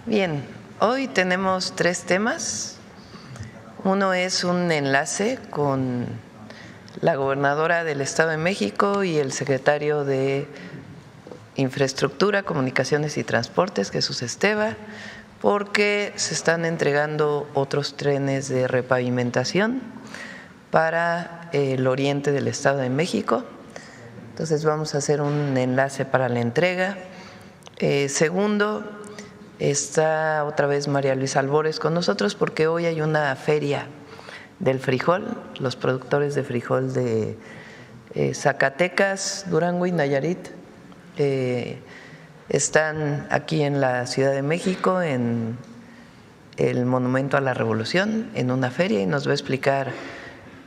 Bien, hoy tenemos 3 temas. Uno es un enlace con la gobernadora del Estado de México y el secretario de Infraestructura, Comunicaciones y Transportes, Jesús Esteva, porque se están entregando otros trenes de repavimentación para el oriente del Estado de México. Entonces vamos a hacer un enlace para la entrega. Segundo, está otra vez María Luisa Albores con nosotros porque hoy hay una feria del frijol, los productores de frijol de Zacatecas, Durango y Nayarit están aquí en la Ciudad de México en el Monumento a la Revolución en una feria y nos va a explicar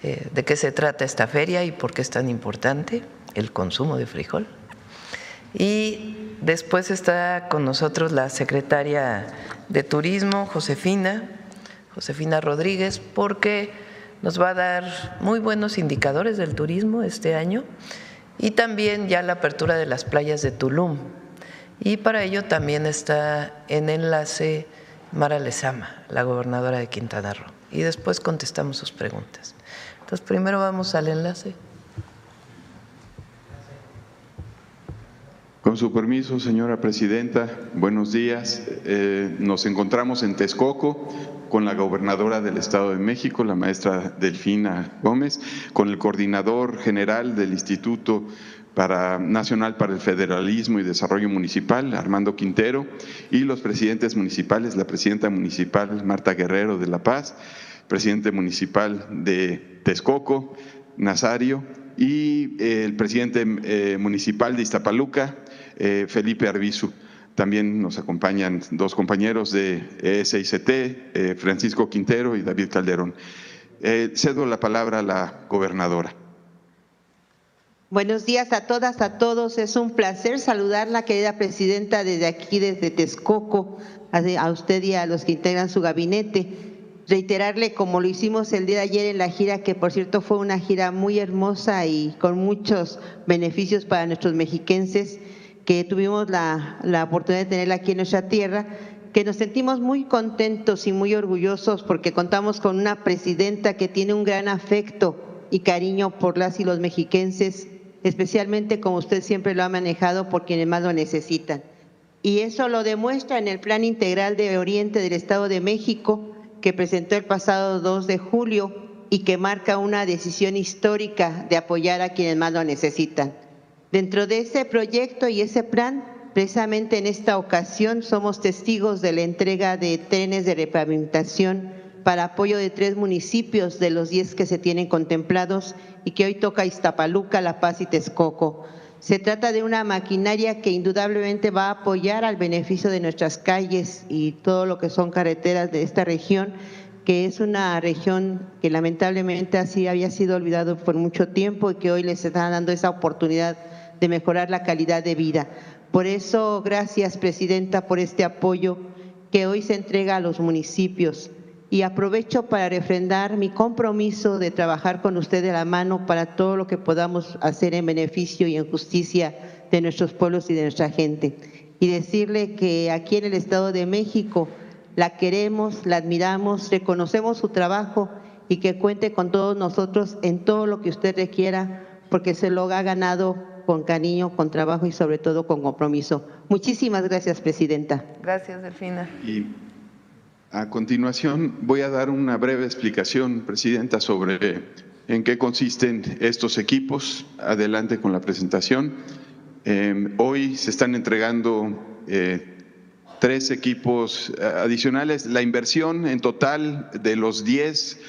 de qué se trata esta feria y por qué es tan importante el consumo de frijol. Y después está con nosotros la secretaria de Turismo, Josefina Rodríguez, porque nos va a dar muy buenos indicadores del turismo este año y también ya la apertura de las playas de Tulum. Y para ello también está en enlace Mara Lezama, la gobernadora de Quintana Roo. Y después contestamos sus preguntas. Entonces, primero vamos al enlace. Con su permiso, señora presidenta, buenos días. Nos encontramos en Texcoco con la gobernadora del Estado de México, la maestra Delfina Gómez, con el coordinador general del Instituto Nacional para el Federalismo y Desarrollo Municipal, Armando Quintero, y los presidentes municipales, la presidenta municipal Marta Guerrero de La Paz, presidente municipal de Texcoco, Nazario, y el presidente municipal de Iztapaluca, Felipe Arbizu. También nos acompañan 2 compañeros de SICT, Francisco Quintero y David Calderón. Cedo la palabra a la gobernadora. Buenos días a todas, a todos. Es un placer saludarla, querida presidenta, desde aquí, desde Texcoco, a usted y a los que integran su gabinete. Reiterarle, como lo hicimos el día de ayer en la gira, que por cierto fue una gira muy hermosa y con muchos beneficios para nuestros mexiquenses, que tuvimos la oportunidad de tenerla aquí en nuestra tierra, que nos sentimos muy contentos y muy orgullosos porque contamos con una presidenta que tiene un gran afecto y cariño por las y los mexiquenses, especialmente como usted siempre lo ha manejado por quienes más lo necesitan. Y eso lo demuestra en el Plan Integral de Oriente del Estado de México, que presentó el pasado 2 de julio y que marca una decisión histórica de apoyar a quienes más lo necesitan. Dentro de ese proyecto y ese plan, precisamente en esta ocasión somos testigos de la entrega de trenes de repavimentación para apoyo de 3 municipios de los 10 que se tienen contemplados y que hoy toca Iztapaluca, La Paz y Texcoco. Se trata de una maquinaria que indudablemente va a apoyar al beneficio de nuestras calles y todo lo que son carreteras de esta región, que es una región que lamentablemente así había sido olvidado por mucho tiempo y que hoy les está dando esa oportunidad de mejorar la calidad de vida. Por eso, gracias, presidenta, por este apoyo que hoy se entrega a los municipios. Y aprovecho para refrendar mi compromiso de trabajar con usted de la mano para todo lo que podamos hacer en beneficio y en justicia de nuestros pueblos y de nuestra gente. Y decirle que aquí en el Estado de México la queremos, la admiramos, reconocemos su trabajo y que cuente con todos nosotros en todo lo que usted requiera, porque se lo ha ganado con cariño, con trabajo y sobre todo con compromiso. Muchísimas gracias, presidenta. Gracias, Delfina. Y a continuación voy a dar una breve explicación, presidenta, sobre en qué consisten estos equipos. Adelante con la presentación. Hoy se están entregando 3 equipos adicionales. La inversión en total de los 10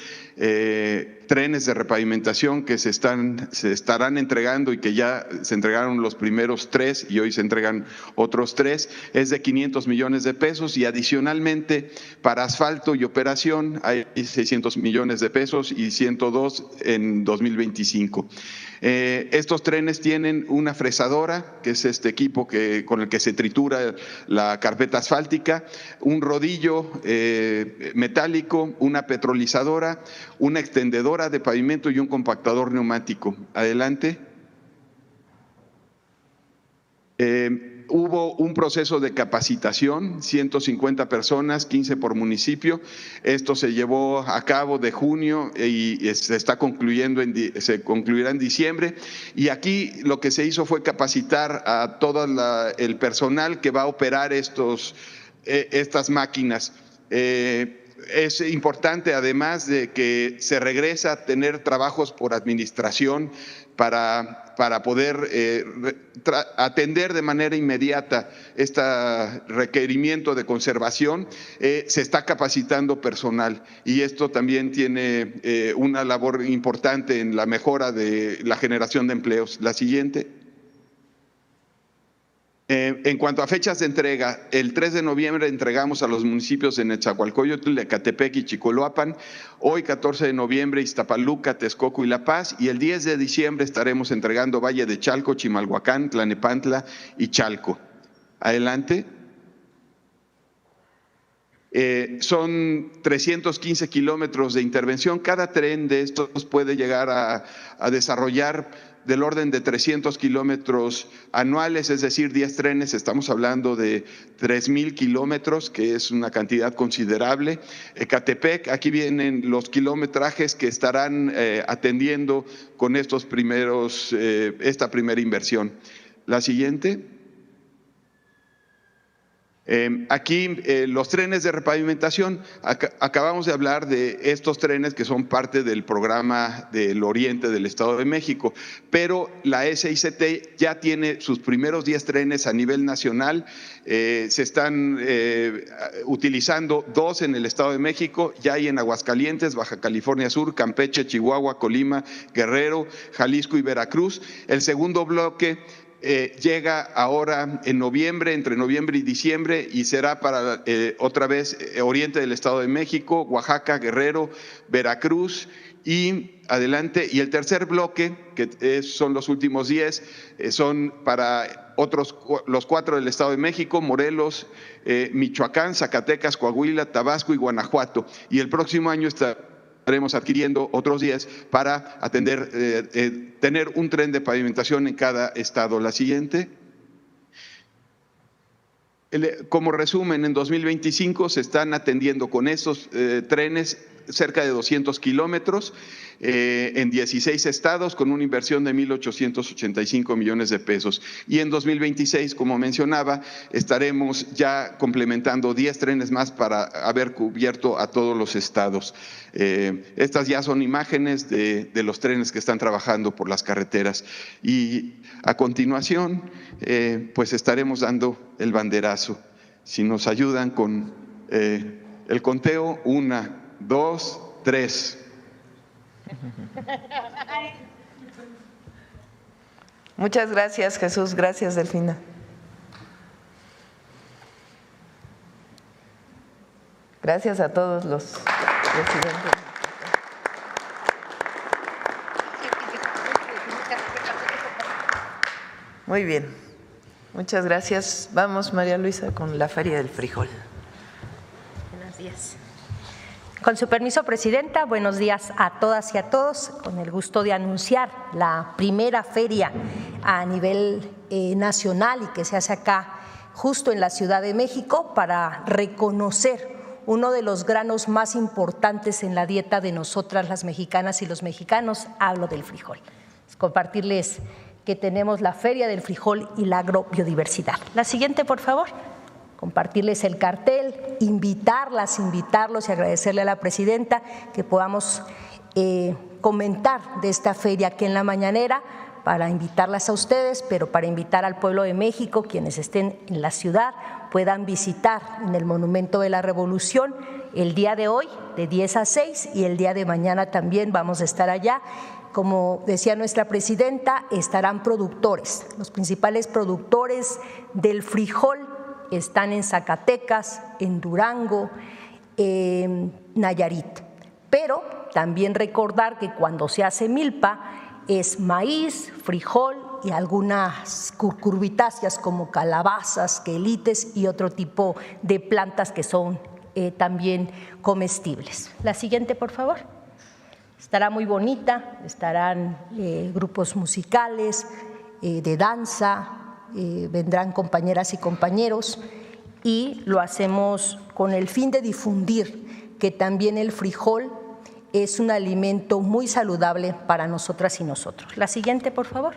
trenes de repavimentación que se estarán entregando y que ya se entregaron los primeros 3 y hoy se entregan otros 3, es de 500 millones de pesos y adicionalmente para asfalto y operación hay 600 millones de pesos y 102 en 2025. Estos trenes tienen una fresadora, que es este equipo con el que se tritura la carpeta asfáltica, un rodillo metálico, una petrolizadora, una extendedora de pavimento y un compactador neumático. Adelante. Hubo un proceso de capacitación, 150 personas, 15 por municipio. Esto se llevó a cabo de junio y se está concluyendo, se concluirá en diciembre. Y aquí lo que se hizo fue capacitar a todo el personal que va a operar estas máquinas. Es importante, además de que se regresa a tener trabajos por administración para poder atender de manera inmediata este requerimiento de conservación, se está capacitando personal y esto también tiene una labor importante en la mejora de la generación de empleos. La siguiente. En cuanto a fechas de entrega, el 3 de noviembre entregamos a los municipios de Netzahualcóyotl, Ecatepec y Chicoloapan. Hoy, 14 de noviembre, Iztapaluca, Texcoco y La Paz. Y el 10 de diciembre estaremos entregando Valle de Chalco, Chimalhuacán, Tlanepantla y Chalco. Adelante. Son 315 kilómetros de intervención. Cada tren de estos puede llegar a desarrollar del orden de 300 kilómetros anuales, es decir, 10 trenes, estamos hablando de 3,000 kilómetros, que es una cantidad considerable. Ecatepec, aquí vienen los kilometrajes que estarán atendiendo con esta primera inversión. La siguiente. Aquí los trenes de repavimentación, acabamos de hablar de estos trenes que son parte del programa del Oriente del Estado de México, pero la SICT ya tiene sus primeros 10 trenes a nivel nacional, se están utilizando 2 en el Estado de México, ya hay en Aguascalientes, Baja California Sur, Campeche, Chihuahua, Colima, Guerrero, Jalisco y Veracruz. El segundo bloque llega ahora en noviembre, entre noviembre y diciembre, y será para otra vez Oriente del Estado de México, Oaxaca, Guerrero, Veracruz y adelante. Y el tercer bloque, que son los últimos 10, son para los 4 del Estado de México, Morelos, Michoacán, Zacatecas, Coahuila, Tabasco y Guanajuato. Y el próximo año estaremos adquiriendo otros 10 para atender, tener un tren de pavimentación en cada estado. La siguiente. Como resumen, en 2025 se están atendiendo con estos trenes cerca de 200 kilómetros en 16 estados con una inversión de 1,885 millones de pesos. Y en 2026, como mencionaba, estaremos ya complementando 10 trenes más para haber cubierto a todos los estados. Estas ya son imágenes de los trenes que están trabajando por las carreteras. Y a continuación, pues estaremos dando el banderazo. Si nos ayudan con el conteo, 1, 2, 3. Muchas gracias, Jesús. Gracias, Delfina. Gracias a todos los presidentes. Muy bien. Muchas gracias. Vamos, María Luisa, con la Feria del Frijol. Buenos días. Con su permiso, Presidenta, buenos días a todas y a todos. Con el gusto de anunciar la primera feria a nivel nacional y que se hace acá justo en la Ciudad de México para reconocer uno de los granos más importantes en la dieta de nosotras las mexicanas y los mexicanos. Hablo del frijol. Compartirles que tenemos la Feria del Frijol y la Agrobiodiversidad. La siguiente, por favor. Compartirles el cartel, invitarlos y agradecerle a la presidenta que podamos comentar de esta feria aquí en la mañanera, para invitarlas a ustedes, pero para invitar al pueblo de México, quienes estén en la ciudad, puedan visitar en el Monumento de la Revolución el día de hoy de 10 a 6 y el día de mañana también vamos a estar allá. Como decía nuestra presidenta, estarán productores, los principales productores del frijol están en Zacatecas, en Durango, en Nayarit. Pero también recordar que cuando se hace milpa es maíz, frijol y algunas cucurbitáceas como calabazas, quelites y otro tipo de plantas que son también comestibles. La siguiente, por favor. Estará muy bonita, estarán grupos musicales, de danza, vendrán compañeras y compañeros, y lo hacemos con el fin de difundir que también el frijol es un alimento muy saludable para nosotras y nosotros. La siguiente, por favor.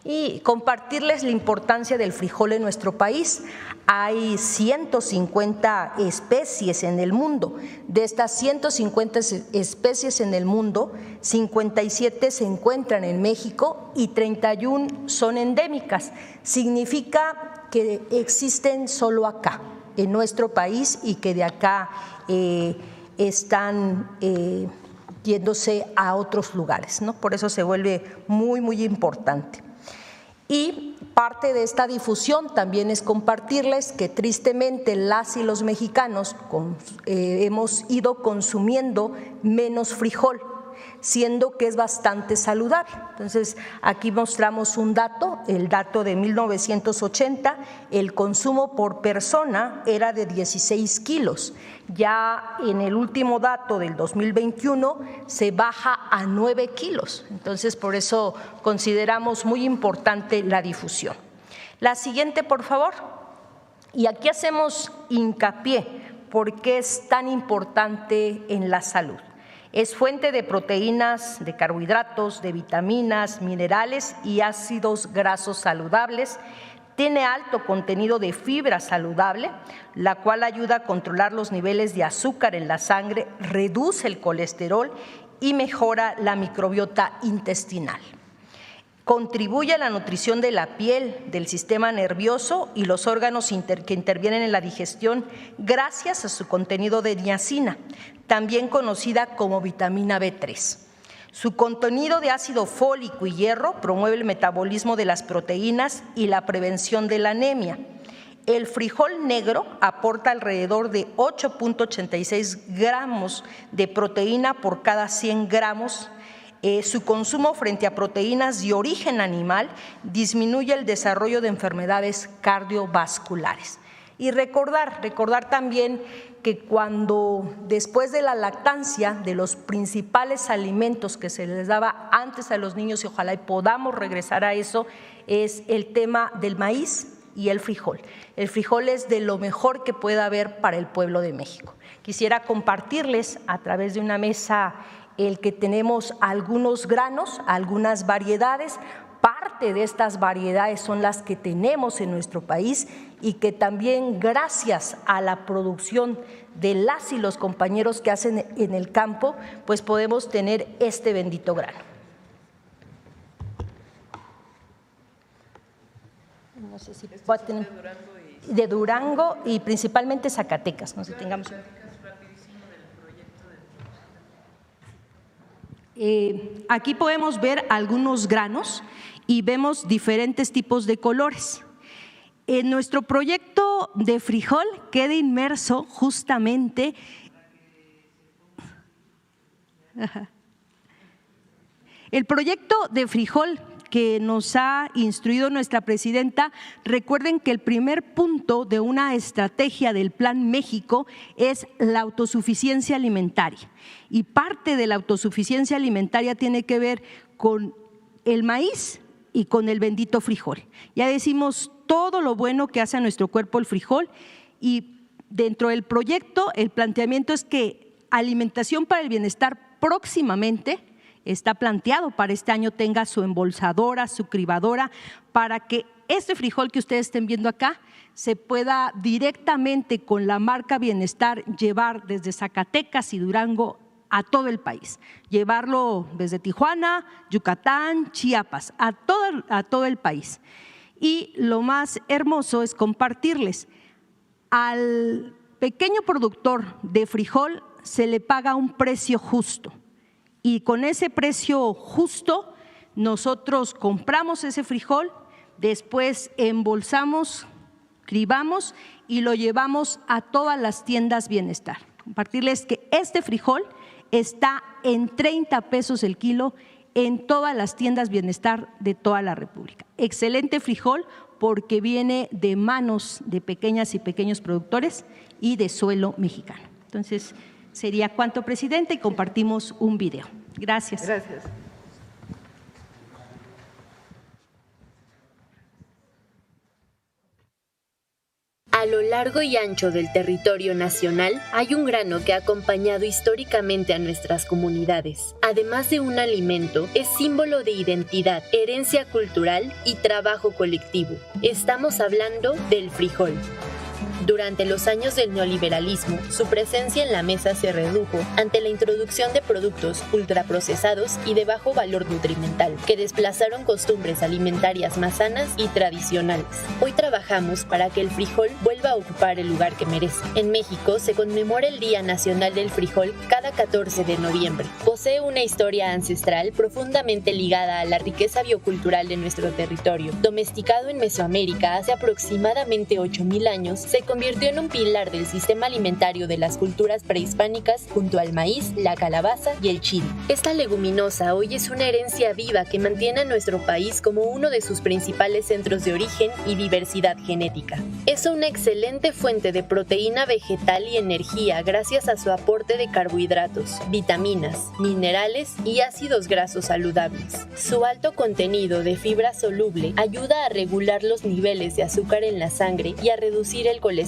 Y compartirles la importancia del frijol en nuestro país. Hay 150 especies en el mundo. De estas 150 especies en el mundo, 57 se encuentran en México y 31 son endémicas. Significa que existen solo acá, en nuestro país, y que de acá están yéndose a otros lugares, ¿no? Por eso se vuelve muy, muy importante. Y parte de esta difusión también es compartirles que tristemente las y los mexicanos hemos ido consumiendo menos frijol, siendo que es bastante saludable. Entonces, aquí mostramos un dato, el dato de 1980, el consumo por persona era de 16 kilos. Ya en el último dato del 2021 se baja a 9 kilos. Entonces, por eso consideramos muy importante la difusión. La siguiente, por favor. Y aquí hacemos hincapié porque es tan importante en la salud. Es fuente de proteínas, de carbohidratos, de vitaminas, minerales y ácidos grasos saludables. Tiene alto contenido de fibra saludable, la cual ayuda a controlar los niveles de azúcar en la sangre, reduce el colesterol y mejora la microbiota intestinal. Contribuye a la nutrición de la piel, del sistema nervioso y los órganos que intervienen en la digestión gracias a su contenido de niacina, también conocida como vitamina B3. Su contenido de ácido fólico y hierro promueve el metabolismo de las proteínas y la prevención de la anemia. El frijol negro aporta alrededor de 8.86 gramos de proteína por cada 100 gramos. Su consumo frente a proteínas de origen animal disminuye el desarrollo de enfermedades cardiovasculares. Y recordar también que cuando después de la lactancia, de los principales alimentos que se les daba antes a los niños, y ojalá y podamos regresar a eso, es el tema del maíz y el frijol. El frijol es de lo mejor que pueda haber para el pueblo de México. Quisiera compartirles a través de una mesa el que tenemos algunos granos, algunas variedades. Parte de estas variedades son las que tenemos en nuestro país y que también gracias a la producción de las y los compañeros que hacen en el campo, pues podemos tener este bendito grano. No sé si puedo tener de Durango y principalmente Zacatecas, no sé si tengamos. Aquí podemos ver algunos granos y vemos diferentes tipos de colores. En nuestro proyecto de frijol queda inmerso justamente el proyecto de frijol que nos ha instruido nuestra presidenta. Recuerden que el primer punto de una estrategia del Plan México es la autosuficiencia alimentaria, y parte de la autosuficiencia alimentaria tiene que ver con el maíz y con el bendito frijol. Ya decimos todo lo bueno que hace a nuestro cuerpo el frijol, y dentro del proyecto el planteamiento es que Alimentación para el Bienestar próximamente está planteado para este año tenga su embolsadora, su cribadora, para que este frijol que ustedes estén viendo acá se pueda directamente con la marca Bienestar llevar desde Zacatecas y Durango a todo el país, llevarlo desde Tijuana, Yucatán, Chiapas, a todo el país. Y lo más hermoso es compartirles, al pequeño productor de frijol se le paga un precio justo, y con ese precio justo nosotros compramos ese frijol, después embolsamos, cribamos y lo llevamos a todas las tiendas Bienestar. Compartirles que este frijol está en 30 pesos el kilo en todas las tiendas Bienestar de toda la República. Excelente frijol porque viene de manos de pequeñas y pequeños productores y de suelo mexicano. Entonces, sería cuanto, presidente, y compartimos un video. Gracias. Gracias. largo y ancho del territorio nacional hay un grano que ha acompañado históricamente a nuestras comunidades. Además de un alimento, es símbolo de identidad, herencia cultural y trabajo colectivo. Estamos hablando del frijol. Durante los años del neoliberalismo, su presencia en la mesa se redujo ante la introducción de productos ultraprocesados y de bajo valor nutrimental, que desplazaron costumbres alimentarias más sanas y tradicionales. Hoy trabajamos para que el frijol vuelva a ocupar el lugar que merece. En México se conmemora el Día Nacional del Frijol cada 14 de noviembre. Posee una historia ancestral profundamente ligada a la riqueza biocultural de nuestro territorio. Domesticado en Mesoamérica hace aproximadamente 8,000 años, se convirtió en un pilar del sistema alimentario de las culturas prehispánicas junto al maíz, la calabaza y el chile. Esta leguminosa hoy es una herencia viva que mantiene a nuestro país como uno de sus principales centros de origen y diversidad genética. Es una excelente fuente de proteína vegetal y energía gracias a su aporte de carbohidratos, vitaminas, minerales y ácidos grasos saludables. Su alto contenido de fibra soluble ayuda a regular los niveles de azúcar en la sangre y a reducir el colesterol.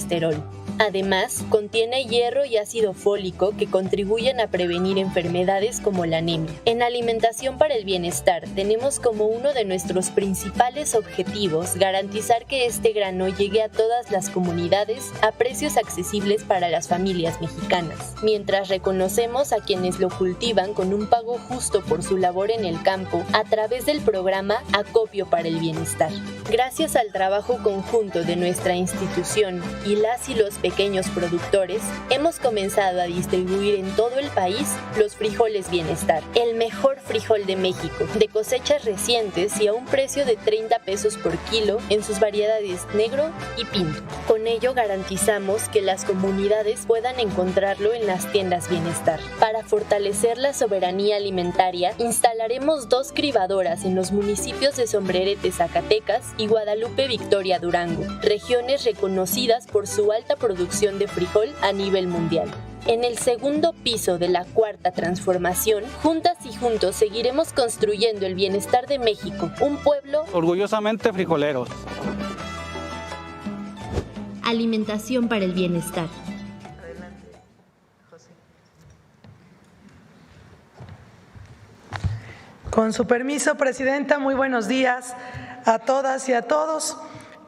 Además, contiene hierro y ácido fólico que contribuyen a prevenir enfermedades como la anemia. En Alimentación para el Bienestar tenemos como uno de nuestros principales objetivos garantizar que este grano llegue a todas las comunidades a precios accesibles para las familias mexicanas, mientras reconocemos a quienes lo cultivan con un pago justo por su labor en el campo a través del programa Acopio para el Bienestar. Gracias al trabajo conjunto de nuestra institución y las y los pequeños productores, hemos comenzado a distribuir en todo el país los frijoles Bienestar, el mejor frijol de México, de cosechas recientes y a un precio de 30 pesos por kilo en sus variedades negro y pinto. Con ello garantizamos que las comunidades puedan encontrarlo en las tiendas Bienestar. Para fortalecer la soberanía alimentaria, instalaremos 2 cribadoras en los municipios de Sombrerete, Zacatecas y Guadalupe Victoria, Durango, regiones reconocidas por su alta producción de frijol a nivel mundial. En el segundo piso de la cuarta transformación, juntas y juntos seguiremos construyendo el bienestar de México, un pueblo orgullosamente frijoleros. Alimentación para el Bienestar. Adelante, José. Con su permiso, Presidenta, muy buenos días a todas y a todos.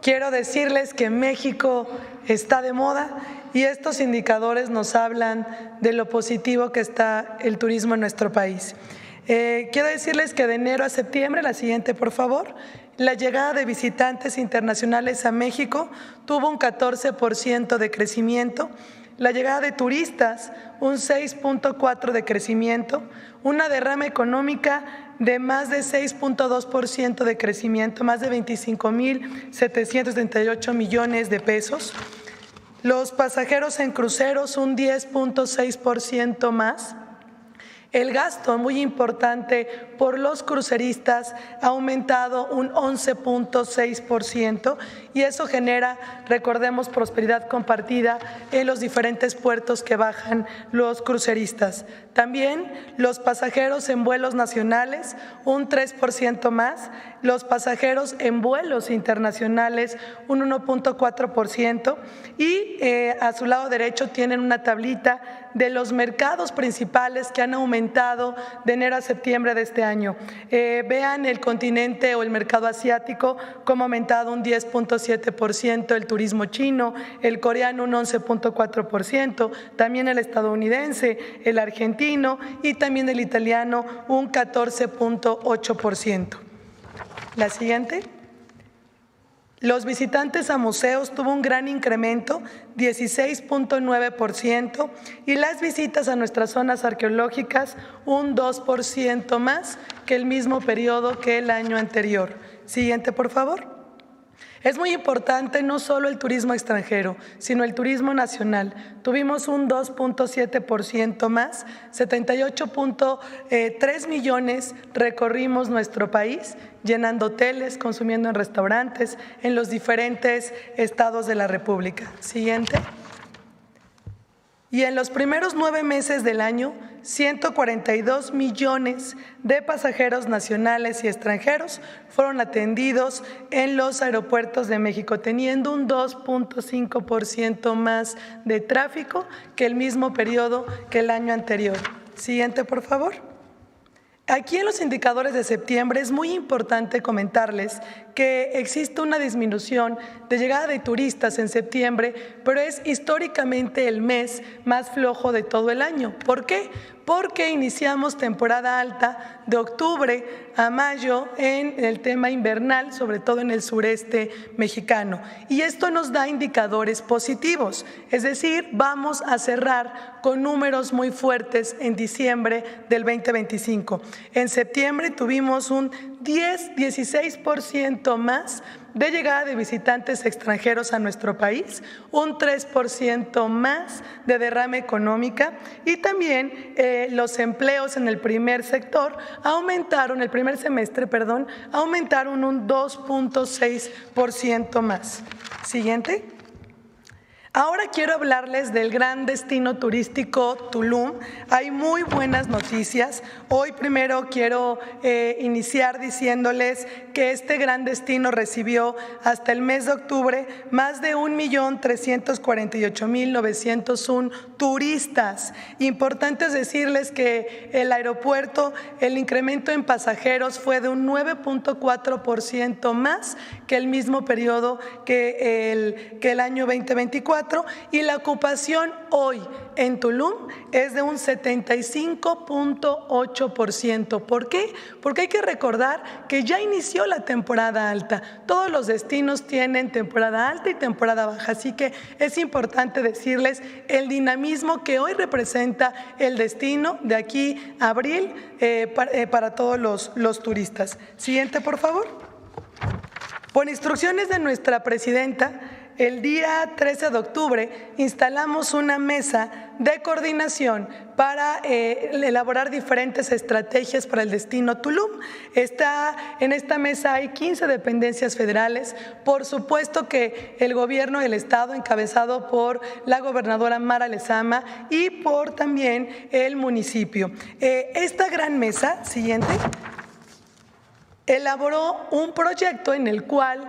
Quiero decirles que México está de moda y estos indicadores nos hablan de lo positivo que está el turismo en nuestro país. Quiero decirles que de enero a septiembre, la siguiente por favor, la llegada de visitantes internacionales a México tuvo un 14% de crecimiento, la llegada de turistas un 6.4% de crecimiento, una derrama económica de más de 6.2% de crecimiento, más de 25,738 millones de pesos. Los pasajeros en cruceros un 10.6% más. El gasto, muy importante, por los cruceristas ha aumentado un 11.6% y eso genera, recordemos, prosperidad compartida en los diferentes puertos que bajan los cruceristas. También los pasajeros en vuelos nacionales un 3% más, los pasajeros en vuelos internacionales un 1.4% y a su lado derecho tienen una tablita de los mercados principales que han aumentado de enero a septiembre de este año. Vean el continente o el mercado asiático cómo ha aumentado un 10.7%, el turismo chino, el coreano un 11.4%, también el estadounidense, el argentino y también el italiano un 14.8%. La siguiente. Los visitantes a museos tuvo un gran incremento, 16.9%, y las visitas a nuestras zonas arqueológicas un 2% más que el mismo periodo que el año anterior. Siguiente, por favor. Es muy importante no solo el turismo extranjero, sino el turismo nacional. Tuvimos un 2.7% más, 78.3 millones recorrimos nuestro país, llenando hoteles, consumiendo en restaurantes, en los diferentes estados de la República. Siguiente. Y en los primeros 9 meses del año, 142 millones de pasajeros nacionales y extranjeros fueron atendidos en los aeropuertos de México, teniendo un 2.5% más de tráfico que el mismo periodo que el año anterior. Siguiente, por favor. Aquí en los indicadores de septiembre es muy importante comentarles que existe una disminución de llegada de turistas en septiembre, pero es históricamente el mes más flojo de todo el año. ¿Por qué? Porque iniciamos temporada alta de octubre a mayo en el tema invernal, sobre todo en el sureste mexicano. Y esto nos da indicadores positivos, es decir, vamos a cerrar con números muy fuertes en diciembre del 2025. En septiembre tuvimos un 16% más de llegada de visitantes extranjeros a nuestro país, un 3% más de derrama económica y también los empleos en el primer sector aumentaron, el primer semestre, aumentaron un 2.6% más. Siguiente. Ahora quiero hablarles del gran destino turístico Tulum. Hay muy buenas noticias. Hoy primero quiero iniciar diciéndoles que este gran destino recibió hasta el mes de octubre más de 1.348.901 turistas. Importante es decirles que el aeropuerto, el incremento en pasajeros fue de un 9.4% más que el mismo periodo que el año 2024. Y la ocupación hoy en Tulum es de un 75.8%. ¿Por qué? Porque hay que recordar que ya inició la temporada alta. Todos los destinos tienen temporada alta y temporada baja, así que es importante decirles el dinamismo que hoy representa el destino de aquí a abril para todos los turistas. Siguiente, por favor. Por instrucciones de nuestra presidenta, el día 13 de octubre instalamos una mesa de coordinación para elaborar diferentes estrategias para el destino Tulum. En esta mesa hay 15 dependencias federales, por supuesto que el gobierno del estado encabezado por la gobernadora Mara Lezama y por también el municipio. Esta gran mesa, siguiente, elaboró un proyecto en el cual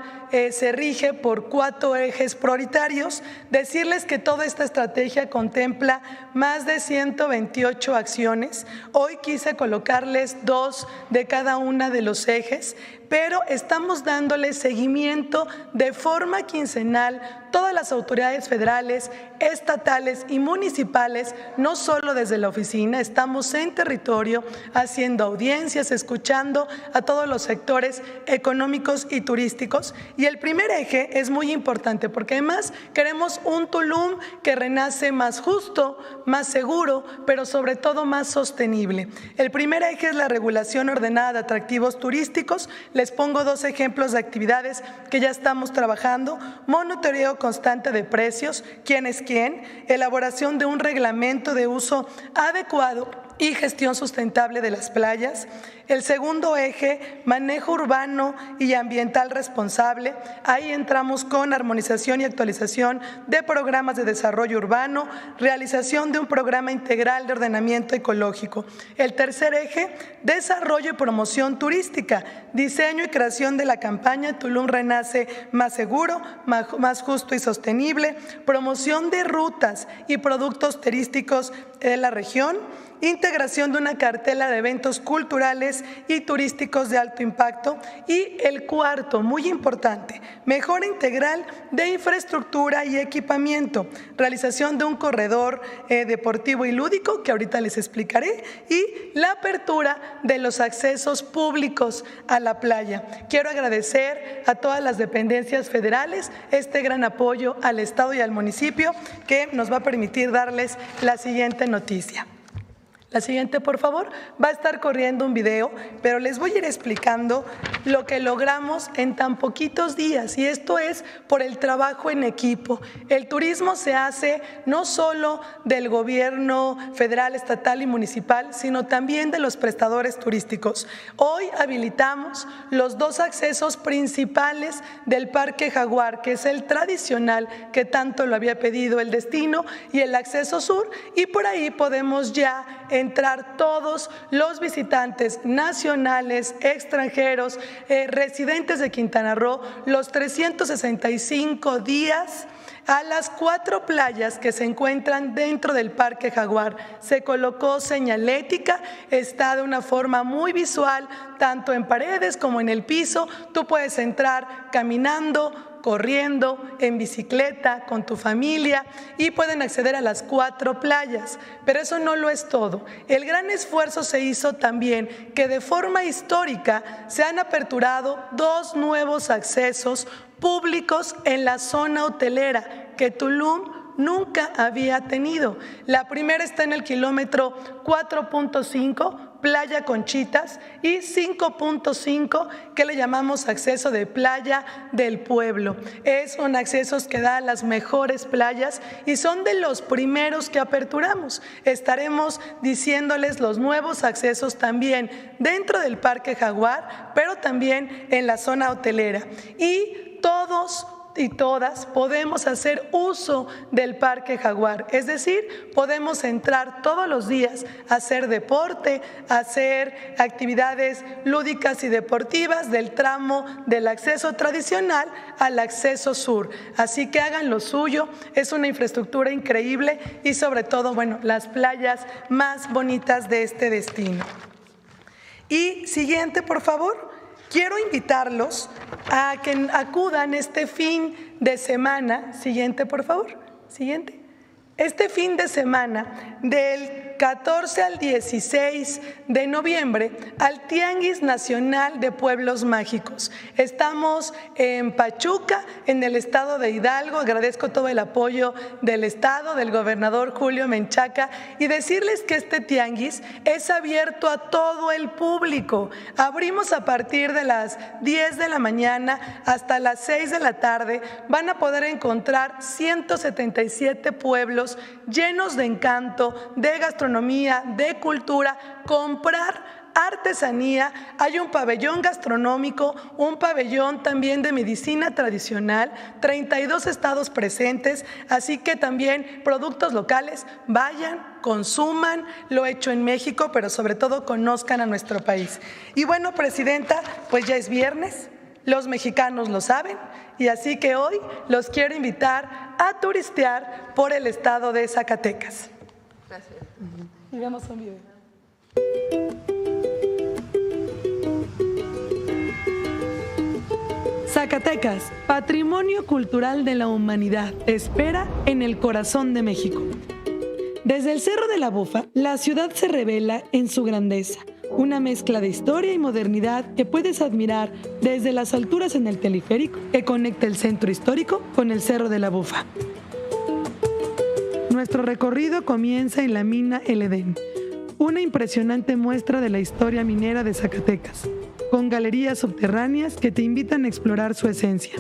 se rige por 4 ejes prioritarios. Decirles que toda esta estrategia contempla más de 128 acciones. Hoy quise colocarles 2 de cada una de los ejes, pero estamos dándole seguimiento de forma quincenal. Todas las autoridades federales, estatales y municipales, no solo desde la oficina, estamos en territorio haciendo audiencias, escuchando a todos los sectores económicos y turísticos. Y el primer eje es muy importante porque además queremos un Tulum que renace más justo, más seguro, pero sobre todo más sostenible. El primer eje es la regulación ordenada de atractivos turísticos. Les pongo 2 ejemplos de actividades que ya estamos trabajando: monitoreo constante de precios, quién es quién, elaboración de un reglamento de uso adecuado y gestión sustentable de las playas. El segundo eje, manejo urbano y ambiental responsable. Ahí entramos con armonización y actualización de programas de desarrollo urbano, realización de un programa integral de ordenamiento ecológico. El tercer eje, desarrollo y promoción turística, diseño y creación de la campaña Tulum Renace más seguro, más justo y sostenible, promoción de rutas y productos turísticos de la región, integración de una cartela de eventos culturales y turísticos de alto impacto. Y el cuarto, muy importante, mejora integral de infraestructura y equipamiento, realización de un corredor deportivo y lúdico, que ahorita les explicaré, y la apertura de los accesos públicos a la playa. Quiero agradecer a todas las dependencias federales este gran apoyo al estado y al municipio, que nos va a permitir darles la siguiente noticia. La siguiente, por favor. Va a estar corriendo un video, pero les voy a ir explicando lo que logramos en tan poquitos días, y esto es por el trabajo en equipo. El turismo se hace no solo del gobierno federal, estatal y municipal, sino también de los prestadores turísticos. Hoy habilitamos los 2 accesos principales del Parque Jaguar, que es el tradicional que tanto lo había pedido el destino, y el acceso sur, y por ahí podemos ya entrar todos los visitantes nacionales, extranjeros, residentes de Quintana Roo, los 365 días a las 4 playas que se encuentran dentro del Parque Jaguar. Se colocó señalética, está de una forma muy visual, tanto en paredes como en el piso. Tú puedes entrar caminando, corriendo, en bicicleta, con tu familia, y pueden acceder a las 4 playas. Pero eso no lo es todo. El gran esfuerzo se hizo también que de forma histórica se han aperturado 2 nuevos accesos públicos en la zona hotelera que Tulum nunca había tenido. La primera está en el kilómetro 4.5, Playa Conchitas, y 5.5, que le llamamos acceso de Playa del Pueblo. Son accesos que da a las mejores playas y son de los primeros que aperturamos. Estaremos diciéndoles los nuevos accesos también dentro del Parque Jaguar, pero también en la zona hotelera. Y todos y todas podemos hacer uso del Parque Jaguar, es decir, podemos entrar todos los días a hacer deporte, a hacer actividades lúdicas y deportivas del tramo del acceso tradicional al acceso sur. Así que hagan lo suyo, es una infraestructura increíble y sobre todo, bueno, las playas más bonitas de este destino. Y siguiente, por favor. Quiero invitarlos a que acudan este fin de semana. Siguiente, por favor. Siguiente. Este fin de semana, del 14 al 16 de noviembre, al Tianguis Nacional de Pueblos Mágicos. Estamos en Pachuca, en el estado de Hidalgo. Agradezco todo el apoyo del estado, del gobernador Julio Menchaca, y decirles que este tianguis es abierto a todo el público. Abrimos a partir de las 10 de la mañana hasta las 6 de la tarde. Van a poder encontrar 177 pueblos llenos de encanto, de gastronomía, de cultura, comprar artesanía. Hay un pabellón gastronómico, un pabellón también de medicina tradicional, 32 estados presentes, así que también productos locales. Vayan, consuman lo hecho en México, pero sobre todo conozcan a nuestro país. Y bueno, Presidenta, pues ya es viernes, los mexicanos lo saben, y así que hoy los quiero invitar a turistear por el estado de Zacatecas. Gracias. Y vemos un video. Zacatecas, patrimonio cultural de la humanidad, te espera en el corazón de México. Desde el Cerro de la Bufa, la ciudad se revela en su grandeza. Una mezcla de historia y modernidad que puedes admirar desde las alturas en el teleférico que conecta el centro histórico con el Cerro de la Bufa. Nuestro recorrido comienza en la mina El Edén, una impresionante muestra de la historia minera de Zacatecas, con galerías subterráneas que te invitan a explorar su esencia.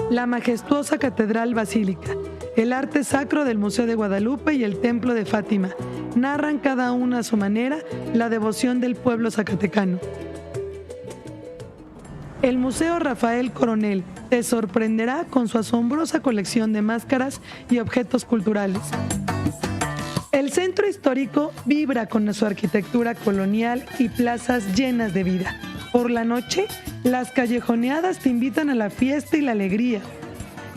La majestuosa Catedral Basílica, el arte sacro del Museo de Guadalupe y el Templo de Fátima narran cada una a su manera la devoción del pueblo zacatecano. El Museo Rafael Coronel te sorprenderá con su asombrosa colección de máscaras y objetos culturales. El centro histórico vibra con su arquitectura colonial y plazas llenas de vida. Por la noche, las callejoneadas te invitan a la fiesta y la alegría.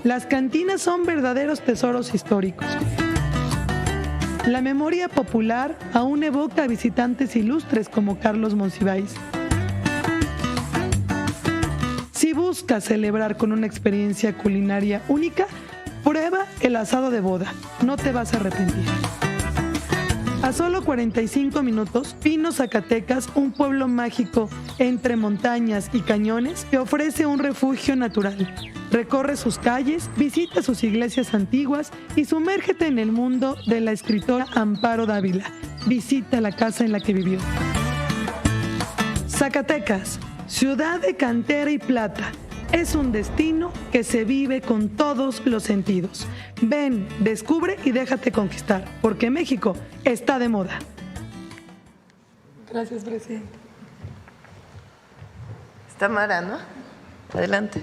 Las cantinas son verdaderos tesoros históricos. La memoria popular aún evoca a visitantes ilustres como Carlos Monsiváis. Si buscas celebrar con una experiencia culinaria única, prueba el asado de boda. No te vas a arrepentir. A solo 45 minutos, Pino, Zacatecas, un pueblo mágico entre montañas y cañones que ofrece un refugio natural. Recorre sus calles, visita sus iglesias antiguas y sumérgete en el mundo de la escritora Amparo Dávila. Visita la casa en la que vivió. Zacatecas, ciudad de cantera y plata. Es un destino que se vive con todos los sentidos. Ven, descubre y déjate conquistar, porque México está de moda. Gracias, presidente. Está Mara, ¿no? Adelante.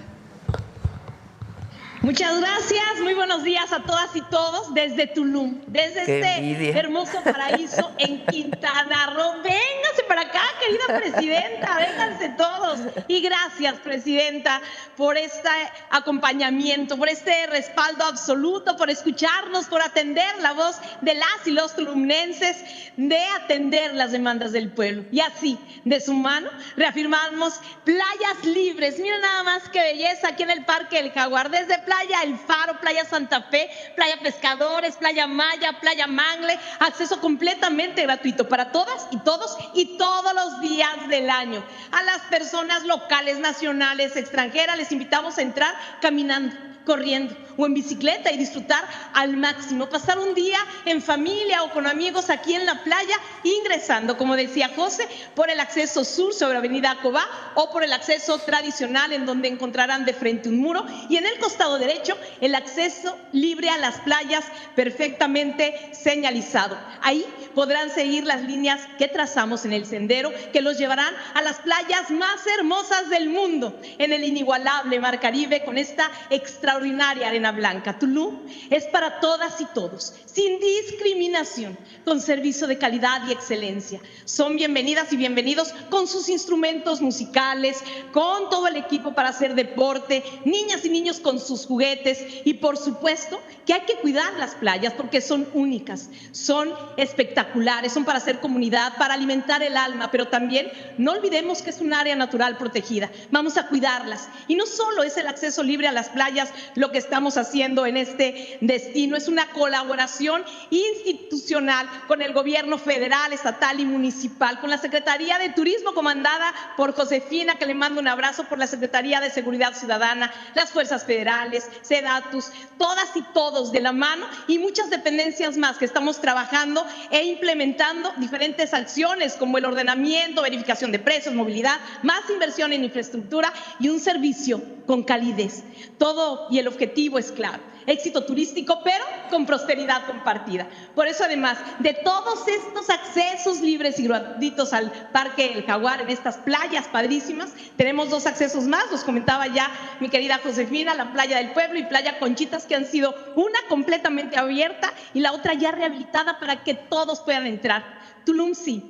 Muchas gracias, muy buenos días a todas y todos desde Tulum, desde este hermoso paraíso en Quintana Roo. Vénganse para acá, querida presidenta, vénganse todos. Y gracias, presidenta, por este acompañamiento, por este respaldo absoluto, por escucharnos, por atender la voz de las y los tulumnenses, de atender las demandas del pueblo. Y así, de su mano, reafirmamos playas libres. Miren nada más qué belleza aquí en el Parque del Jaguar, desde Playa El Faro, Playa Santa Fe, Playa Pescadores, Playa Maya, Playa Mangle, acceso completamente gratuito para todas y todos y todos los días del año. A las personas locales, nacionales, extranjeras, les invitamos a entrar caminando, corriendo o en bicicleta y disfrutar al máximo, pasar un día en familia o con amigos aquí en la playa, ingresando, como decía José, por el acceso sur sobre Avenida Cobá o por el acceso tradicional, en donde encontrarán de frente un muro, y en el costado derecho el acceso libre a las playas perfectamente señalizado. Ahí podrán seguir las líneas que trazamos en el sendero, que los llevarán a las playas más hermosas del mundo, en el inigualable Mar Caribe, con esta extraordinaria arena blanca. Tulum es para todas y todos, sin discriminación, con servicio de calidad y excelencia. Son bienvenidas y bienvenidos con sus instrumentos musicales, con todo el equipo para hacer deporte, niñas y niños con sus juguetes, y por supuesto que hay que cuidar las playas porque son únicas, son espectaculares, son para hacer comunidad, para alimentar el alma, pero también no olvidemos que es un área natural protegida. Vamos a cuidarlas, y no solo es el acceso libre a las playas lo que estamos haciendo en este destino, es una colaboración institucional con el gobierno federal, estatal y municipal, con la Secretaría de Turismo comandada por Josefina, que le mando un abrazo, por la Secretaría de Seguridad Ciudadana, las fuerzas federales, SEDATUS, todas y todos de la mano, y muchas dependencias más que estamos trabajando e implementando diferentes acciones como el ordenamiento, verificación de precios, movilidad, más inversión en infraestructura y un servicio con calidez. Todo y el objetivo es claro: éxito turístico, pero con prosperidad compartida. Por eso, además de todos estos accesos libres y gratuitos al Parque El Jaguar, en estas playas padrísimas, tenemos dos accesos más, los comentaba ya mi querida Josefina, la Playa del Pueblo y Playa Conchitas, que han sido una completamente abierta y la otra ya rehabilitada para que todos puedan entrar. Tulum sí,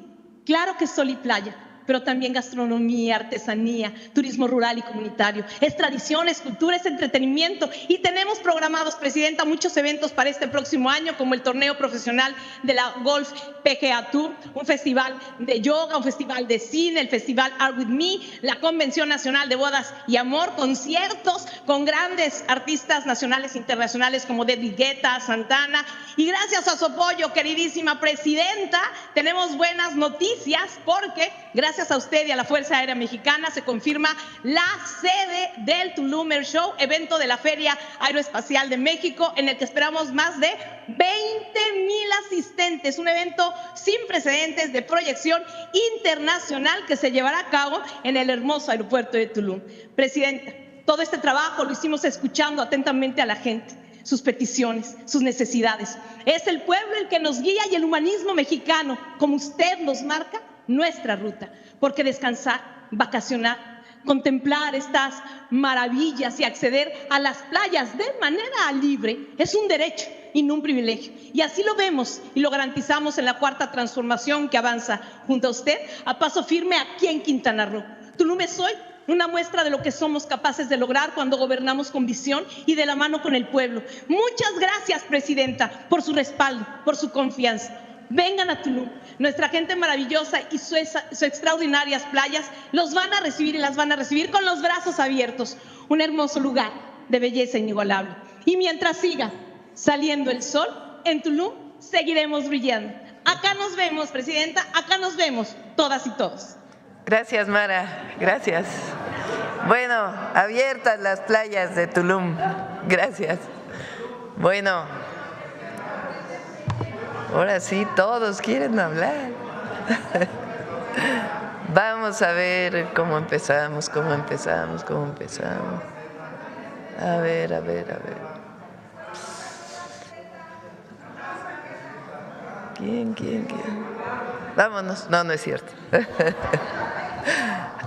claro que es sol y playa, pero también gastronomía, artesanía, turismo rural y comunitario. Es tradición, es cultura, es entretenimiento. Y tenemos programados, presidenta, muchos eventos para este próximo año, como el torneo profesional de la Golf PGA Tour, un festival de yoga, un festival de cine, el festival Art With Me, la Convención Nacional de Bodas y Amor, conciertos con grandes artistas nacionales e internacionales como David Guetta, Santana. Y gracias a su apoyo, queridísima presidenta, tenemos buenas noticias, porque gracias a usted y a la Fuerza Aérea Mexicana se confirma la sede del Tulum Air Show, evento de la Feria Aeroespacial de México, en el que esperamos más de 20,000 asistentes, un evento sin precedentes de proyección internacional que se llevará a cabo en el hermoso aeropuerto de Tulum. Presidenta, todo este trabajo lo hicimos escuchando atentamente a la gente, sus peticiones, sus necesidades. Es el pueblo el que nos guía y el humanismo mexicano, como usted nos marca, nuestra ruta, porque descansar, vacacionar, contemplar estas maravillas y acceder a las playas de manera libre es un derecho y no un privilegio. Y así lo vemos y lo garantizamos en la cuarta transformación que avanza junto a usted a paso firme aquí en Quintana Roo. Tulum es hoy una muestra de lo que somos capaces de lograr cuando gobernamos con visión y de la mano con el pueblo. Muchas gracias, presidenta, por su respaldo, por su confianza. Vengan a Tulum, nuestra gente maravillosa y sus extraordinarias playas los van a recibir y las van a recibir con los brazos abiertos. Un hermoso lugar de belleza inigualable. Y mientras siga saliendo el sol, en Tulum seguiremos brillando. acá nos vemos, Presidenta, acá nos vemos, todas y todos. Gracias, Mara, gracias. Bueno, abiertas las playas de Tulum, gracias. Bueno, ahora sí, todos quieren hablar. Vamos a ver cómo empezamos. A ver. ¿Quién? Vámonos. No es cierto.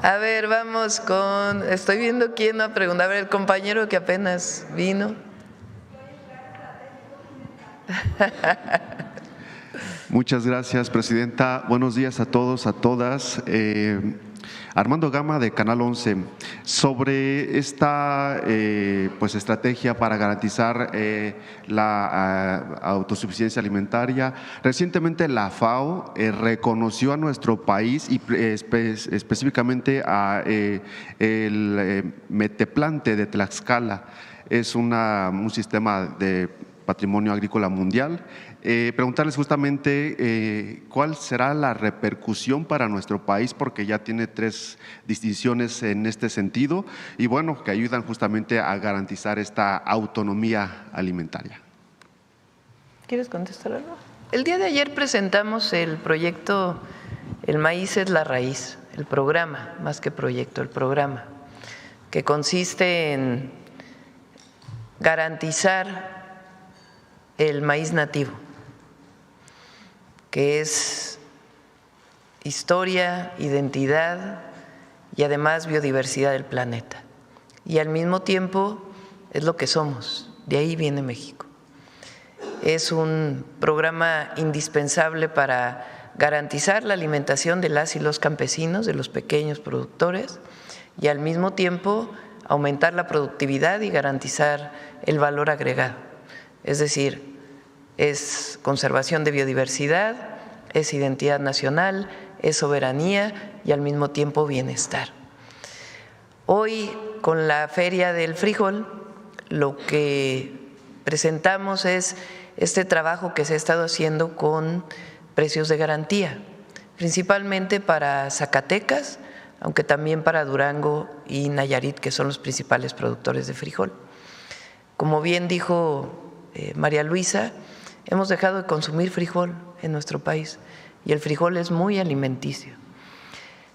A ver, vamos con… Estoy viendo quién no ha preguntado. A ver, el compañero que apenas vino. Muchas gracias, Presidenta. Buenos días a todos, a todas. Armando Gama, de Canal 11. Sobre esta estrategia para garantizar la autosuficiencia alimentaria, recientemente la FAO reconoció a nuestro país y específicamente a el Meteplante de Tlaxcala. Es un sistema de patrimonio agrícola mundial. Preguntarles justamente cuál será la repercusión para nuestro país, porque ya tiene 3 distinciones en este sentido y bueno, que ayudan justamente a garantizar esta autonomía alimentaria. ¿Quieres contestar algo? El día de ayer presentamos el proyecto El Maíz es la Raíz, el programa, más que proyecto, el programa, que consiste en garantizar el maíz nativo, que es historia, identidad y además biodiversidad del planeta. Y al mismo tiempo es lo que somos, de ahí viene México. Es un programa indispensable para garantizar la alimentación de las y los campesinos, de los pequeños productores, y al mismo tiempo aumentar la productividad y garantizar el valor agregado. Es decir, es conservación de biodiversidad, es identidad nacional, es soberanía y al mismo tiempo bienestar. Hoy, con la Feria del Frijol, lo que presentamos es este trabajo que se ha estado haciendo con precios de garantía, principalmente para Zacatecas, aunque también para Durango y Nayarit, que son los principales productores de frijol. Como bien dijo María Luisa, hemos dejado de consumir frijol en nuestro país y el frijol es muy alimenticio.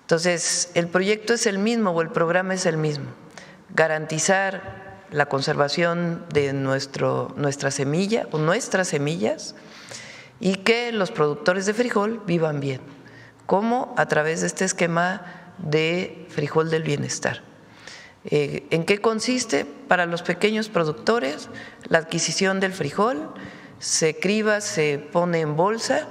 Entonces, el proyecto es el mismo o el programa es el mismo, garantizar la conservación de nuestra semilla o nuestras semillas y que los productores de frijol vivan bien, como a través de este esquema de frijol del bienestar. ¿En qué consiste? Para los pequeños productores, la adquisición del frijol se criba, se pone en bolsa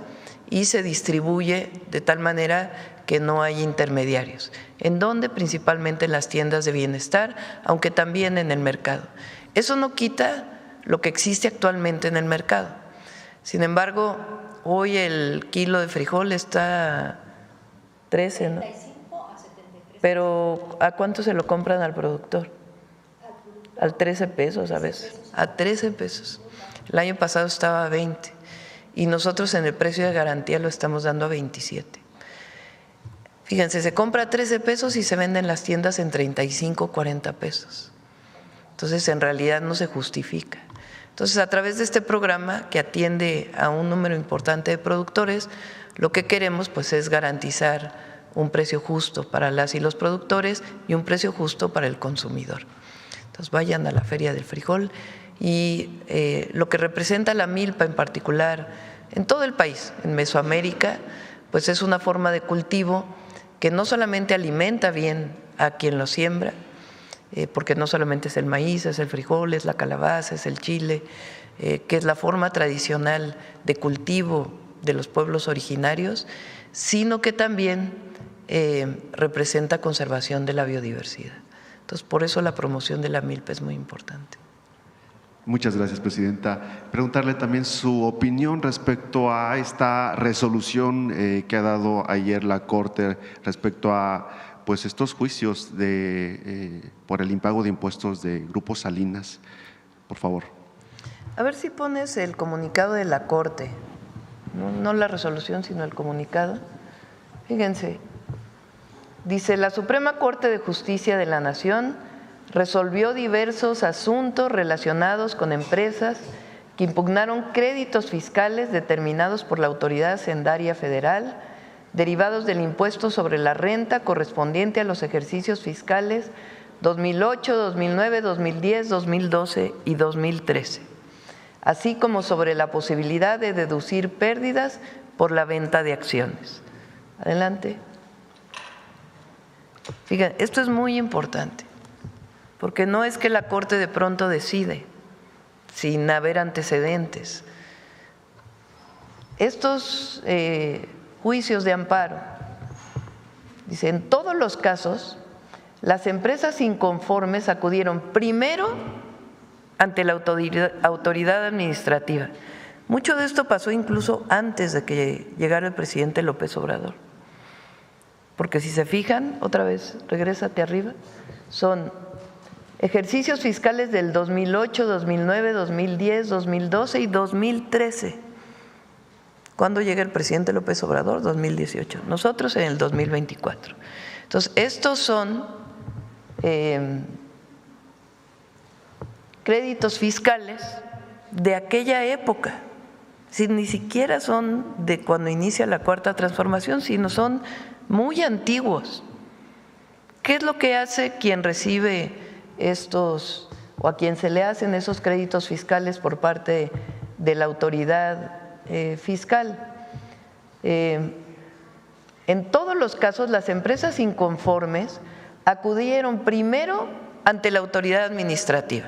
y se distribuye de tal manera que no hay intermediarios. ¿En dónde? Principalmente en las tiendas de bienestar, aunque también en el mercado. Eso no quita lo que existe actualmente en el mercado. Sin embargo, hoy el kilo de frijol está 13, ¿no? Pero ¿a cuánto se lo compran al productor? Al 13 pesos a veces, a 13 pesos. El año pasado estaba a 20 y nosotros en el precio de garantía lo estamos dando a 27. Fíjense, se compra a 13 pesos y se vende en las tiendas en 35, 40 pesos. Entonces, en realidad no se justifica. Entonces, a través de este programa que atiende a un número importante de productores, lo que queremos pues es garantizar un precio justo para las y los productores y un precio justo para el consumidor. Entonces vayan a la Feria del Frijol y lo que representa la milpa en particular en todo el país, en Mesoamérica, pues es una forma de cultivo que no solamente alimenta bien a quien lo siembra, porque no solamente es el maíz, es el frijol, es la calabaza, es el chile, que es la forma tradicional de cultivo de los pueblos originarios, sino que también representa conservación de la biodiversidad. Entonces, por eso la promoción de la milpa es muy importante. Muchas gracias, Presidenta. Preguntarle también su opinión respecto a esta resolución que ha dado ayer la Corte respecto a pues estos juicios por el impago de impuestos de Grupo Salinas. Por favor. A ver si pones el comunicado de la Corte. no la resolución, sino el comunicado. Fíjense, dice: la Suprema Corte de Justicia de la Nación resolvió diversos asuntos relacionados con empresas que impugnaron créditos fiscales determinados por la Autoridad Hacendaria Federal, derivados del impuesto sobre la renta correspondiente a los ejercicios fiscales 2008, 2009, 2010, 2012 y 2013, así como sobre la posibilidad de deducir pérdidas por la venta de acciones. Adelante. Fíjense, esto es muy importante, porque no es que la Corte de pronto decide sin haber antecedentes. Estos juicios de amparo, dice, en todos los casos, las empresas inconformes acudieron primero ante la autoridad administrativa. Mucho de esto pasó incluso antes de que llegara el presidente López Obrador. Porque si se fijan, otra vez, regrésate arriba, son ejercicios fiscales del 2008, 2009, 2010, 2012 y 2013. ¿Cuándo llega el presidente López Obrador? 2018. Nosotros en el 2024. Entonces, estos son créditos fiscales de aquella época. Si ni siquiera son de cuando inicia la Cuarta Transformación, sino son muy antiguos. ¿Qué es lo que hace quien recibe estos, o a quien se le hacen esos créditos fiscales por parte de la autoridad fiscal? En todos los casos, las empresas inconformes acudieron primero ante la autoridad administrativa,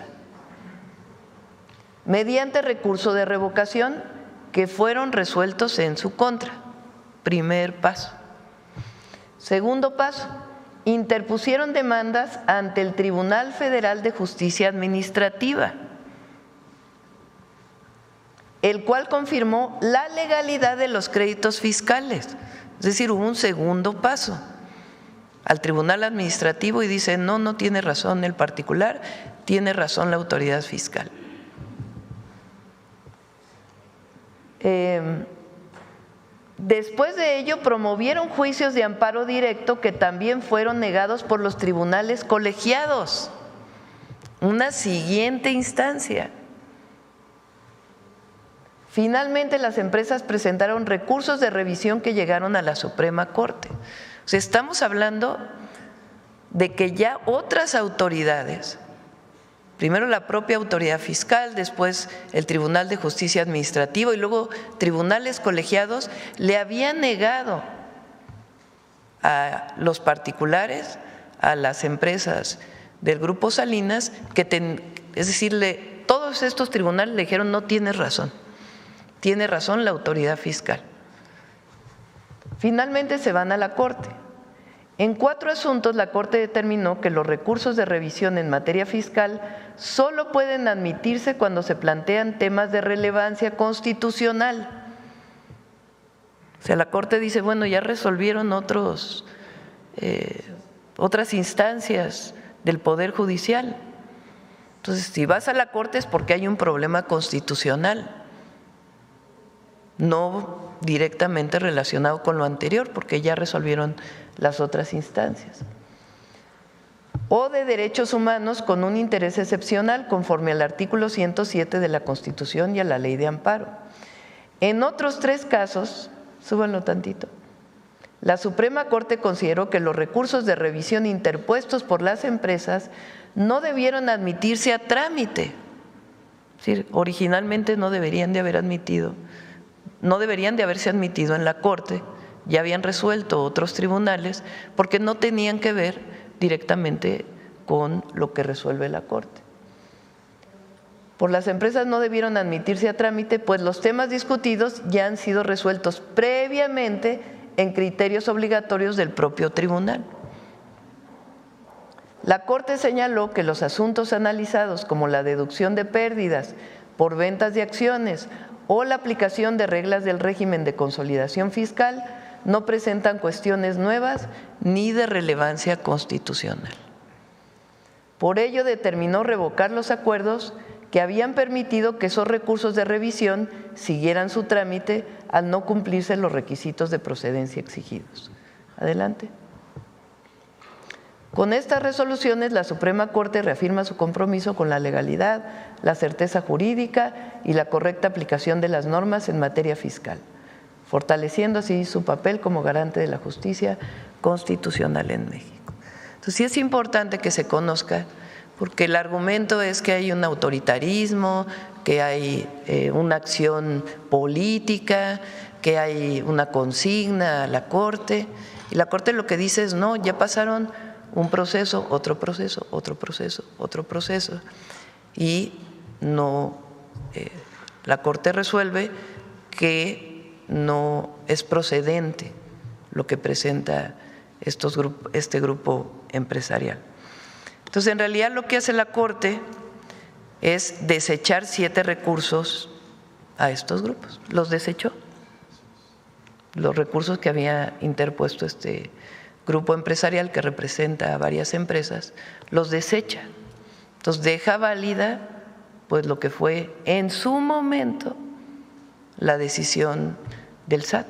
mediante recurso de revocación que fueron resueltos en su contra. Primer paso. Segundo paso, interpusieron demandas ante el Tribunal Federal de Justicia Administrativa, el cual confirmó la legalidad de los créditos fiscales. Es decir, hubo un segundo paso al Tribunal Administrativo y dice: no tiene razón el particular, tiene razón la autoridad fiscal. Después de ello, promovieron juicios de amparo directo que también fueron negados por los tribunales colegiados, una siguiente instancia. Finalmente, las empresas presentaron recursos de revisión que llegaron a la Suprema Corte. O sea, estamos hablando de que ya otras autoridades, primero la propia autoridad fiscal, después el Tribunal de Justicia Administrativo y luego tribunales colegiados, le habían negado a los particulares, a las empresas del Grupo Salinas, es decir, todos estos tribunales le dijeron: no tienes razón, tiene razón la autoridad fiscal. Finalmente se van a la Corte. En 4 asuntos, la Corte determinó que los recursos de revisión en materia fiscal solo pueden admitirse cuando se plantean temas de relevancia constitucional. O sea, la Corte dice: bueno, ya resolvieron otras instancias del Poder Judicial. Entonces, si vas a la Corte es porque hay un problema constitucional, no directamente relacionado con lo anterior, porque ya resolvieron las otras instancias. O de derechos humanos con un interés excepcional, conforme al artículo 107 de la Constitución y a la Ley de Amparo. En otros 3 casos, súbanlo tantito, la Suprema Corte consideró que los recursos de revisión interpuestos por las empresas no debieron admitirse a trámite. Es decir, originalmente no deberían de haberse admitido en la Corte, ya habían resuelto otros tribunales, porque no tenían que ver directamente con lo que resuelve la Corte. Por las empresas no debieron admitirse a trámite, pues los temas discutidos ya han sido resueltos previamente en criterios obligatorios del propio tribunal. La Corte señaló que los asuntos analizados, como la deducción de pérdidas por ventas de acciones o la aplicación de reglas del régimen de consolidación fiscal, no presentan cuestiones nuevas ni de relevancia constitucional. Por ello, determinó revocar los acuerdos que habían permitido que esos recursos de revisión siguieran su trámite al no cumplirse los requisitos de procedencia exigidos. Adelante. Con estas resoluciones, la Suprema Corte reafirma su compromiso con la legalidad, la certeza jurídica y la correcta aplicación de las normas en materia fiscal, fortaleciendo así su papel como garante de la justicia constitucional en México. Entonces, sí es importante que se conozca, porque el argumento es que hay un autoritarismo, que hay una acción política, que hay una consigna a la Corte, y la Corte lo que dice es no, ya pasaron un proceso, otro proceso, otro proceso, otro proceso, y no, la Corte resuelve que no es procedente lo que presenta este grupo empresarial. Entonces, en realidad lo que hace la Corte es desechar 7 recursos a estos grupos, los desechó, los recursos que había interpuesto este grupo empresarial que representa a varias empresas, los desecha. Entonces deja válida pues lo que fue en su momento la decisión del SAT.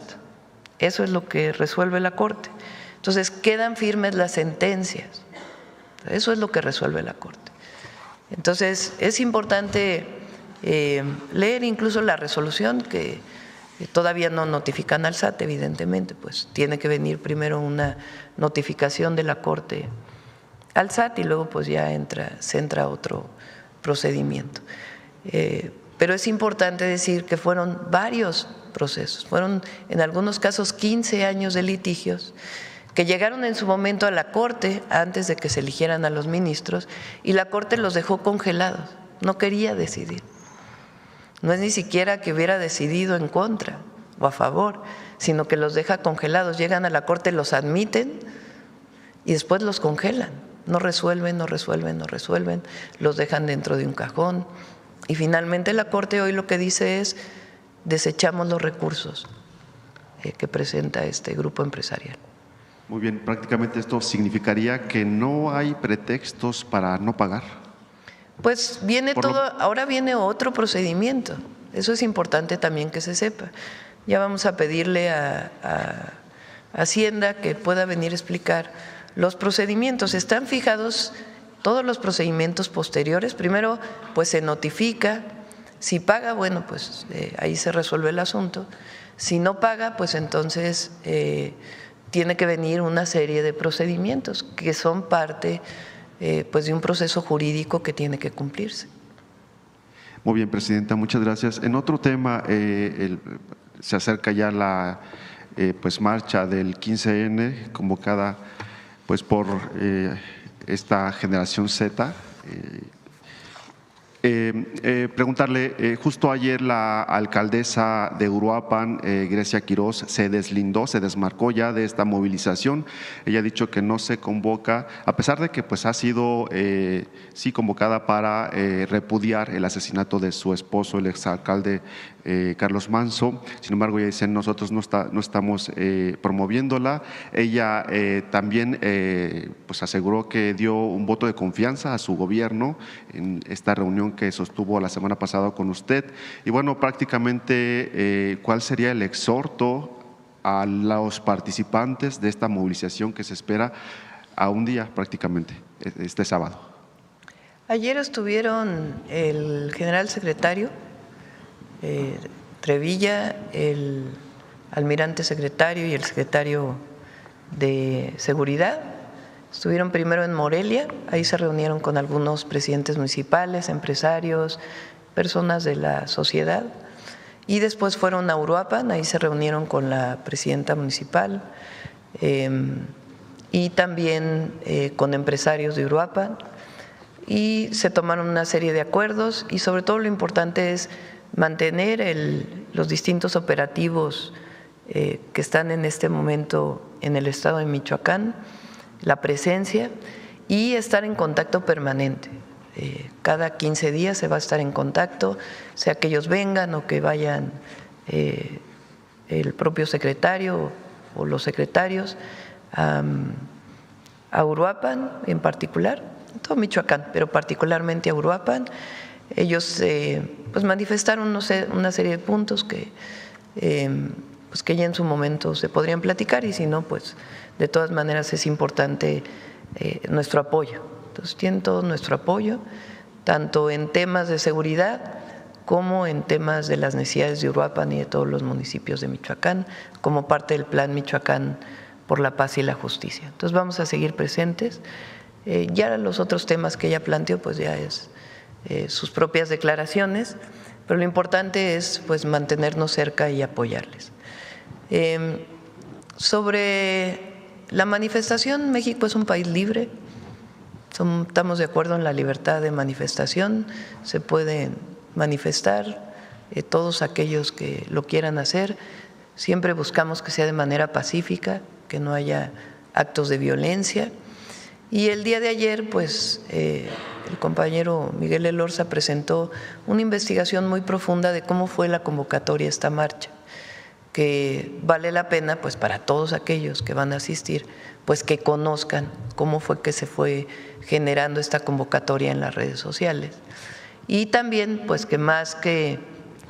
Eso es lo que resuelve la Corte. Entonces quedan firmes las sentencias. Eso es lo que resuelve la Corte. Entonces es importante leer incluso la resolución que todavía no notifican al SAT, evidentemente, pues tiene que venir primero una notificación de la Corte al SAT y luego pues ya se entra otro procedimiento. Pero es importante decir que fueron varios procesos, fueron en algunos casos 15 años de litigios que llegaron en su momento a la Corte antes de que se eligieran a los ministros y la Corte los dejó congelados, no quería decidir. No es ni siquiera que hubiera decidido en contra o a favor, sino que los deja congelados. Llegan a la Corte, los admiten y después los congelan. No resuelven, no resuelven, no resuelven, los dejan dentro de un cajón. Y finalmente la Corte hoy lo que dice es desechamos los recursos que presenta este grupo empresarial. Muy bien, prácticamente esto significaría que no hay pretextos para no pagar. Pues viene todo, ahora viene otro procedimiento, eso es importante también que se sepa. Ya vamos a pedirle a Hacienda que pueda venir a explicar los procedimientos. Están fijados todos los procedimientos posteriores. Primero, pues se notifica, si paga, bueno, pues ahí se resuelve el asunto. Si no paga, pues entonces tiene que venir una serie de procedimientos que son parte pues de un proceso jurídico que tiene que cumplirse. Muy bien, Presidenta, muchas gracias. En otro tema, se acerca ya la pues marcha del 15N convocada pues por esta generación Z. Preguntarle, justo ayer la alcaldesa de Uruapan, Grecia Quiroz, se deslindó, se desmarcó ya de esta movilización. Ella ha dicho que no se convoca, a pesar de que pues ha sido sí convocada para repudiar el asesinato de su esposo, el exalcalde Carlos Manso. Sin embargo, ella dice, nosotros no estamos promoviéndola. Ella también pues aseguró que dio un voto de confianza a su gobierno en esta reunión que sostuvo la semana pasada con usted. Y bueno, prácticamente, ¿cuál sería el exhorto a los participantes de esta movilización que se espera a un día prácticamente, este sábado? Ayer estuvieron el general secretario Trevilla, el almirante secretario y el secretario de Seguridad. Estuvieron primero en Morelia, ahí se reunieron con algunos presidentes municipales, empresarios, personas de la sociedad, y después fueron a Uruapan, ahí se reunieron con la presidenta municipal y también con empresarios de Uruapan, y se tomaron una serie de acuerdos y sobre todo lo importante es mantener los distintos operativos que están en este momento en el estado de Michoacán, la presencia y estar en contacto permanente. Cada 15 días se va a estar en contacto, sea que ellos vengan o que vayan el propio secretario o los secretarios a Uruapan en particular, todo Michoacán, pero particularmente a Uruapan, Ellos pues manifestaron una serie de puntos que ya en su momento se podrían platicar, y si no, pues de todas maneras es importante nuestro apoyo. Entonces tienen todo nuestro apoyo, tanto en temas de seguridad como en temas de las necesidades de Uruapan y de todos los municipios de Michoacán, como parte del Plan Michoacán por la Paz y la Justicia. Entonces vamos a seguir presentes. Ya los otros temas que ella planteó, pues ya es sus propias declaraciones, pero lo importante es pues mantenernos cerca y apoyarles. Sobre la manifestación, México es un país libre, estamos de acuerdo en la libertad de manifestación, se pueden manifestar todos aquellos que lo quieran hacer, siempre buscamos que sea de manera pacífica, que no haya actos de violencia. Y el día de ayer, pues, el compañero Miguel Elorza presentó una investigación muy profunda de cómo fue la convocatoria a esta marcha, que vale la pena, pues, para todos aquellos que van a asistir, pues, que conozcan cómo fue que se fue generando esta convocatoria en las redes sociales. Y también, pues, que más que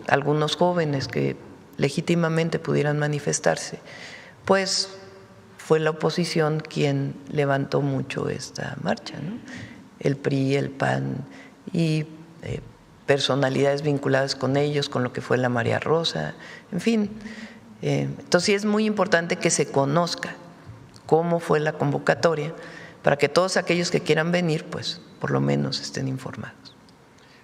algunos jóvenes que legítimamente pudieran manifestarse, pues fue la oposición quien levantó mucho esta marcha, ¿no? El PRI, el PAN y personalidades vinculadas con ellos, con lo que fue la María Rosa, en fin. Entonces sí es muy importante que se conozca cómo fue la convocatoria para que todos aquellos que quieran venir, pues por lo menos estén informados.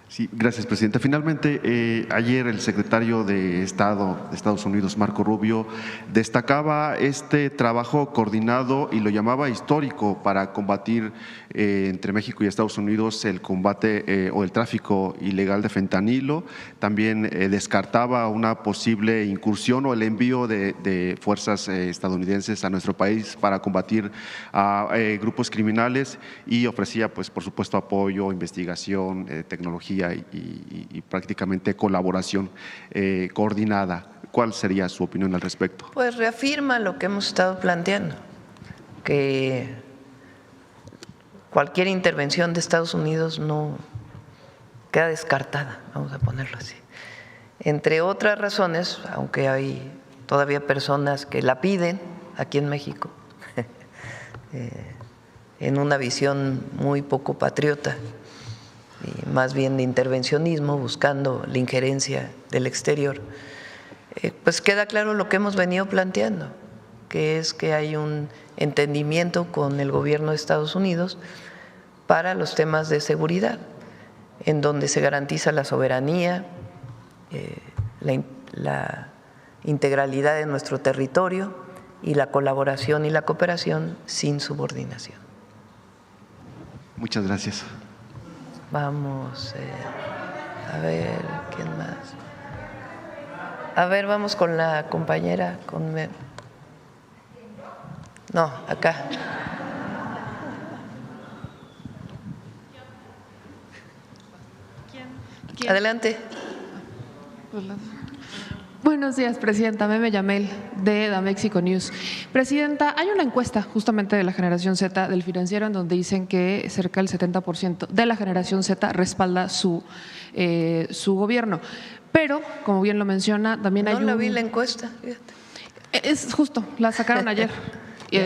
Sí, gracias, presidenta. Finalmente, ayer el secretario de Estado de Estados Unidos, Marco Rubio, destacaba este trabajo coordinado y lo llamaba histórico para combatir entre México y Estados Unidos el combate o el tráfico ilegal de fentanilo. También descartaba una posible incursión o el envío de fuerzas estadounidenses a nuestro país para combatir a grupos criminales, y ofrecía, pues, por supuesto, apoyo, investigación, tecnología y prácticamente colaboración coordinada. ¿Cuál sería su opinión al respecto? Pues reafirma lo que hemos estado planteando, que cualquier intervención de Estados Unidos no queda descartada, vamos a ponerlo así. Entre otras razones, aunque hay todavía personas que la piden aquí en México, en una visión muy poco patriota, y más bien de intervencionismo, buscando la injerencia del exterior, pues queda claro lo que hemos venido planteando, que es que hay un entendimiento con el gobierno de Estados Unidos para los temas de seguridad, en donde se garantiza la soberanía, la integralidad de nuestro territorio y la colaboración y la cooperación sin subordinación. Muchas gracias. Vamos, a ver, ¿quién más? A ver, vamos con la compañera, no, acá. ¿Quién? Adelante. Buenos días, presidenta. Meme Yamel, de Damexico News. Presidenta, hay una encuesta justamente de la generación Z del Financiero en donde dicen que cerca del 70% de la generación Z respalda su gobierno. Pero, como bien lo menciona, también hay No la vi la encuesta, fíjate. Es justo, la sacaron ayer.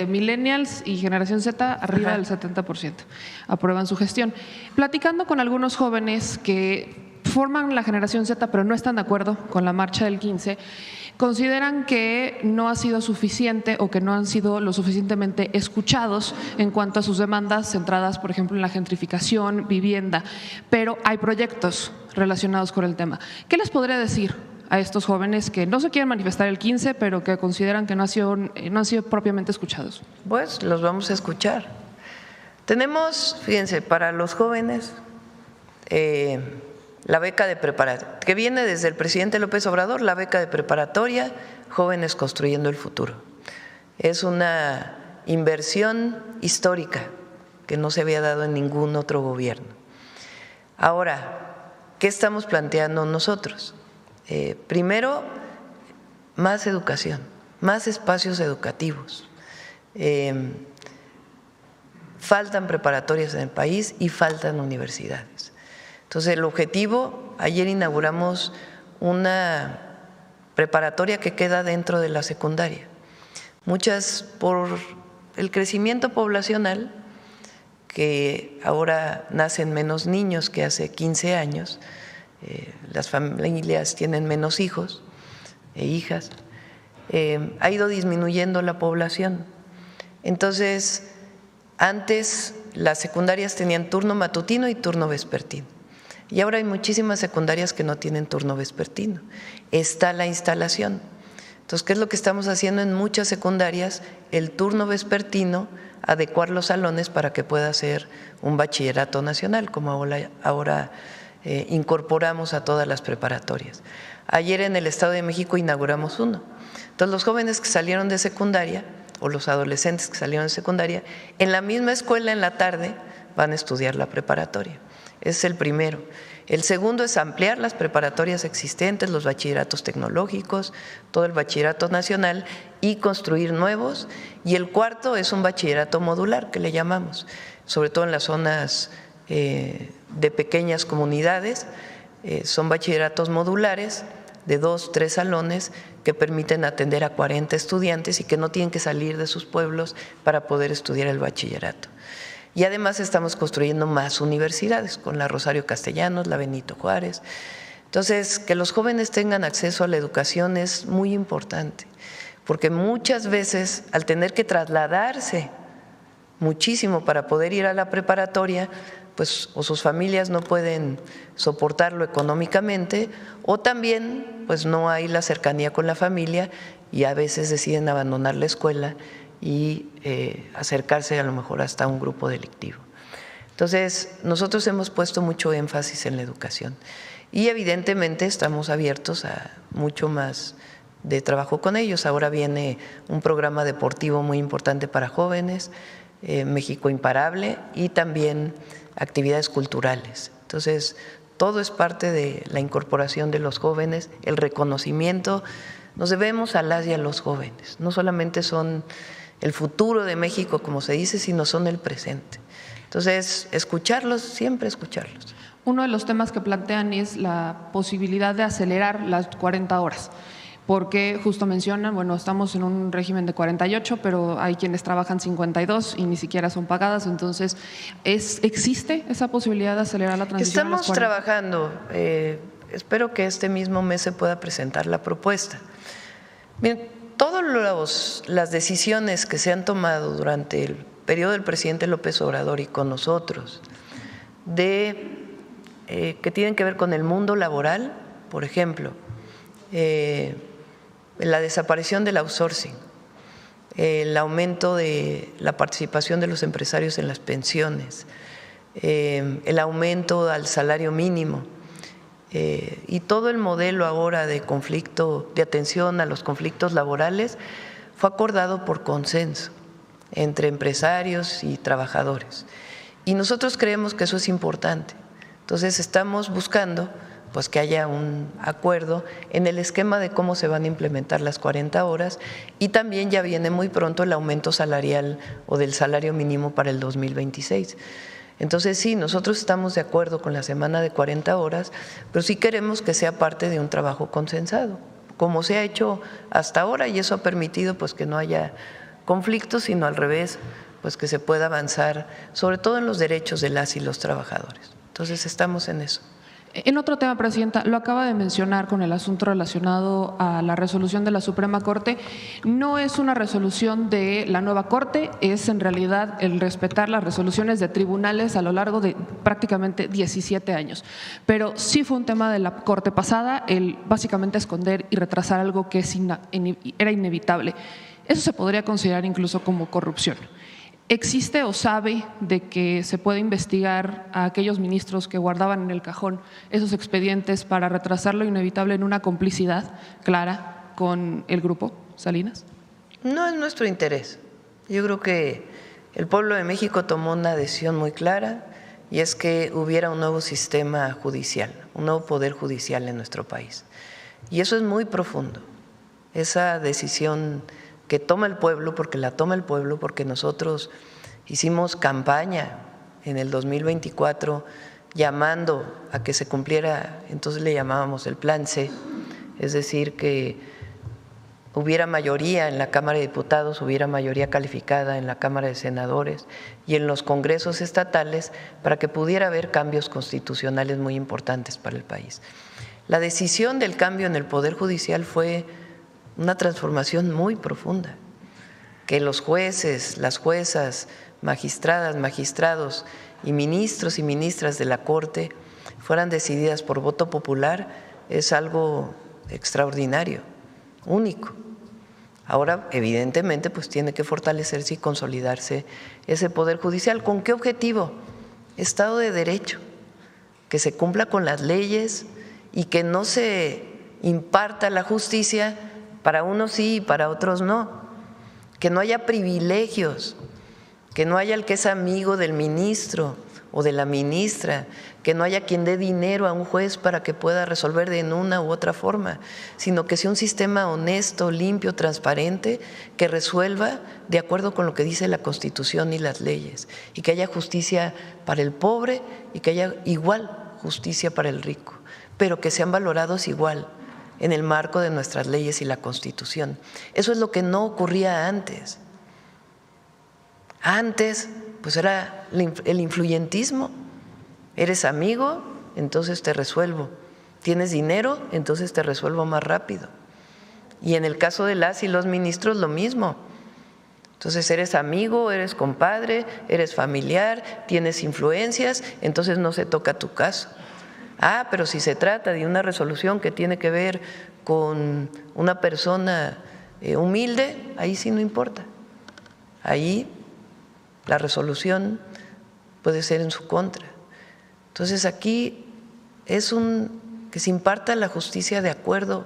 Millennials y generación Z arriba del 70% aprueban su gestión. Platicando con algunos jóvenes que forman la generación Z pero no están de acuerdo con la marcha del 15, consideran que no ha sido suficiente o que no han sido lo suficientemente escuchados en cuanto a sus demandas centradas, por ejemplo, en la gentrificación, vivienda, pero hay proyectos relacionados con el tema. ¿Qué les podría decir a estos jóvenes que no se quieren manifestar el 15, pero que consideran que no han sido propiamente escuchados? Pues los vamos a escuchar. Tenemos, fíjense, para los jóvenes, la beca de preparatoria, que viene desde el presidente López Obrador, la beca de preparatoria, Jóvenes Construyendo el Futuro. Es una inversión histórica que no se había dado en ningún otro gobierno. Ahora, ¿qué estamos planteando nosotros? Primero, más educación, más espacios educativos. Faltan preparatorias en el país y faltan universidades. Entonces, el objetivo, ayer inauguramos una preparatoria que queda dentro de la secundaria. Muchas, por el crecimiento poblacional, que ahora nacen menos niños que hace 15 años, las familias tienen menos hijos e hijas, ha ido disminuyendo la población. Entonces, antes las secundarias tenían turno matutino y turno vespertino. Y ahora hay muchísimas secundarias que no tienen turno vespertino. Está la instalación. Entonces, ¿qué es lo que estamos haciendo en muchas secundarias? El turno vespertino, adecuar los salones para que pueda ser un bachillerato nacional, como ahora incorporamos a todas las preparatorias. Ayer en el Estado de México inauguramos uno. Entonces, los jóvenes que salieron de secundaria o los adolescentes que salieron de secundaria, en la misma escuela en la tarde van a estudiar la preparatoria. Ese es el primero. El segundo es ampliar las preparatorias existentes, los bachilleratos tecnológicos, todo el bachillerato nacional y construir nuevos. Y el cuarto es un bachillerato modular, que le llamamos, sobre todo en las zonas de pequeñas comunidades. Son bachilleratos modulares de 2, 3 salones que permiten atender a 40 estudiantes y que no tienen que salir de sus pueblos para poder estudiar el bachillerato. Y además estamos construyendo más universidades, con la Rosario Castellanos, la Benito Juárez. Entonces, que los jóvenes tengan acceso a la educación es muy importante, porque muchas veces al tener que trasladarse muchísimo para poder ir a la preparatoria, pues o sus familias no pueden soportarlo económicamente, o también pues no hay la cercanía con la familia y a veces deciden abandonar la escuela y acercarse a lo mejor hasta un grupo delictivo. Entonces, nosotros hemos puesto mucho énfasis en la educación y evidentemente estamos abiertos a mucho más de trabajo con ellos. Ahora viene un programa deportivo muy importante para jóvenes, México Imparable, y también actividades culturales. Entonces, todo es parte de la incorporación de los jóvenes, el reconocimiento. Nos debemos a las y a los jóvenes, no solamente son el futuro de México, como se dice, sino son el presente. Entonces, escucharlos, siempre escucharlos. Uno de los temas que plantean es la posibilidad de acelerar las 40 horas, porque justo mencionan, bueno, estamos en un régimen de 48, pero hay quienes trabajan 52 y ni siquiera son pagadas, entonces, ¿existe esa posibilidad de acelerar la transición? Estamos trabajando, espero que este mismo mes se pueda presentar la propuesta. Bien, todas las decisiones que se han tomado durante el periodo del presidente López Obrador y con nosotros, que tienen que ver con el mundo laboral, por ejemplo, la desaparición del outsourcing, el aumento de la participación de los empresarios en las pensiones, el aumento al salario mínimo, y todo el modelo ahora de conflicto, de atención a los conflictos laborales, fue acordado por consenso entre empresarios y trabajadores. Y nosotros creemos que eso es importante. Entonces, estamos buscando pues que haya un acuerdo en el esquema de cómo se van a implementar las 40 horas y también ya viene muy pronto el aumento salarial o del salario mínimo para el 2026. Entonces, sí, nosotros estamos de acuerdo con la semana de 40 horas, pero sí queremos que sea parte de un trabajo consensado, como se ha hecho hasta ahora, y eso ha permitido pues que no haya conflictos, sino al revés, pues que se pueda avanzar, sobre todo en los derechos de las y los trabajadores. Entonces, estamos en eso. En otro tema, Presidenta, lo acaba de mencionar con el asunto relacionado a la resolución de la Suprema Corte. No es una resolución de la nueva Corte, es en realidad el respetar las resoluciones de tribunales a lo largo de prácticamente 17 años. Pero sí fue un tema de la Corte pasada, el básicamente esconder y retrasar algo que era inevitable. Eso se podría considerar incluso como corrupción. ¿Existe o sabe de que se puede investigar a aquellos ministros que guardaban en el cajón esos expedientes para retrasar lo inevitable en una complicidad clara con el grupo Salinas? No es nuestro interés. Yo creo que el pueblo de México tomó una decisión muy clara y es que hubiera un nuevo sistema judicial, un nuevo poder judicial en nuestro país. Y eso es muy profundo, esa decisión que toma el pueblo, porque la toma el pueblo, porque nosotros hicimos campaña en el 2024 llamando a que se cumpliera, entonces le llamábamos el Plan C, es decir, que hubiera mayoría en la Cámara de Diputados, hubiera mayoría calificada en la Cámara de Senadores y en los congresos estatales para que pudiera haber cambios constitucionales muy importantes para el país. La decisión del cambio en el Poder Judicial fue una transformación muy profunda, que los jueces, las juezas, magistradas, magistrados y ministros y ministras de la Corte fueran decididas por voto popular es algo extraordinario, único. Ahora, evidentemente, pues tiene que fortalecerse y consolidarse ese Poder Judicial. ¿Con qué objetivo? Estado de Derecho, que se cumpla con las leyes y que no se imparta la justicia para unos sí y para otros no, que no haya privilegios, que no haya el que es amigo del ministro o de la ministra, que no haya quien dé dinero a un juez para que pueda resolver de una u otra forma, sino que sea un sistema honesto, limpio, transparente, que resuelva de acuerdo con lo que dice la Constitución y las leyes, y que haya justicia para el pobre y que haya igual justicia para el rico, pero que sean valorados igual en el marco de nuestras leyes y la Constitución. Eso es lo que no ocurría antes. Antes, pues era el influyentismo. Eres amigo, entonces te resuelvo. Tienes dinero, entonces te resuelvo más rápido. Y en el caso de las y los ministros, lo mismo. Entonces eres amigo, eres compadre, eres familiar, tienes influencias, entonces no se toca tu caso. Ah, pero si se trata de una resolución que tiene que ver con una persona humilde, ahí sí no importa. Ahí la resolución puede ser en su contra. Entonces aquí es que se imparta la justicia de acuerdo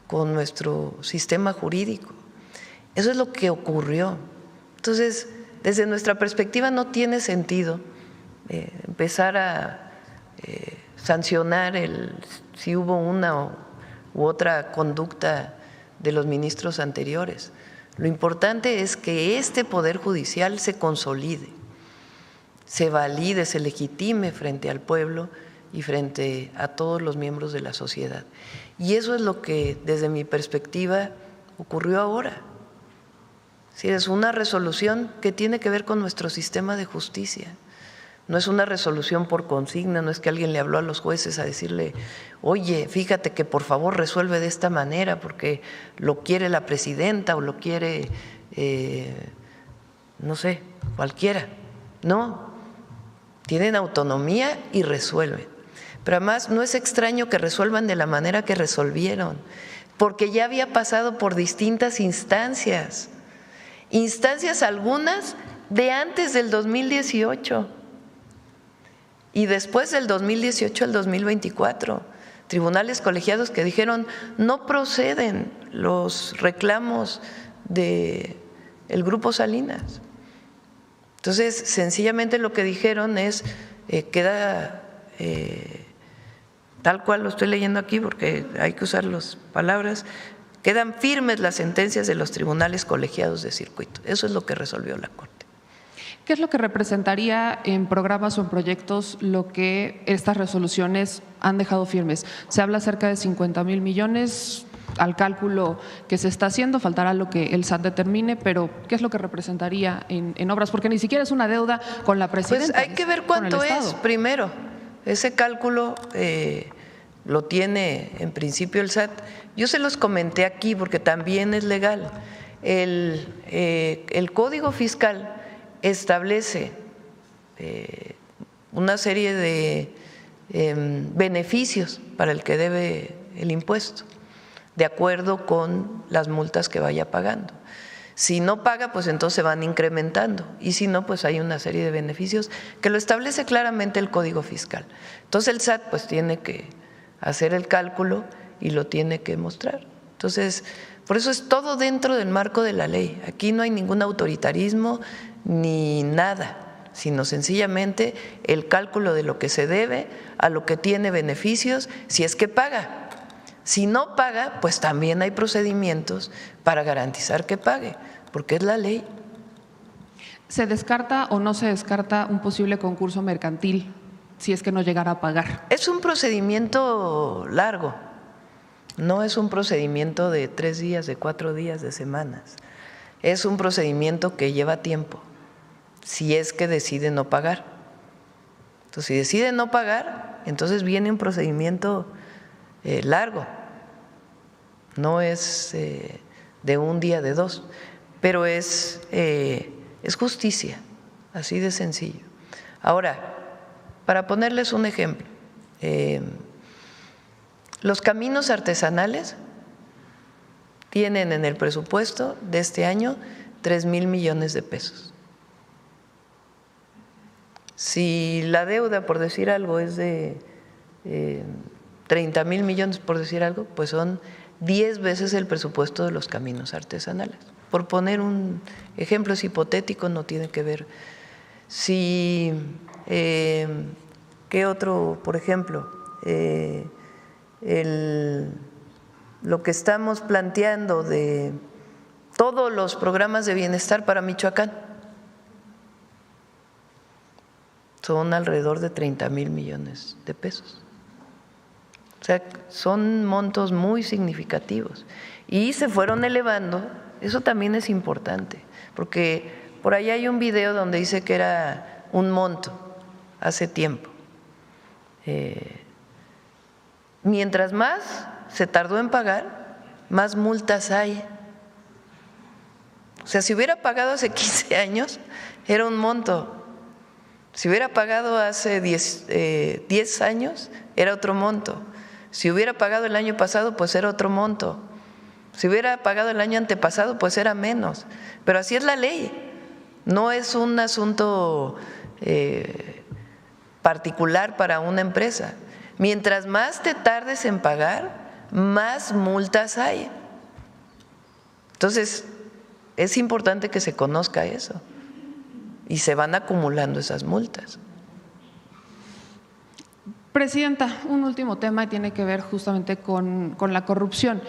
con nuestro sistema jurídico. Eso es lo que ocurrió. Entonces, desde nuestra perspectiva no tiene sentido empezar a sancionar si hubo una u otra conducta de los ministros anteriores. Lo importante es que este Poder Judicial se consolide, se valide, se legitime frente al pueblo y frente a todos los miembros de la sociedad. Y eso es lo que, desde mi perspectiva, ocurrió ahora. Es una resolución que tiene que ver con nuestro sistema de justicia. No es una resolución por consigna, no es que alguien le habló a los jueces a decirle, oye, fíjate que por favor resuelve de esta manera porque lo quiere la presidenta o lo quiere, no sé, cualquiera. No, tienen autonomía y resuelven. Pero además no es extraño que resuelvan de la manera que resolvieron, porque ya había pasado por distintas instancias algunas de antes del 2018. Y después del 2018 al 2024, tribunales colegiados que dijeron no proceden los reclamos del Grupo Salinas. Entonces, sencillamente lo que dijeron es, queda tal cual lo estoy leyendo aquí porque hay que usar las palabras, quedan firmes las sentencias de los tribunales colegiados de circuito. Eso es lo que resolvió la Corte. ¿Qué es lo que representaría en programas o en proyectos lo que estas resoluciones han dejado firmes? Se habla cerca de 50,000 millones al cálculo que se está haciendo, faltará lo que el SAT determine, pero ¿qué es lo que representaría en obras? Porque ni siquiera es una deuda con la presidenta. Pues hay que ver cuánto es primero. Ese cálculo lo tiene en principio el SAT. Yo se los comenté aquí porque también es legal. El Código Fiscal establece una serie de beneficios para el que debe el impuesto, de acuerdo con las multas que vaya pagando. Si no paga, pues entonces van incrementando, y si no, pues hay una serie de beneficios que lo establece claramente el Código Fiscal. Entonces el SAT pues tiene que hacer el cálculo y lo tiene que mostrar. Entonces, por eso es todo dentro del marco de la ley. Aquí no hay ningún autoritarismo ni nada, sino sencillamente el cálculo de lo que se debe a lo que tiene beneficios si es que paga. Si no paga, pues también hay procedimientos para garantizar que pague, porque es la ley. ¿Se descarta o no se descarta un posible concurso mercantil si es que no llegara a pagar? Es un procedimiento largo, no es un procedimiento de 3 días, de 4 días, de semanas. Es un procedimiento que lleva tiempo, si es que decide no pagar. Entonces, si decide no pagar, entonces viene un procedimiento largo, no es de un día, de 2, pero es justicia, así de sencillo. Ahora, para ponerles un ejemplo, los caminos artesanales tienen en el presupuesto de este año 3,000 millones de pesos. Si la deuda, por decir algo, es de 30,000 millones, por decir algo, pues son 10 veces el presupuesto de los caminos artesanales. Por poner un ejemplo, es hipotético, no tiene que ver. Si, ¿qué otro? Por ejemplo, lo que estamos planteando de todos los programas de bienestar para Michoacán son alrededor de 30,000 millones de pesos. O sea, son montos muy significativos y se fueron elevando. Eso también es importante, porque por ahí hay un video donde dice que era un monto hace tiempo. Mientras más se tardó en pagar, más multas hay. O sea, si hubiera pagado hace 15 años, era un monto. Si hubiera pagado hace 10 años, era otro monto. Si hubiera pagado el año pasado, pues era otro monto. Si hubiera pagado el año antepasado, pues era menos. Pero así es la ley. No es un asunto particular para una empresa. Mientras más te tardes en pagar, más multas hay. Entonces, es importante que se conozca eso. Y se van acumulando esas multas. Presidenta, un último tema tiene que ver justamente con la corrupción.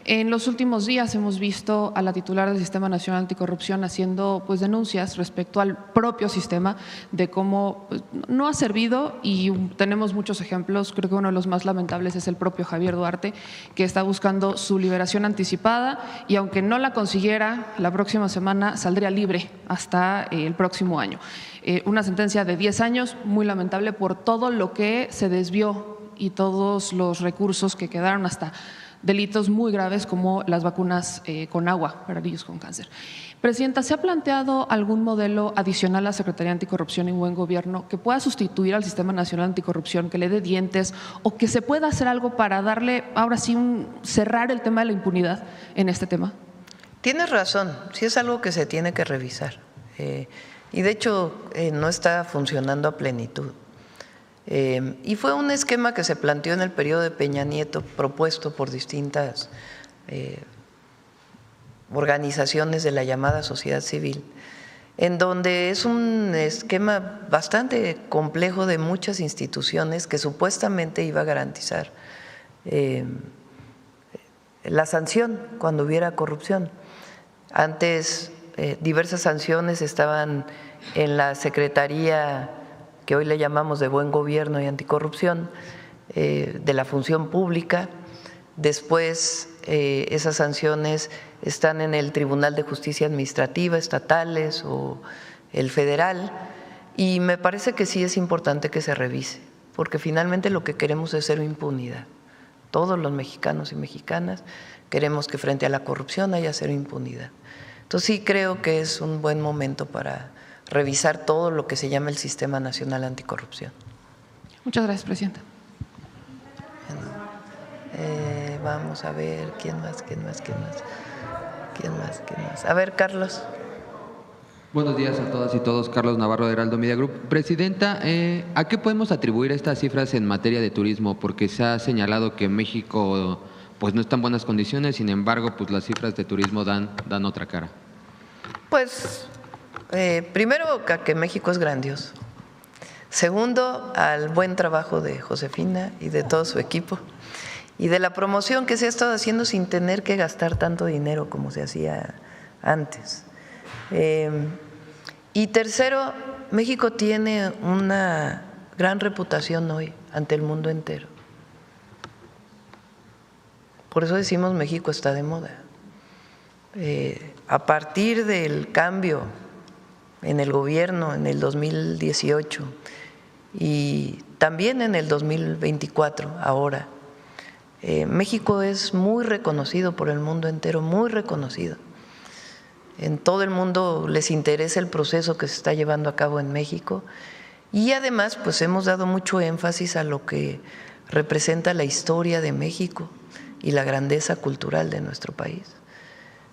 En los últimos días hemos visto a la titular del Sistema Nacional Anticorrupción haciendo pues denuncias respecto al propio sistema de cómo no ha servido, y tenemos muchos ejemplos. Creo que uno de los más lamentables es el propio Javier Duarte, que está buscando su liberación anticipada y aunque no la consiguiera, la próxima semana saldría libre hasta el próximo año. Una sentencia de 10 años, muy lamentable por todo lo que se desvió y todos los recursos que quedaron, hasta delitos muy graves como las vacunas con agua para niños con cáncer. Presidenta, ¿se ha planteado algún modelo adicional a la Secretaría Anticorrupción y Buen Gobierno que pueda sustituir al Sistema Nacional Anticorrupción, que le dé dientes, o que se pueda hacer algo para darle, ahora sí, cerrar el tema de la impunidad en este tema? Tienes razón, sí es algo que se tiene que revisar. Y de hecho no está funcionando a plenitud. Y fue un esquema que se planteó en el periodo de Peña Nieto, propuesto por distintas organizaciones de la llamada sociedad civil, en donde es un esquema bastante complejo de muchas instituciones que supuestamente iba a garantizar la sanción cuando hubiera corrupción. Antes diversas sanciones estaban en la Secretaría, que hoy le llamamos de Buen Gobierno y Anticorrupción, de la Función Pública. Después esas sanciones están en el Tribunal de Justicia Administrativa, estatales o el federal, y me parece que sí es importante que se revise, porque finalmente lo que queremos es cero impunidad. Todos los mexicanos y mexicanas queremos que frente a la corrupción haya cero impunidad. Entonces sí creo que es un buen momento para revisar todo lo que se llama el Sistema Nacional Anticorrupción. Muchas gracias, Presidenta. Vamos a ver, ¿quién más? A ver, Carlos. Buenos días a todas y todos. Carlos Navarro de Heraldo Media Group. Presidenta, ¿a qué podemos atribuir estas cifras en materia de turismo? Porque se ha señalado que México pues no está en buenas condiciones, sin embargo, pues las cifras de turismo dan otra cara. Pues primero, que México es grandioso. Segundo, al buen trabajo de Josefina y de todo su equipo y de la promoción que se ha estado haciendo sin tener que gastar tanto dinero como se hacía antes. Y tercero, México tiene una gran reputación hoy ante el mundo entero. Por eso decimos México está de moda. A partir del cambio en el gobierno en el 2018 y también en el 2024 ahora, México es muy reconocido por el mundo entero, muy reconocido. En todo el mundo les interesa el proceso que se está llevando a cabo en México y además pues hemos dado mucho énfasis a lo que representa la historia de México y la grandeza cultural de nuestro país.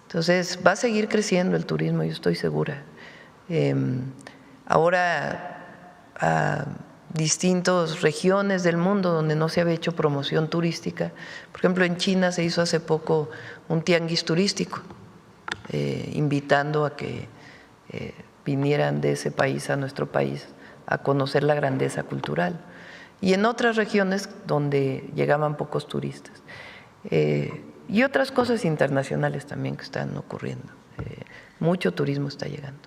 Entonces va a seguir creciendo el turismo, yo estoy segura. Ahora a distintas regiones del mundo donde no se había hecho promoción turística, por ejemplo en China se hizo hace poco un tianguis turístico, invitando a que vinieran de ese país a nuestro país a conocer la grandeza cultural, y en otras regiones donde llegaban pocos turistas. Y otras cosas internacionales también que están ocurriendo. Mucho turismo está llegando.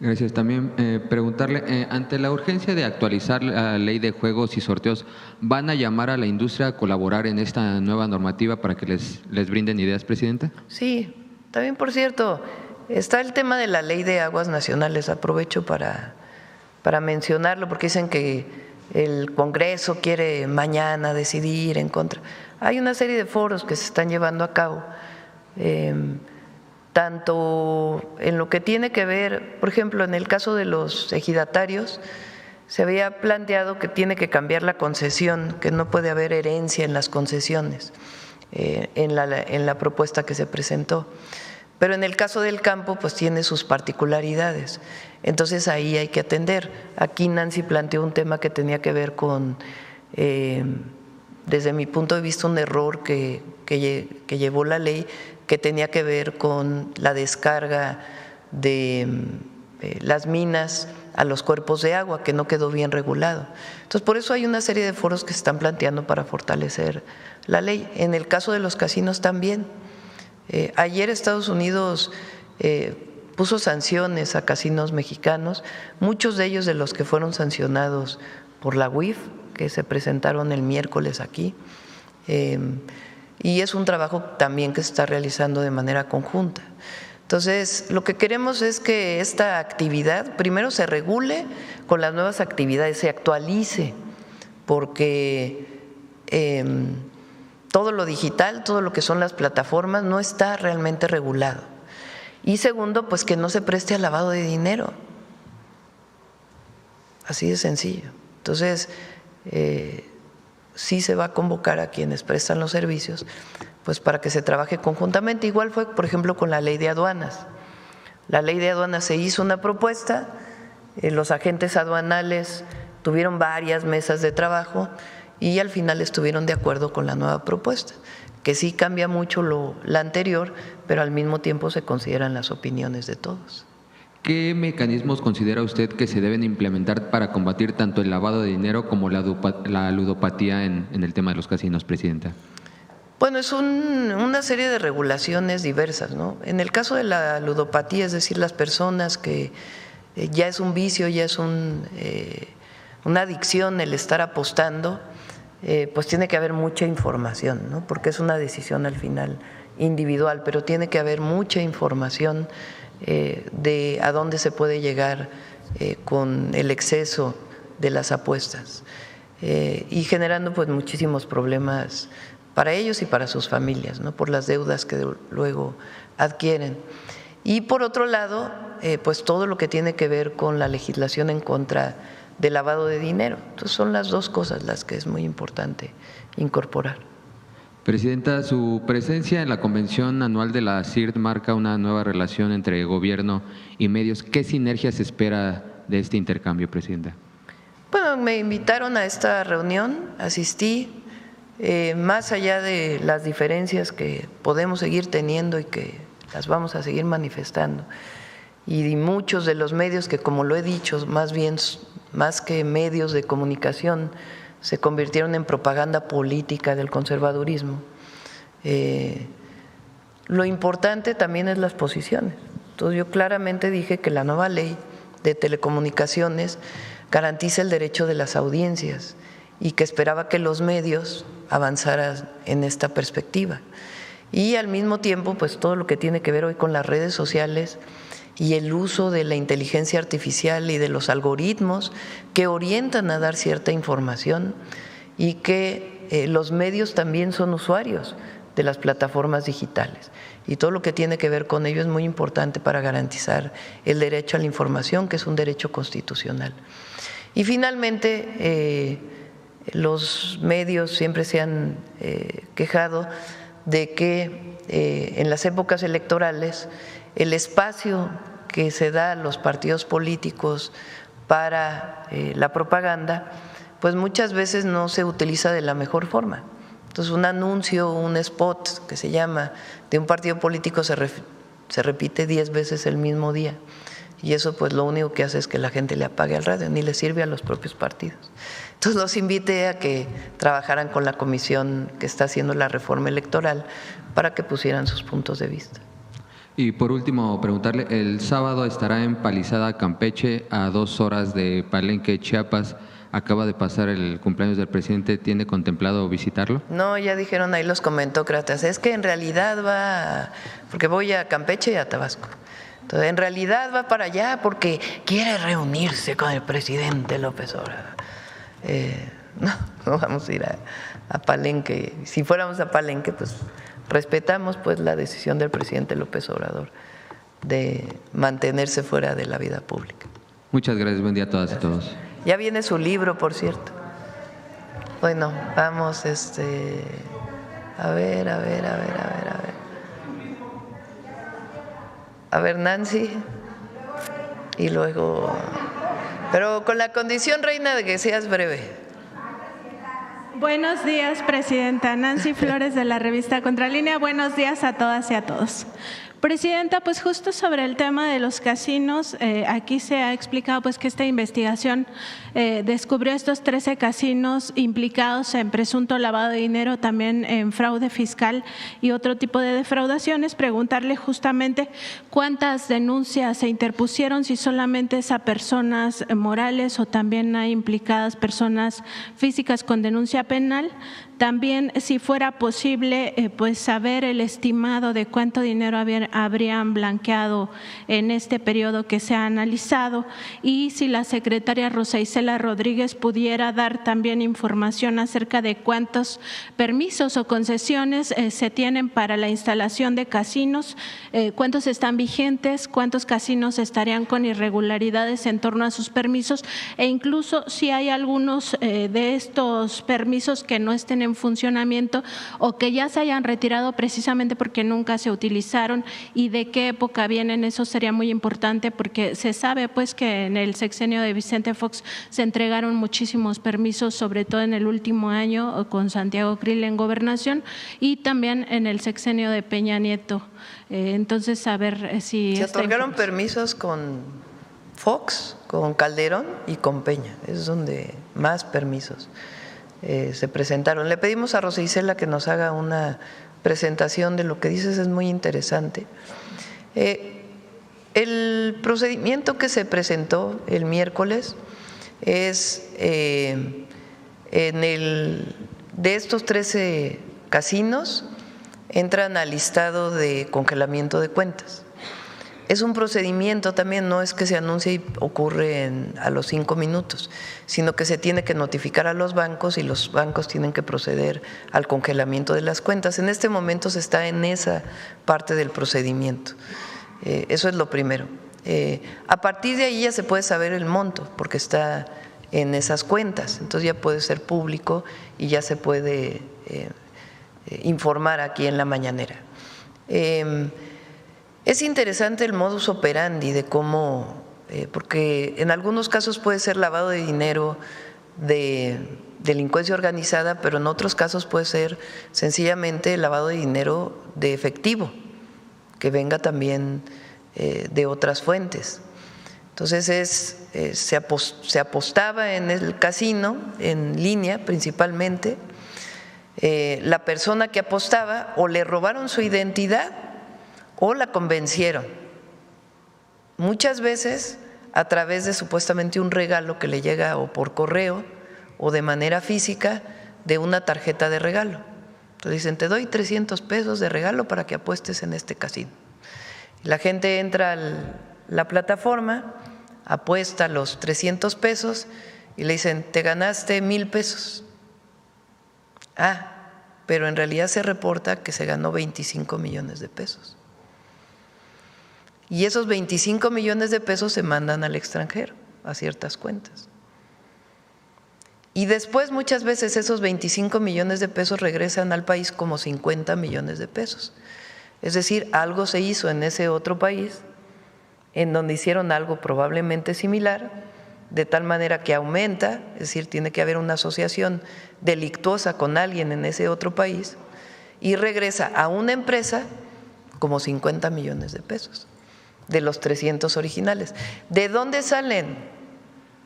Gracias. También preguntarle, ante la urgencia de actualizar la ley de juegos y sorteos, ¿van a llamar a la industria a colaborar en esta nueva normativa para que les brinden ideas, Presidenta? Sí, también por cierto, está el tema de la ley de aguas nacionales. Aprovecho para mencionarlo porque dicen que el Congreso quiere mañana decidir en contra. Hay una serie de foros que se están llevando a cabo, tanto en lo que tiene que ver, por ejemplo, en el caso de los ejidatarios, se había planteado que tiene que cambiar la concesión, que no puede haber herencia en las concesiones, en la propuesta que se presentó. Pero en el caso del campo, pues tiene sus particularidades. Entonces ahí hay que atender. Aquí Nancy planteó un tema que tenía que ver con, desde mi punto de vista, un error que llevó la ley, que tenía que ver con la descarga de las minas a los cuerpos de agua, que no quedó bien regulado. Entonces, por eso hay una serie de foros que se están planteando para fortalecer la ley. En el caso de los casinos también. Ayer Estados Unidos puso sanciones a casinos mexicanos, muchos de ellos de los que fueron sancionados por la UIF, que se presentaron el miércoles aquí, y es un trabajo también que se está realizando de manera conjunta. Entonces, lo que queremos es que esta actividad primero se regule con las nuevas actividades, se actualice, porque todo lo digital, todo lo que son las plataformas no está realmente regulado. Y segundo, pues que no se preste al lavado de dinero. Así de sencillo. Entonces, sí se va a convocar a quienes prestan los servicios, pues para que se trabaje conjuntamente. Igual fue, por ejemplo, con la ley de aduanas. La ley de aduanas se hizo una propuesta, los agentes aduanales tuvieron varias mesas de trabajo y al final estuvieron de acuerdo con la nueva propuesta, que sí cambia mucho la anterior, pero al mismo tiempo se consideran las opiniones de todos. ¿Qué mecanismos considera usted que se deben implementar para combatir tanto el lavado de dinero como la ludopatía en el tema de los casinos, Presidenta? Bueno, es una serie de regulaciones diversas, ¿no? En el caso de la ludopatía, es decir, las personas que ya es un vicio, ya es una adicción el estar apostando, pues tiene que haber mucha información, ¿no? Porque es una decisión al final individual, pero tiene que haber mucha información de a dónde se puede llegar con el exceso de las apuestas y generando pues muchísimos problemas para ellos y para sus familias, ¿no? Por las deudas que luego adquieren. Y por otro lado, pues todo lo que tiene que ver con la legislación en contra del lavado de dinero. Entonces son las dos cosas las que es muy importante incorporar. Presidenta, su presencia en la convención anual de la CIRT marca una nueva relación entre gobierno y medios. ¿Qué sinergia se espera de este intercambio, Presidenta? Bueno, me invitaron a esta reunión, asistí, más allá de las diferencias que podemos seguir teniendo y que las vamos a seguir manifestando, y muchos de los medios que, como lo he dicho, más que medios de comunicación, se convirtieron en propaganda política del conservadurismo. Lo importante también es las posiciones. Entonces yo claramente dije que la nueva ley de telecomunicaciones garantiza el derecho de las audiencias y que esperaba que los medios avanzaran en esta perspectiva. Y al mismo tiempo, pues todo lo que tiene que ver hoy con las redes sociales y el uso de la inteligencia artificial y de los algoritmos que orientan a dar cierta información y que los medios también son usuarios de las plataformas digitales. Y todo lo que tiene que ver con ello es muy importante para garantizar el derecho a la información, que es un derecho constitucional. Y finalmente, los medios siempre se han quejado de que en las épocas electorales el espacio que se da a los partidos políticos para la propaganda, pues muchas veces no se utiliza de la mejor forma. Entonces, un anuncio, un spot que se llama de un partido político se repite 10 veces el mismo día. Y eso pues lo único que hace es que la gente le apague al radio, ni le sirve a los propios partidos. Entonces los invité a que trabajaran con la comisión que está haciendo la reforma electoral para que pusieran sus puntos de vista. Y por último, preguntarle, el sábado estará en Palizada, Campeche, a 2 horas de Palenque, Chiapas. Acaba de pasar el cumpleaños del presidente, ¿tiene contemplado visitarlo? No, ya dijeron ahí los comentócratas, es que en realidad va, porque voy a Campeche y a Tabasco. Entonces, en realidad va para allá porque quiere reunirse con el presidente López Obrador. No vamos a ir a Palenque. Si fuéramos a Palenque, pues respetamos pues la decisión del presidente López Obrador de mantenerse fuera de la vida pública. Muchas gracias, buen día a todas y todos. Ya viene su libro, por cierto. Bueno, vamos, a ver. A ver, Nancy, y luego, pero con la condición, reina, de que seas breve. Buenos días, presidenta. Nancy Flores, de la revista Contralínea. Buenos días a todas y a todos. Presidenta, pues justo sobre el tema de los casinos, aquí se ha explicado pues que esta investigación descubrió estos 13 casinos implicados en presunto lavado de dinero, también en fraude fiscal y otro tipo de defraudaciones. Preguntarle justamente cuántas denuncias se interpusieron, si solamente es a personas morales o también hay implicadas personas físicas con denuncia penal. También, si fuera posible, pues saber el estimado de cuánto dinero habrían blanqueado en este periodo que se ha analizado, y si la secretaria Rosa Isela Rodríguez pudiera dar también información acerca de cuántos permisos o concesiones se tienen para la instalación de casinos, cuántos están vigentes, cuántos casinos estarían con irregularidades en torno a sus permisos, e incluso si hay algunos de estos permisos que no estén en funcionamiento o que ya se hayan retirado precisamente porque nunca se utilizaron, y de qué época vienen. Eso sería muy importante porque se sabe pues que en el sexenio de Vicente Fox se entregaron muchísimos permisos, sobre todo en el último año con Santiago Krill en gobernación, y también en el sexenio de Peña Nieto. Entonces, saber si… Se otorgaron permisos con Fox, con Calderón y con Peña, es donde más permisos se presentaron. Le pedimos a Rosa Isela que nos haga una presentación de lo que dices, es muy interesante. El procedimiento que se presentó el miércoles es de estos 13 casinos entran al listado de congelamiento de cuentas. Es un procedimiento también, no es que se anuncie y ocurre a los 5 minutos, sino que se tiene que notificar a los bancos y los bancos tienen que proceder al congelamiento de las cuentas. En este momento se está en esa parte del procedimiento. Eso es lo primero. A partir de ahí ya se puede saber el monto, porque está en esas cuentas, entonces ya puede ser público y ya se puede informar aquí en la mañanera. Es interesante el modus operandi de cómo, porque en algunos casos puede ser lavado de dinero de delincuencia organizada, pero en otros casos puede ser sencillamente lavado de dinero de efectivo, que venga también de otras fuentes. Entonces se apostaba en el casino, en línea principalmente, la persona que apostaba o le robaron su identidad o la convencieron. Muchas veces a través de supuestamente un regalo que le llega o por correo o de manera física de una tarjeta de regalo. Entonces dicen, te doy 300 pesos de regalo para que apuestes en este casino. La gente entra a la plataforma, apuesta los 300 pesos y le dicen, te ganaste 1,000 pesos. Pero en realidad se reporta que se ganó 25 millones de pesos. Y esos 25 millones de pesos se mandan al extranjero, a ciertas cuentas. Y después muchas veces esos 25 millones de pesos regresan al país como 50 millones de pesos. Es decir, algo se hizo en ese otro país en donde hicieron algo probablemente similar, de tal manera que aumenta, es decir, tiene que haber una asociación delictuosa con alguien en ese otro país y regresa a una empresa como 50 millones de pesos de los 300 originales. ¿De dónde salen?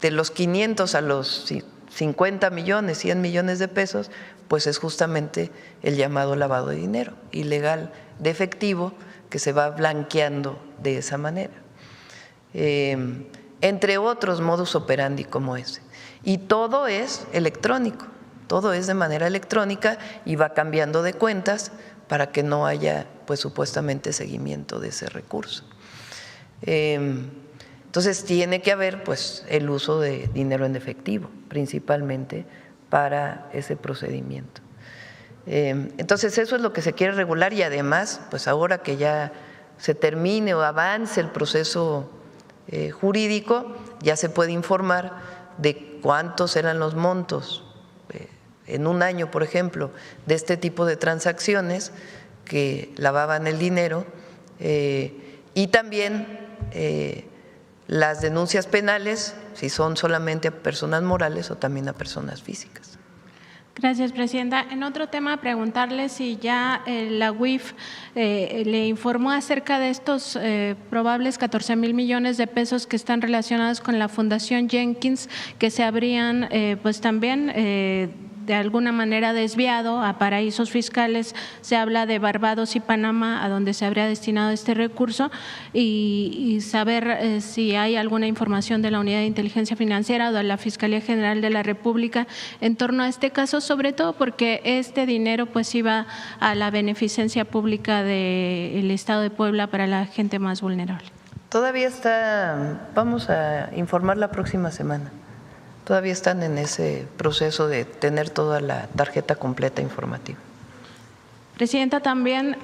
De los 500 a los 50 millones, 100 millones de pesos, pues es justamente el llamado lavado de dinero ilegal de efectivo que se va blanqueando de esa manera. Entre otros modus operandi como ese. Y todo es electrónico, todo es de manera electrónica y va cambiando de cuentas para que no haya, pues supuestamente, seguimiento de ese recurso. Entonces tiene que haber pues el uso de dinero en efectivo, principalmente para ese procedimiento. Entonces eso es lo que se quiere regular y además, pues ahora que ya se termine o avance el proceso jurídico, ya se puede informar de cuántos eran los montos en un año, por ejemplo, de este tipo de transacciones que lavaban el dinero y también las denuncias penales, si son solamente a personas morales o también a personas físicas. Gracias, Presidenta. En otro tema, preguntarle si ya la UIF le informó acerca de estos probables 14,000 millones de pesos que están relacionados con la Fundación Jenkins, que se habrían pues también de alguna manera desviado a paraísos fiscales. Se habla de Barbados y Panamá, a donde se habría destinado este recurso, y saber si hay alguna información de la Unidad de Inteligencia Financiera o de la Fiscalía General de la República en torno a este caso, sobre todo porque este dinero pues iba a la beneficencia pública del Estado de Puebla para la gente más vulnerable. Todavía está, vamos a informar la próxima semana. Todavía están en ese proceso de tener toda la tarjeta completa informativa. Presidenta, también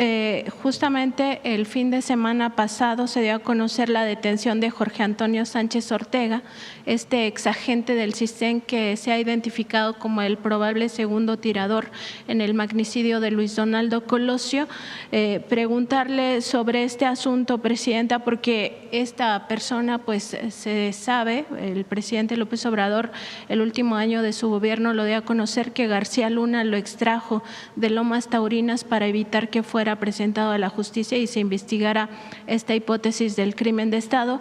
justamente el fin de semana pasado se dio a conocer la detención de Jorge Antonio Sánchez Ortega, este exagente del CISEN que se ha identificado como el probable segundo tirador en el magnicidio de Luis Donaldo Colosio. Preguntarle sobre este asunto, Presidenta, porque esta persona, pues se sabe, el presidente López Obrador el último año de su gobierno lo dio a conocer que García Luna lo extrajo de Lomas Taurinas para evitar que fuera presentado a la justicia y se investigara esta hipótesis del crimen de Estado.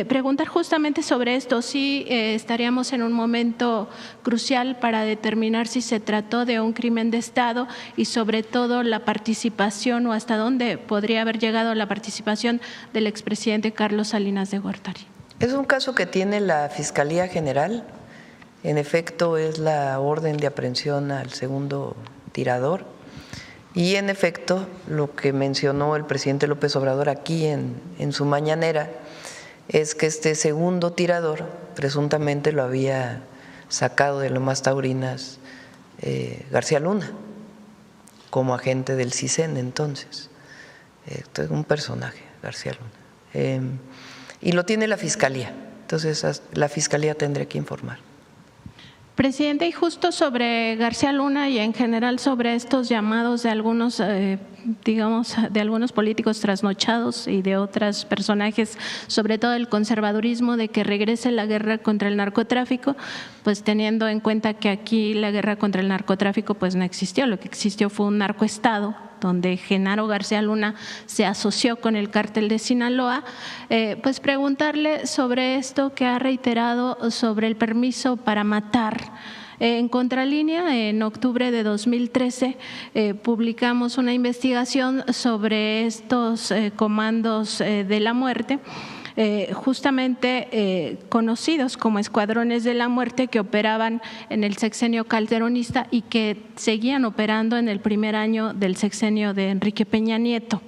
Preguntar justamente sobre esto, si estaríamos en un momento crucial para determinar si se trató de un crimen de Estado y sobre todo la participación o hasta dónde podría haber llegado la participación del expresidente Carlos Salinas de Gortari. Es un caso que tiene la Fiscalía General. En efecto, es la orden de aprehensión al segundo tirador. Y en efecto, lo que mencionó el presidente López Obrador aquí en su mañanera es que este segundo tirador presuntamente lo había sacado de Lomas Taurinas García Luna, como agente del CISEN entonces. Un personaje, García Luna. Y lo tiene la Fiscalía, entonces la Fiscalía tendría que informar. Presidente, y justo sobre García Luna y en general sobre estos llamados de algunos, digamos, de algunos políticos trasnochados y de otros personajes, sobre todo el conservadurismo, de que regrese la guerra contra el narcotráfico, pues teniendo en cuenta que aquí la guerra contra el narcotráfico pues no existió, lo que existió fue un narcoestado donde Genaro García Luna se asoció con el cártel de Sinaloa, pues preguntarle sobre esto que ha reiterado sobre el permiso para matar. En Contralínea, en octubre de 2013, publicamos una investigación sobre estos comandos de la muerte. justamente conocidos como escuadrones de la muerte, que operaban en el sexenio calderonista y que seguían operando en el primer año del sexenio de Enrique Peña Nieto.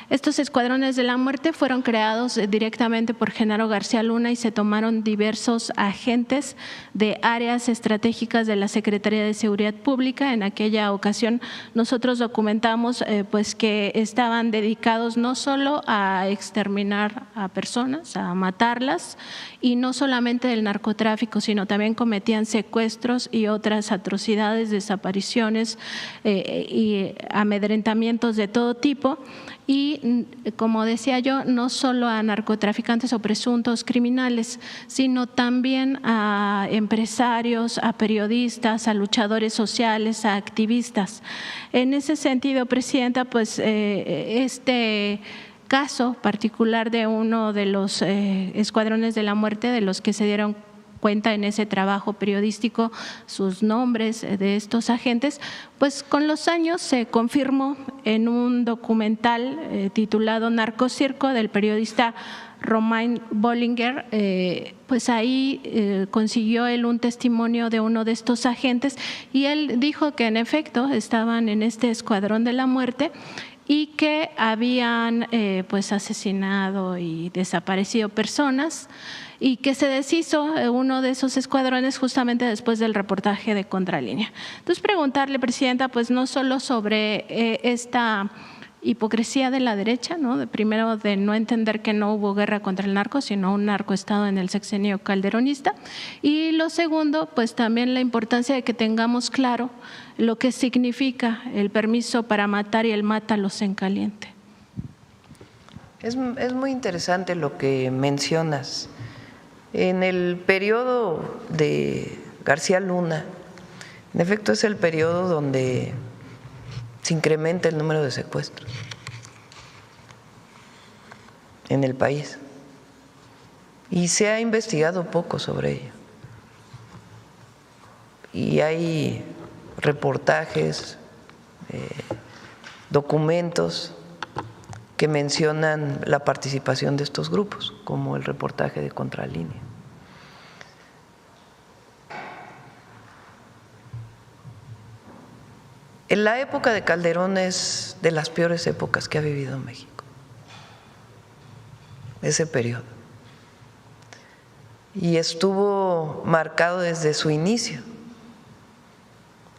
Estos escuadrones de la muerte fueron creados directamente por Genaro García Luna y se tomaron diversos agentes de áreas estratégicas de la Secretaría de Seguridad Pública. En aquella ocasión nosotros documentamos pues que estaban dedicados no solo a exterminar a personas, a matarlas, y no solamente del narcotráfico, sino también cometían secuestros y otras atrocidades, desapariciones y amedrentamientos de todo tipo. Y, como decía yo, no solo a narcotraficantes o presuntos criminales, sino también a empresarios, a periodistas, a luchadores sociales, a activistas. En ese sentido, Presidenta, pues este caso particular de uno de los escuadrones de la muerte, de los que se dieron cuenta en ese trabajo periodístico sus nombres de estos agentes, pues con los años se confirmó en un documental titulado Narcocirco del periodista Romain Bollinger. Pues ahí consiguió él un testimonio de uno de estos agentes y él dijo que en efecto estaban en este escuadrón de la muerte y que habían pues asesinado y desaparecido personas, y que se deshizo uno de esos escuadrones justamente después del reportaje de Contralínea. Entonces, preguntarle, Presidenta, pues no solo sobre esta hipocresía de la derecha, ¿no? Primero, de no entender que no hubo guerra contra el narco, sino un narcoestado en el sexenio calderonista, y lo segundo, pues también la importancia de que tengamos claro lo que significa el permiso para matar y el mátalos en caliente. Es muy interesante lo que mencionas. En el periodo de García Luna, en efecto es el periodo donde se incrementa el número de secuestros en el país y se ha investigado poco sobre ello. Y hay reportajes, documentos que mencionan la participación de estos grupos, como el reportaje de Contralínea. En la época de Calderón es de las peores épocas que ha vivido México, ese periodo. Y estuvo marcado desde su inicio.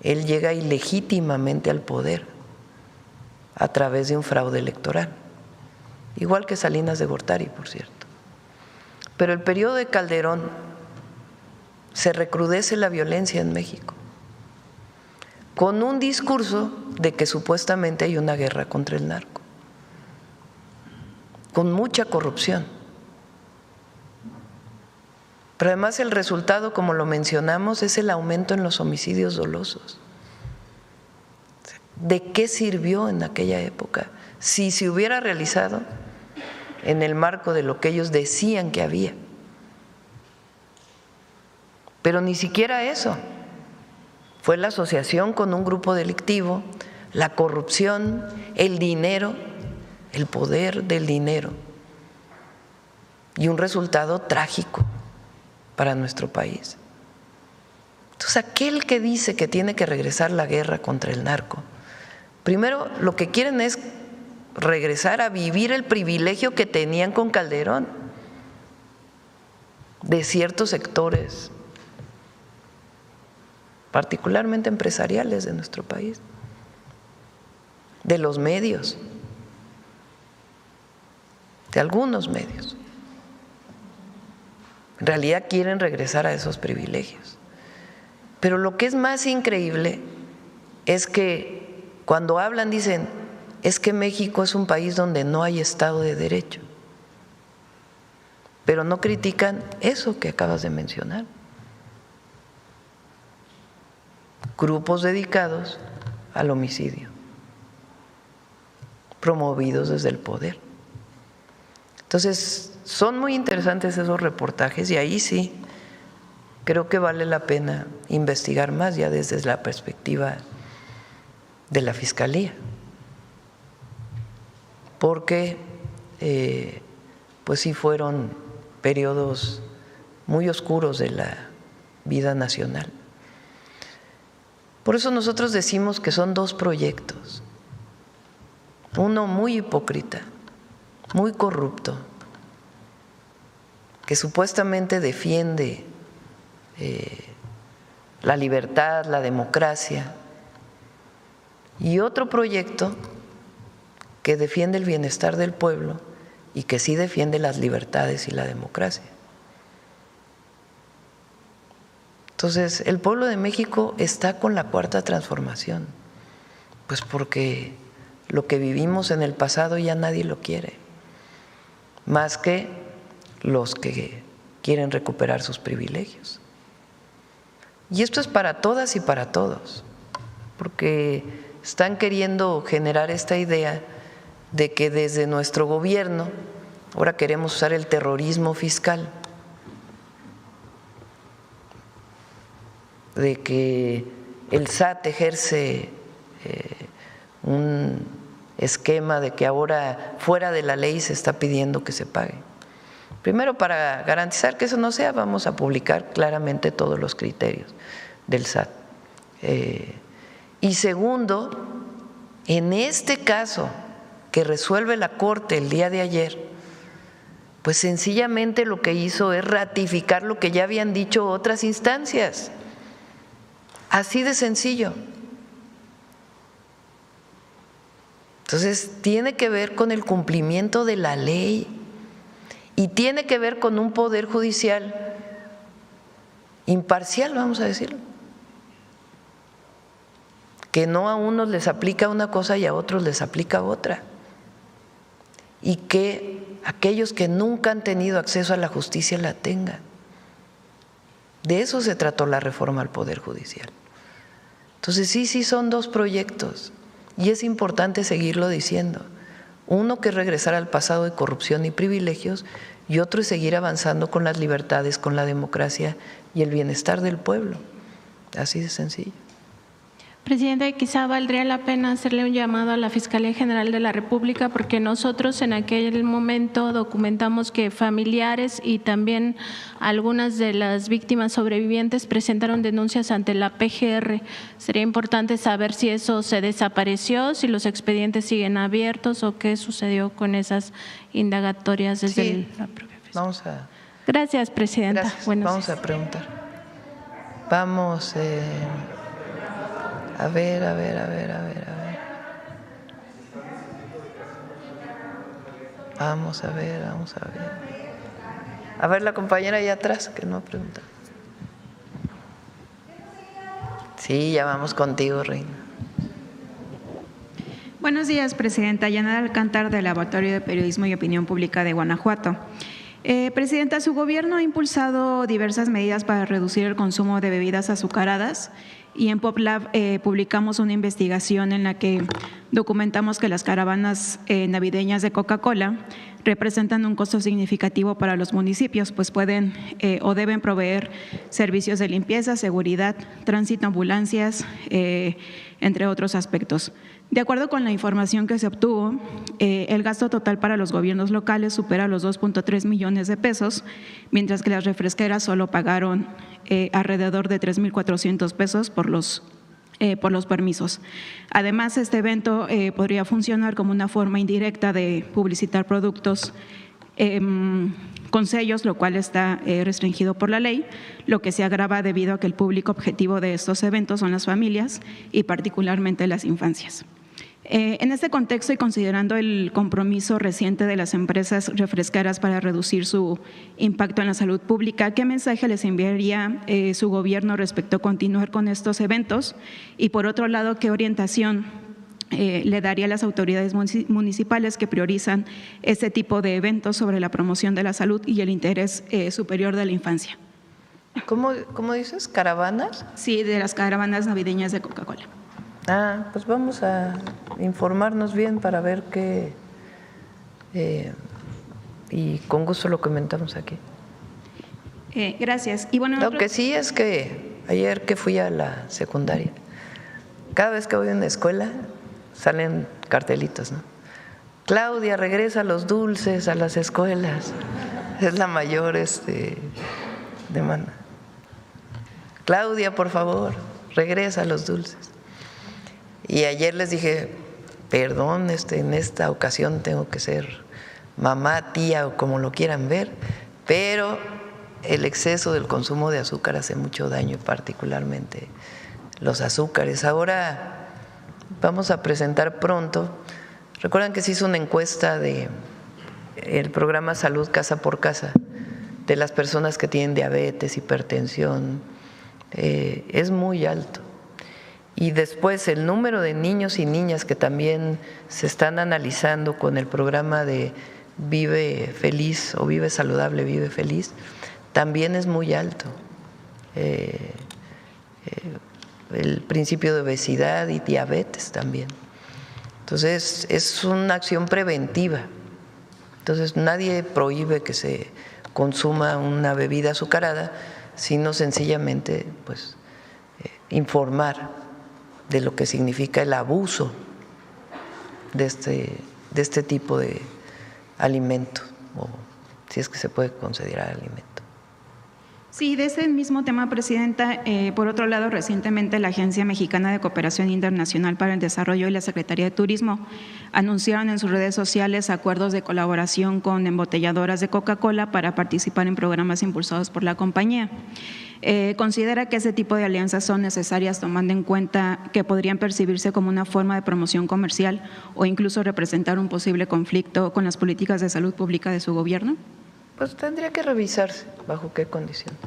Él llega ilegítimamente al poder a través de un fraude electoral, igual que Salinas de Gortari, por cierto. Pero el periodo de Calderón se recrudece la violencia en México, con un discurso de que supuestamente hay una guerra contra el narco, con mucha corrupción. Pero además el resultado, como lo mencionamos, es el aumento en los homicidios dolosos. ¿De qué sirvió en aquella época? Si se hubiera realizado en el marco de lo que ellos decían que había. Pero ni siquiera eso. Fue la asociación con un grupo delictivo, la corrupción, el dinero, el poder del dinero, y un resultado trágico para nuestro país. Entonces, aquel que dice que tiene que regresar la guerra contra el narco, primero lo que quieren es regresar a vivir el privilegio que tenían con Calderón de ciertos sectores, particularmente empresariales de nuestro país, de los medios, de algunos medios. En realidad quieren regresar a esos privilegios. Pero lo que es más increíble es que cuando hablan dicen, es que México es un país donde no hay Estado de Derecho, pero no critican eso que acabas de mencionar. Grupos dedicados al homicidio, promovidos desde el poder. Entonces, son muy interesantes esos reportajes y ahí sí creo que vale la pena investigar más ya desde la perspectiva de la Fiscalía, porque pues sí fueron periodos muy oscuros de la vida nacional. Por eso nosotros decimos que son dos proyectos, uno muy hipócrita, muy corrupto, que supuestamente defiende la libertad, la democracia, y otro proyecto que defiende el bienestar del pueblo y que sí defiende las libertades y la democracia. Entonces, el pueblo de México está con la Cuarta Transformación, pues porque lo que vivimos en el pasado ya nadie lo quiere, más que los que quieren recuperar sus privilegios. Y esto es para todas y para todos, porque están queriendo generar esta idea de que desde nuestro gobierno ahora queremos usar el terrorismo fiscal, de que el SAT ejerce un esquema de que ahora fuera de la ley se está pidiendo que se pague. Primero, para garantizar que eso no sea, vamos a publicar claramente todos los criterios del SAT. Y segundo, en este caso que resuelve la Corte el día de ayer, pues sencillamente lo que hizo es ratificar lo que ya habían dicho otras instancias. Así de sencillo. Entonces, tiene que ver con el cumplimiento de la ley y tiene que ver con un poder judicial imparcial, vamos a decirlo, que no a unos les aplica una cosa y a otros les aplica otra, y que aquellos que nunca han tenido acceso a la justicia la tengan. De eso se trató la reforma al Poder Judicial. Entonces sí son dos proyectos y es importante seguirlo diciendo. Uno que es regresar al pasado de corrupción y privilegios y otro es seguir avanzando con las libertades, con la democracia y el bienestar del pueblo. Así de sencillo. Presidente, quizá valdría la pena hacerle un llamado a la Fiscalía General de la República, porque nosotros en aquel momento documentamos que familiares y también algunas de las víctimas sobrevivientes presentaron denuncias ante la PGR. Sería importante saber si eso se desapareció, si los expedientes siguen abiertos o qué sucedió con esas indagatorias desde la propia Fiscalía. Gracias, Presidenta. Gracias. Buenos Vamos días. a preguntar. Vamos a ver. Vamos a ver. A ver, la compañera allá atrás que no pregunta. Sí, ya vamos contigo, Reina. Buenos días, Presidenta. Yanara Alcántar, del Laboratorio de Periodismo y Opinión Pública de Guanajuato. Presidenta, su gobierno ha impulsado diversas medidas para reducir el consumo de bebidas azucaradas y en PopLab publicamos una investigación en la que documentamos que las caravanas navideñas de Coca-Cola representan un costo significativo para los municipios, pues pueden o deben proveer servicios de limpieza, seguridad, tránsito, ambulancias, entre otros aspectos. De acuerdo con la información que se obtuvo, el gasto total para los gobiernos locales supera los 2.3 millones de pesos, mientras que las refresqueras solo pagaron alrededor de 3.400 pesos por los permisos. Además, este evento podría funcionar como una forma indirecta de publicitar productos con sellos, lo cual está restringido por la ley, lo que se agrava debido a que el público objetivo de estos eventos son las familias y particularmente las infancias. En este contexto y considerando el compromiso reciente de las empresas refresqueras para reducir su impacto en la salud pública, ¿qué mensaje les enviaría su gobierno respecto a continuar con estos eventos? Y por otro lado, ¿qué orientación le daría a las autoridades municipales que priorizan este tipo de eventos sobre la promoción de la salud y el interés superior de la infancia? ¿Cómo dices? ¿Caravanas? Sí, de las caravanas navideñas de Coca-Cola. Pues vamos a informarnos bien para ver qué, y con gusto lo comentamos aquí. Gracias. Y bueno, lo que sí es que ayer que fui a la secundaria, cada vez que voy a una escuela salen cartelitos, ¿no? Claudia, regresa los dulces a las escuelas. Es la mayor demanda. Claudia, por favor, regresa los dulces. Y ayer les dije, perdón, en esta ocasión tengo que ser mamá, tía o como lo quieran ver, pero el exceso del consumo de azúcar hace mucho daño, particularmente los azúcares. Ahora vamos a presentar pronto. Recuerdan que se hizo una encuesta del programa Salud Casa por Casa de las personas que tienen diabetes, hipertensión, es muy alto. Y después el número de niños y niñas que también se están analizando con el programa de Vive Feliz o Vive Saludable, Vive Feliz, también es muy alto. El principio de obesidad y diabetes también. Entonces es una acción preventiva. Entonces nadie prohíbe que se consuma una bebida azucarada, sino sencillamente pues informar de lo que significa el abuso de este tipo de alimento, o si es que se puede considerar alimento. Sí, de ese mismo tema, Presidenta, por otro lado, recientemente la Agencia Mexicana de Cooperación Internacional para el Desarrollo y la Secretaría de Turismo anunciaron en sus redes sociales acuerdos de colaboración con embotelladoras de Coca-Cola para participar en programas impulsados por la compañía. ¿Considera que ese tipo de alianzas son necesarias, tomando en cuenta que podrían percibirse como una forma de promoción comercial o incluso representar un posible conflicto con las políticas de salud pública de su gobierno? Pues tendría que revisarse bajo qué condiciones.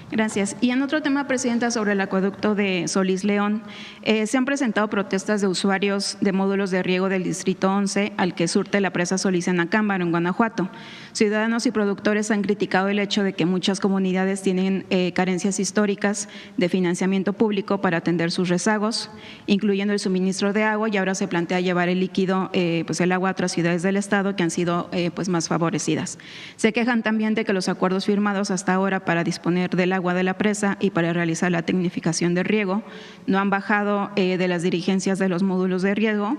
Gracias. Y en otro tema, Presidenta, sobre el acueducto de Solís León, se han presentado protestas de usuarios de módulos de riego del Distrito 11 al que surte la presa Solís en Acámbaro, en Guanajuato. Ciudadanos y productores han criticado el hecho de que muchas comunidades tienen carencias históricas de financiamiento público para atender sus rezagos, incluyendo el suministro de agua, y ahora se plantea llevar el líquido, pues el agua a otras ciudades del estado que han sido pues más favorecidas. Se quejan también de que los acuerdos firmados hasta ahora para disponer del agua de la presa y para realizar la tecnificación de riego no han bajado de las dirigencias de los módulos de riego,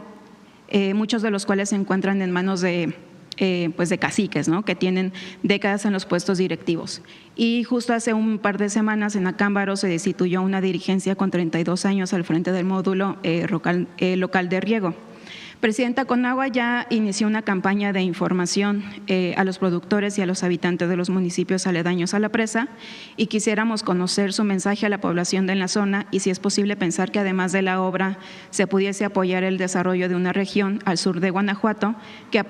muchos de los cuales se encuentran en manos de caciques, ¿no?, que tienen décadas en los puestos directivos. Y justo hace un par de semanas en Acámbaro se destituyó una dirigencia con 32 años al frente del módulo local de riego. Presidenta, Conagua ya inició una campaña de información a los productores y a los habitantes de los municipios aledaños a la presa, y quisiéramos conocer su mensaje a la población de la zona y si es posible pensar que además de la obra se pudiese apoyar el desarrollo de una región al sur de Guanajuato que ha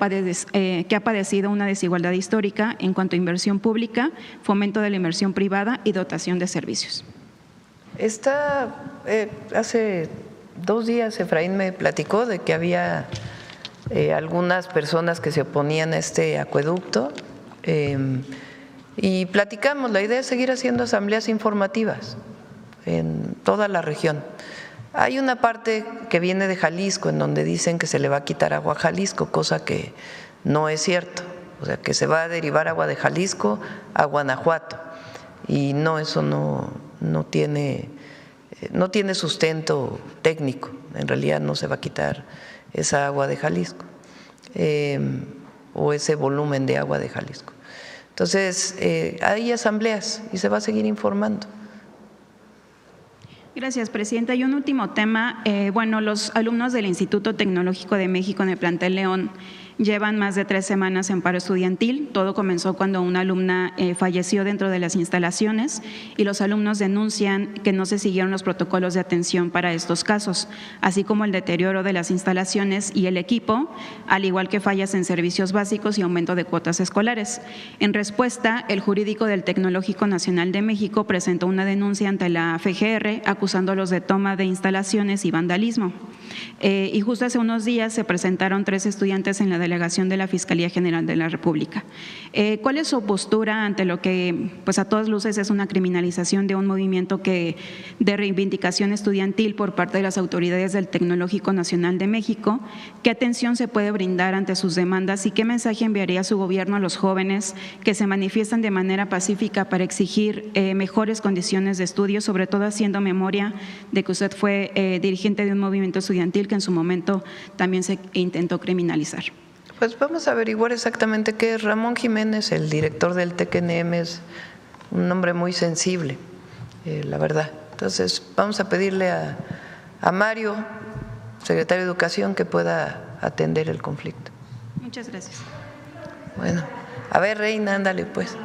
padecido una desigualdad histórica en cuanto a inversión pública, fomento de la inversión privada y dotación de servicios. Hace 2 días Efraín me platicó de que había algunas personas que se oponían a este acueducto y platicamos. La idea es seguir haciendo asambleas informativas en toda la región. Hay una parte que viene de Jalisco en donde dicen que se le va a quitar agua a Jalisco, cosa que no es cierto. O sea, que se va a derivar agua de Jalisco a Guanajuato, y no, eso no tiene sustento técnico. En realidad no se va a quitar esa agua de Jalisco o ese volumen de agua de Jalisco. Entonces, hay asambleas y se va a seguir informando. Gracias, Presidenta. Y un último tema. Los alumnos del Instituto Tecnológico de México en el plantel León llevan más de 3 semanas en paro estudiantil. Todo comenzó cuando una alumna falleció dentro de las instalaciones, y los alumnos denuncian que no se siguieron los protocolos de atención para estos casos, así como el deterioro de las instalaciones y el equipo, al igual que fallas en servicios básicos y aumento de cuotas escolares. En respuesta, el jurídico del Tecnológico Nacional de México presentó una denuncia ante la FGR acusándolos de toma de instalaciones y vandalismo. Y justo hace unos días se presentaron 3 estudiantes en la delegación de la Fiscalía General de la República. ¿Cuál es su postura ante lo que, pues a todas luces, es una criminalización de un movimiento de reivindicación estudiantil por parte de las autoridades del Tecnológico Nacional de México? ¿Qué atención se puede brindar ante sus demandas y qué mensaje enviaría su gobierno a los jóvenes que se manifiestan de manera pacífica para exigir mejores condiciones de estudio, sobre todo haciendo memoria de que usted fue dirigente de un movimiento estudiantil que en su momento también se intentó criminalizar? Pues vamos a averiguar exactamente qué es. Ramón Jiménez, el director del TEC-NM, es un hombre muy sensible, la verdad. Entonces vamos a pedirle a Mario, secretario de Educación, que pueda atender el conflicto. Muchas gracias. Bueno, a ver, Reina, ándale pues.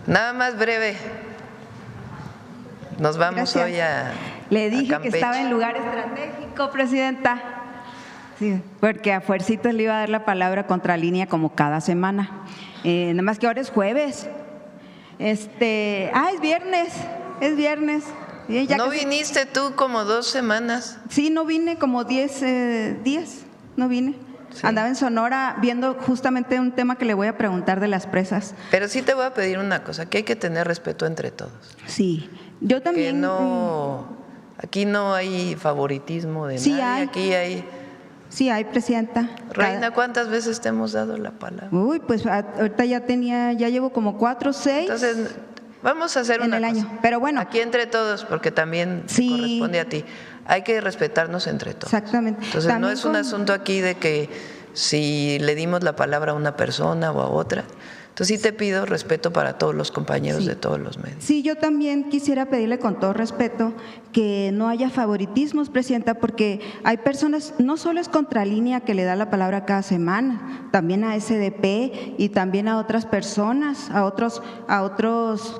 Nada más breve. Nos vamos hoy a Le dije Campeche. que estaba en lugar estratégico, presidenta. Sí, porque a fuercitas le iba a dar la palabra Contralínea como cada semana. Nada más que ahora es jueves. Es viernes. Ya ¿No viniste tú como 2 semanas? Sí, no vine como 10 días. No vine. Sí. Andaba en Sonora viendo justamente un tema que le voy a preguntar de las presas. Pero sí te voy a pedir una cosa, que hay que tener respeto entre todos. Sí, yo también. Que no, aquí no hay favoritismo de sí nadie, hay. Aquí hay. Sí hay, presidenta. Reina, ¿cuántas veces te hemos dado la palabra? Uy, pues ahorita ya llevo como 4 o 6. Entonces, vamos a hacer en una el cosa. año. Pero bueno. Aquí entre todos, porque también te corresponde a ti. Hay que respetarnos entre todos. Exactamente. Entonces, también no es un asunto aquí de que si le dimos la palabra a una persona o a otra. Entonces sí te pido respeto para todos los compañeros de todos los medios. Sí, yo también quisiera pedirle con todo respeto que no haya favoritismos, presidenta, porque hay personas, no solo es Contralínea que le da la palabra cada semana, también a SDP y también a otras personas, a otros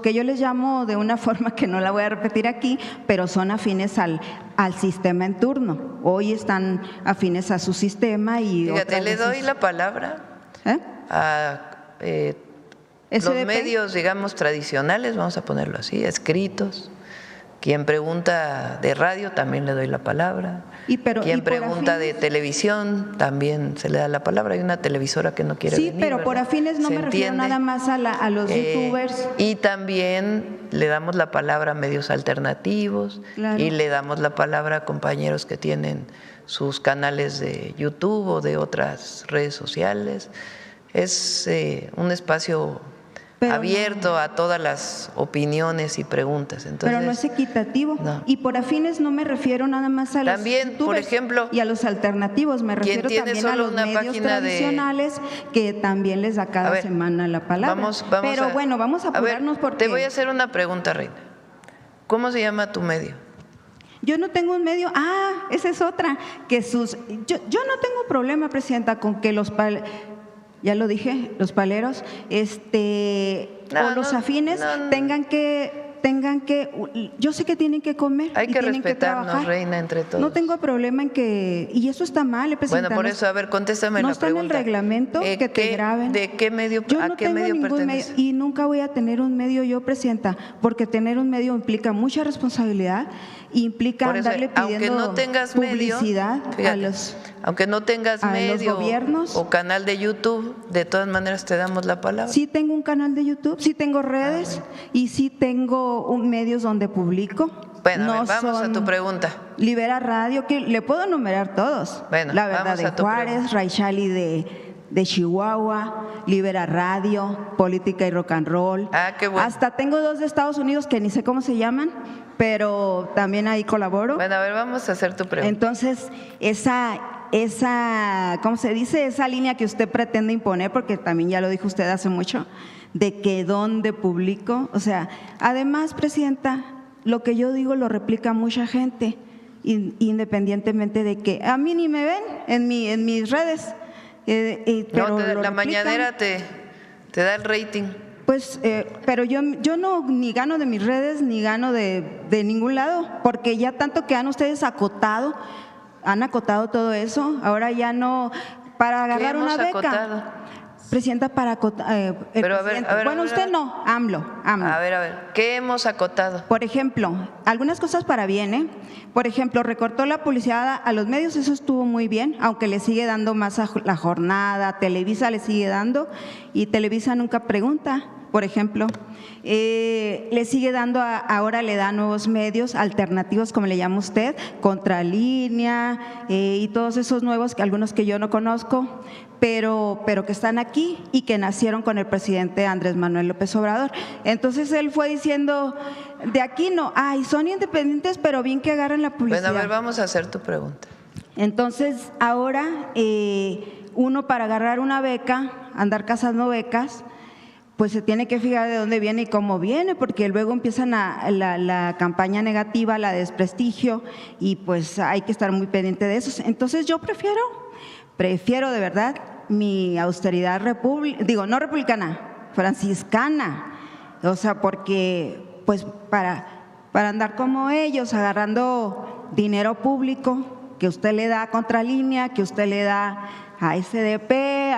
que yo les llamo de una forma que no la voy a repetir aquí, pero son afines al sistema en turno. Hoy están afines a su sistema y fíjate, le doy la palabra a los medios, digamos, tradicionales, vamos a ponerlo así, escritos. Quien pregunta de radio también le doy la palabra. Quien pregunta de televisión también se le da la palabra. Hay una televisora que no quiere venir. Sí, pero por afines no me refiero nada más a los youtubers. Y también le damos la palabra a medios alternativos. Claro. Y le damos la palabra a compañeros que tienen sus canales de YouTube o de otras redes sociales. Es un espacio abierto a todas las opiniones y preguntas. Entonces, pero no es equitativo. No. Y por afines no me refiero nada más a los también, por ejemplo, y a los alternativos, me refiero también a los medios tradicionales que también les da cada semana la palabra. Vamos bueno, vamos a apurarnos porque… Te voy a hacer una pregunta, Reina. ¿Cómo se llama tu medio? Yo no tengo un medio, esa es otra, que yo no tengo problema, presidenta, con que ya lo dije, los paleros, o los afines tengan que, yo sé que tienen que comer. Hay que tienen respetarnos, que trabajar. Reina, entre todos. No tengo problema en que, y eso está mal, presidenta. Bueno, por eso, a ver, contéstame la pregunta. No está en el reglamento que te graben. ¿De qué medio, yo no a qué medio perteneces? Y nunca voy a tener un medio yo, presidenta, porque tener un medio implica mucha responsabilidad, implica andarle pidiendo publicidad a los aunque no tengas medio gobiernos o canal de YouTube, de todas maneras te damos la palabra. Sí tengo un canal de YouTube, sí tengo redes y sí tengo medios donde publico. Bueno, vamos a tu pregunta. Libera Radio, que le puedo enumerar todos. Bueno, La Verdad de Juárez, Raichali de Chihuahua, Libera Radio, Política y Rock and Roll. Qué bueno. Hasta tengo 2 de Estados Unidos que ni sé cómo se llaman, pero también ahí colaboro. Bueno, a ver, vamos a hacer tu pregunta. Entonces, esa, ¿cómo se dice? Esa línea que usted pretende imponer, porque también ya lo dijo usted hace mucho, de que dónde publico. O sea, además, presidenta, lo que yo digo lo replica mucha gente, independientemente de que a mí ni me ven en mis redes. Pero la mañanera te da el rating. Pues, pero yo no ni gano de mis redes ni gano de ningún lado, porque ya tanto que han ustedes acotado todo eso, ahora ya no, para agarrar una beca. Acotado? Presidenta, para acotar. Pero a ver, bueno, usted no, AMLO. A ver, ¿qué hemos acotado? Por ejemplo, algunas cosas para bien, Por ejemplo, recortó la publicidad a los medios, eso estuvo muy bien, aunque le sigue dando más a La Jornada, Televisa le sigue dando, y Televisa nunca pregunta, por ejemplo. Le sigue dando, ahora le da nuevos medios alternativos, como le llama usted, Contralínea, y todos esos nuevos, algunos que yo no conozco, pero que están aquí y que nacieron con el presidente Andrés Manuel López Obrador. Entonces él fue diciendo, de aquí no, son independientes, pero bien que agarren la publicidad. Bueno, a ver, vamos a hacer tu pregunta. Entonces, ahora uno para agarrar una beca, andar cazando becas, pues se tiene que fijar de dónde viene y cómo viene, porque luego empiezan la campaña negativa, la desprestigio, y pues hay que estar muy pendiente de eso. Entonces yo prefiero de verdad mi austeridad no republicana, franciscana, o sea, porque pues para andar como ellos, agarrando dinero público que usted le da a Contralínea, que usted le da a SDP,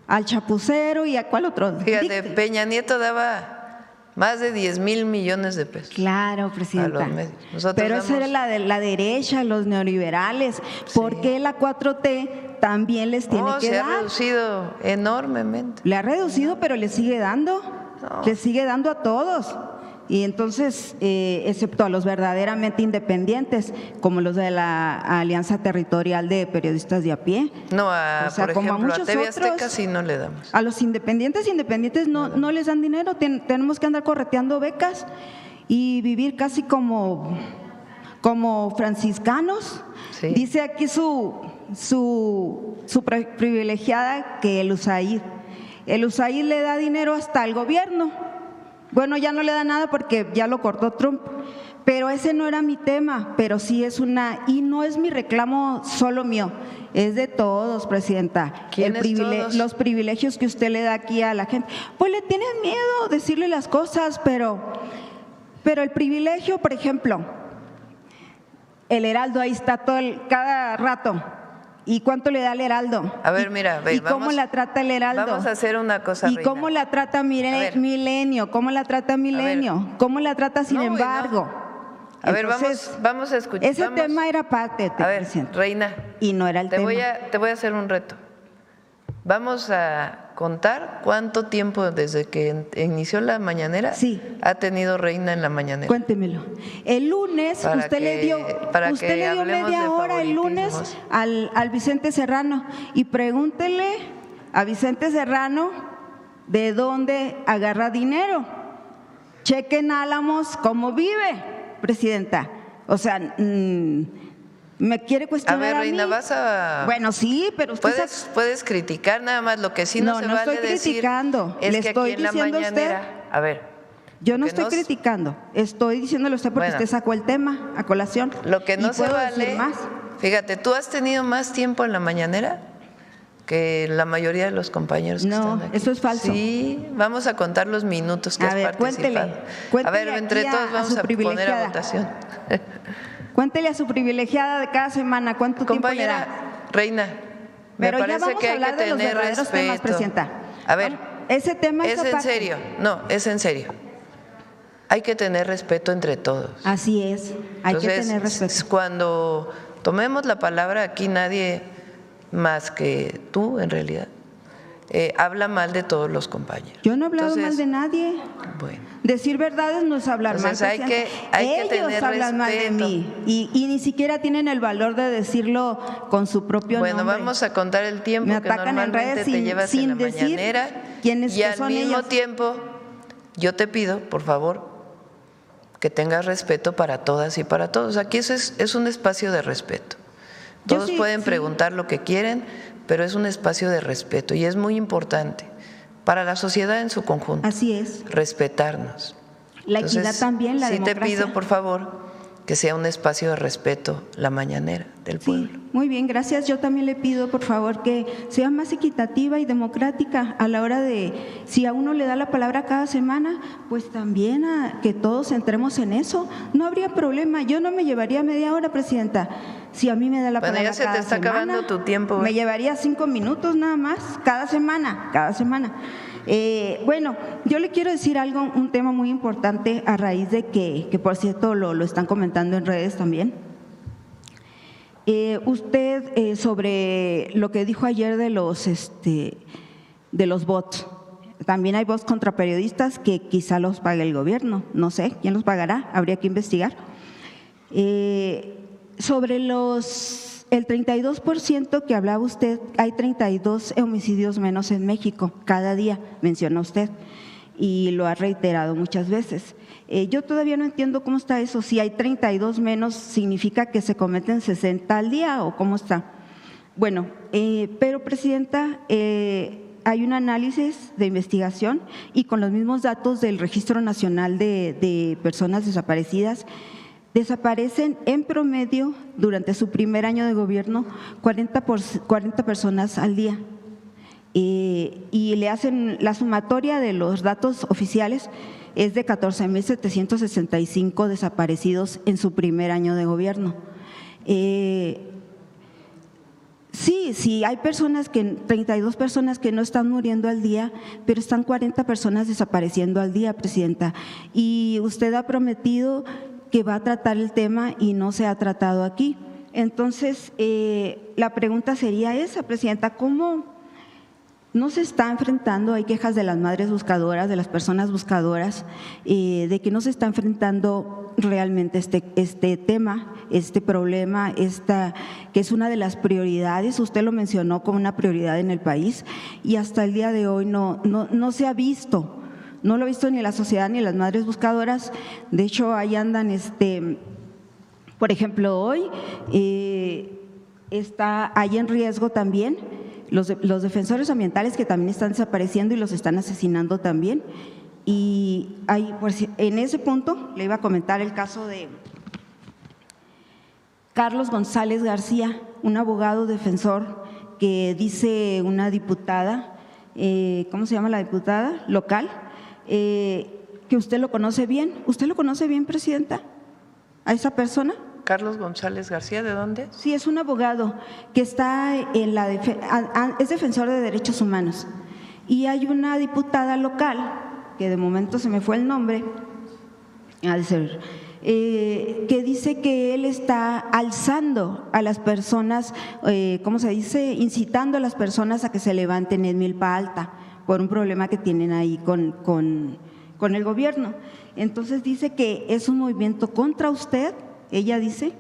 al Chapucero y a cuál otro. Fíjate, Peña Nieto daba más de 10,000 millones de pesos. Claro, presidenta. A los medios. Pero esa era la derecha, los neoliberales. Sí. ¿Por qué la 4T también les tiene que dar? Se ha reducido enormemente. Le ha reducido, pero le sigue dando. No. Le sigue dando a todos. Y entonces, excepto a los verdaderamente independientes, como los de la Alianza Territorial de Periodistas de a pie. No, por ejemplo, a TV Azteca sí no le damos. A los independientes no les dan dinero, tenemos que andar correteando becas y vivir casi como franciscanos. Sí. Dice aquí su privilegiada que el USAID le da dinero hasta al gobierno. Bueno, ya no le da nada porque ya lo cortó Trump, pero ese no era mi tema, pero sí es y no es mi reclamo solo mío, es de todos, presidenta. Todos? Los privilegios que usted le da aquí a la gente, pues le tienen miedo decirle las cosas, pero el privilegio, por ejemplo, el Heraldo ahí está cada rato. ¿Y cuánto le da el Heraldo? A ver, mira, ¿Y cómo la trata el Heraldo? Vamos a hacer una cosa, ¿Y cómo la trata Milenio? ¿Cómo la trata Milenio? ¿Cómo la trata Sin Embargo? A ver, vamos a escuchar. Ese tema era parte de presidente. Reina. Y no era el tema. Te voy a hacer un reto. Vamos a contar cuánto tiempo desde que inició la mañanera ha tenido Reina en la mañanera. Cuéntemelo. El lunes usted le dio media hora el lunes al Vicente Serrano, y pregúntele a Vicente Serrano de dónde agarra dinero. Chequen Álamos cómo vive, presidenta. O sea, me quiere cuestionar a ver, Reina, mí. vas a… Bueno, sí, pero usted… Puedes criticar, nada más lo que sí no se vale decir… No estoy criticando, es le que estoy aquí en la diciendo mañanera, usted… A ver… Yo no estoy criticando, estoy diciéndole a usted porque usted sacó el tema a colación. Lo que no se vale… Fíjate, tú has tenido más tiempo en la mañanera que la mayoría de los compañeros que están aquí. Eso es falso. Sí, vamos a contar los minutos que has participado. Cuéntele a ver, entre todos vamos a poner a votación. Cuéntele a su privilegiada de cada semana cuánto tiempo le da. Reina, pero me parece que hay que tener respeto. Temas, presidenta. A ver, ese tema es en serio. No, es en serio. Hay que tener respeto entre todos. Así es, hay que tener respeto. Cuando tomemos la palabra aquí, nadie más que tú, en realidad, habla mal de todos los compañeros. Yo no he hablado mal de nadie. Bueno. Decir verdades no es hablar mal. Hay que Ellos hablan mal de mí y ni siquiera tienen el valor de decirlo con su propio nombre. Bueno, vamos a contar el tiempo me que normalmente en redes te llevas en la mañanera. Y al mismo tiempo, yo te pido, por favor, que tengas respeto para todas y para todos. Aquí es un espacio de respeto. Todos pueden preguntar lo que quieren, pero es un espacio de respeto y es muy importante para la sociedad en su conjunto. Así es. Respetarnos. La equidad también, la democracia. Sí te pido, por favor, que sea un espacio de respeto la mañanera del pueblo. Sí, muy bien, gracias. Yo también le pido, por favor, que sea más equitativa y democrática a la hora de, si a uno le da la palabra cada semana, pues también a que todos entremos en eso. No habría problema. Yo no me llevaría media hora, presidenta. Si a mí me da la palabra cada semana. Ya se te está acabando tu tiempo. Me llevaría 5 minutos nada más, cada semana. Bueno, yo le quiero decir algo, un tema muy importante a raíz de que por cierto lo están comentando en redes también. Usted sobre lo que dijo ayer de los bots. También hay bots contra periodistas que quizá los pague el gobierno. No sé quién los pagará, habría que investigar. Sobre el 32% que hablaba usted, hay 32 homicidios menos en México cada día, mencionó usted. y lo ha reiterado muchas veces. Yo todavía no entiendo cómo está eso. Si hay 32 menos, ¿significa que se cometen 60 al día o cómo está? Bueno, pero Presidenta, hay un análisis de investigación y con los mismos datos del Registro Nacional de Personas Desaparecidas, desaparecen en promedio durante su primer año de gobierno 40 personas al día. Y le hacen la sumatoria de los datos oficiales es de 14.765 desaparecidos en su primer año de gobierno. Sí, hay 32 personas que no están muriendo al día, pero están 40 personas desapareciendo al día, Presidenta. Y usted ha prometido que va a tratar el tema y no se ha tratado aquí. Entonces, la pregunta sería esa, Presidenta, ¿cómo no se está enfrentando? Hay quejas de las madres buscadoras, de las personas buscadoras, de que no se está enfrentando realmente este tema, este problema, que es una de las prioridades. Usted lo mencionó como una prioridad en el país y hasta el día de hoy no se ha visto, no lo ha visto ni la sociedad ni las madres buscadoras. De hecho, ahí andan, por ejemplo, hoy está ahí en riesgo también los defensores ambientales, que también están desapareciendo y los están asesinando también. Y ahí, pues, en ese punto le iba a comentar el caso de Carlos González García, un abogado defensor que dice una diputada, ¿cómo se llama la diputada? Local, que usted lo conoce bien. ¿Usted lo conoce bien, Presidenta, a esa persona? Carlos González García, ¿de dónde? Sí, es un abogado que está es defensor de derechos humanos. Y hay una diputada local, que de momento se me fue el nombre, que dice que él está alzando a las personas, ¿cómo se dice? Incitando a las personas a que se levanten en Milpa Alta por un problema que tienen ahí con el gobierno. Entonces dice que es un movimiento contra usted, ella dice,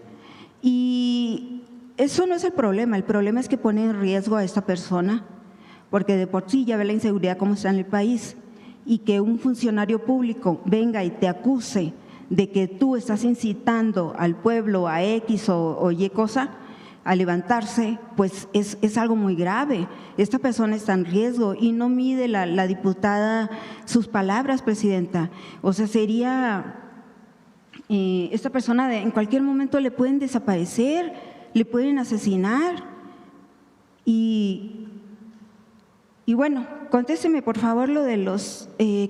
y eso no es el problema es que pone en riesgo a esta persona, porque de por sí ya ve la inseguridad como está en el país, y que un funcionario público venga y te acuse de que tú estás incitando al pueblo a X o Y cosa, a levantarse, pues es algo muy grave. Esta persona está en riesgo y no mide la diputada sus palabras, Presidenta. O sea, sería… esta persona en cualquier momento le pueden desaparecer, le pueden asesinar. Y bueno, contésteme por favor lo de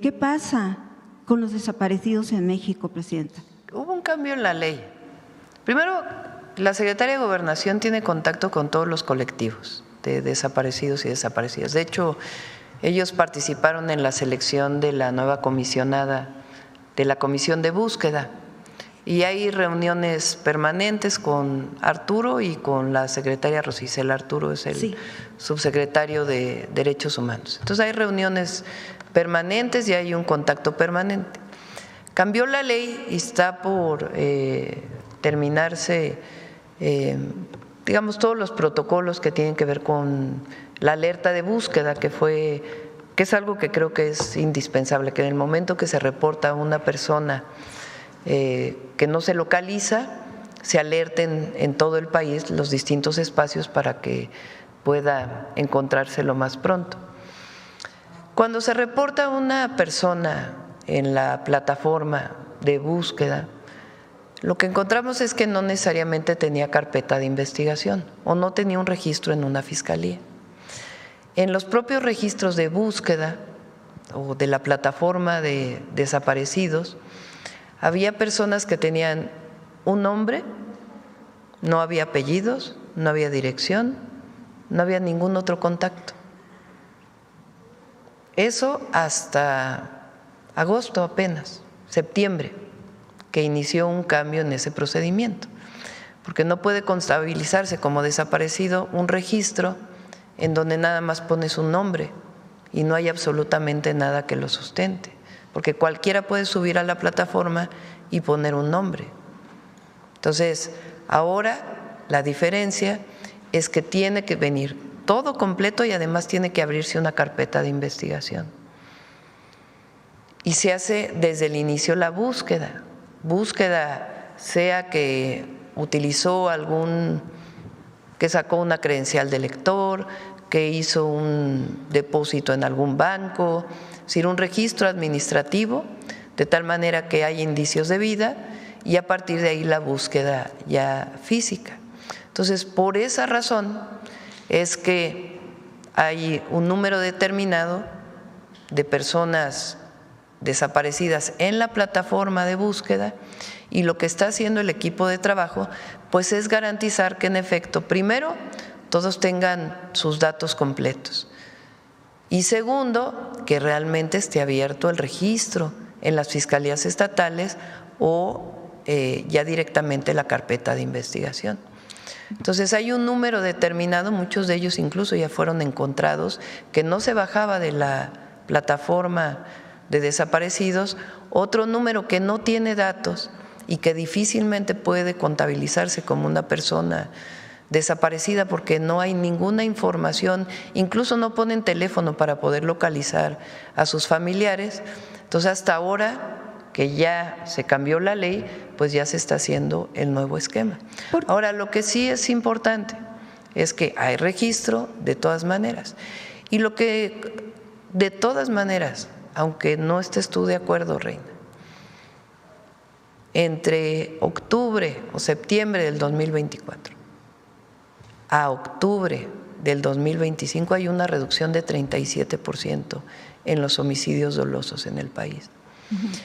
¿qué pasa con los desaparecidos en México, Presidenta? Hubo un cambio en la ley. Primero, la Secretaría de Gobernación tiene contacto con todos los colectivos de desaparecidos y desaparecidas. De hecho, ellos participaron en la selección de la nueva comisionada de la Comisión de Búsqueda. Y hay reuniones permanentes con Arturo y con la secretaria Rosicela. Arturo es el subsecretario de Derechos Humanos. Entonces hay reuniones permanentes y hay un contacto permanente. Cambió la ley y está por terminarse, digamos, todos los protocolos que tienen que ver con la alerta de búsqueda, que es algo que creo que es indispensable, que en el momento que se reporta a una persona que no se localiza, se alerten en todo el país los distintos espacios para que pueda encontrarse lo más pronto. Cuando se reporta una persona en la plataforma de búsqueda, lo que encontramos es que no necesariamente tenía carpeta de investigación o no tenía un registro en una fiscalía. En los propios registros de búsqueda o de la plataforma de desaparecidos, había personas que tenían un nombre, no había apellidos, no había dirección, no había ningún otro contacto. Eso hasta agosto apenas, septiembre, que inició un cambio en ese procedimiento, porque no puede contabilizarse como desaparecido un registro en donde nada más pones un nombre y no hay absolutamente nada que lo sustente, porque cualquiera puede subir a la plataforma y poner un nombre. Entonces, ahora la diferencia es que tiene que venir todo completo y además tiene que abrirse una carpeta de investigación. y se hace desde el inicio la búsqueda sea que utilizó que sacó una credencial de lector, que hizo un depósito en algún banco, es decir, un registro administrativo, de tal manera que hay indicios de vida y a partir de ahí la búsqueda ya física. Entonces, por esa razón es que hay un número determinado de personas desaparecidas en la plataforma de búsqueda y lo que está haciendo el equipo de trabajo pues es garantizar que en efecto, primero, todos tengan sus datos completos y segundo, que realmente esté abierto el registro en las fiscalías estatales o ya directamente la carpeta de investigación. Entonces hay un número determinado, muchos de ellos incluso ya fueron encontrados, que no se bajaba de la plataforma de desaparecidos, otro número que no tiene datos y que difícilmente puede contabilizarse como una persona desaparecida porque no hay ninguna información, incluso no ponen teléfono para poder localizar a sus familiares. Entonces hasta ahora que ya se cambió la ley, pues ya se está haciendo el nuevo esquema. Ahora, lo que sí es importante es que hay registro de todas maneras y lo que de todas maneras, aunque no estés tú de acuerdo, Reina, entre octubre o septiembre del 2024 a octubre del 2025 hay una reducción de 37% en los homicidios dolosos en el país.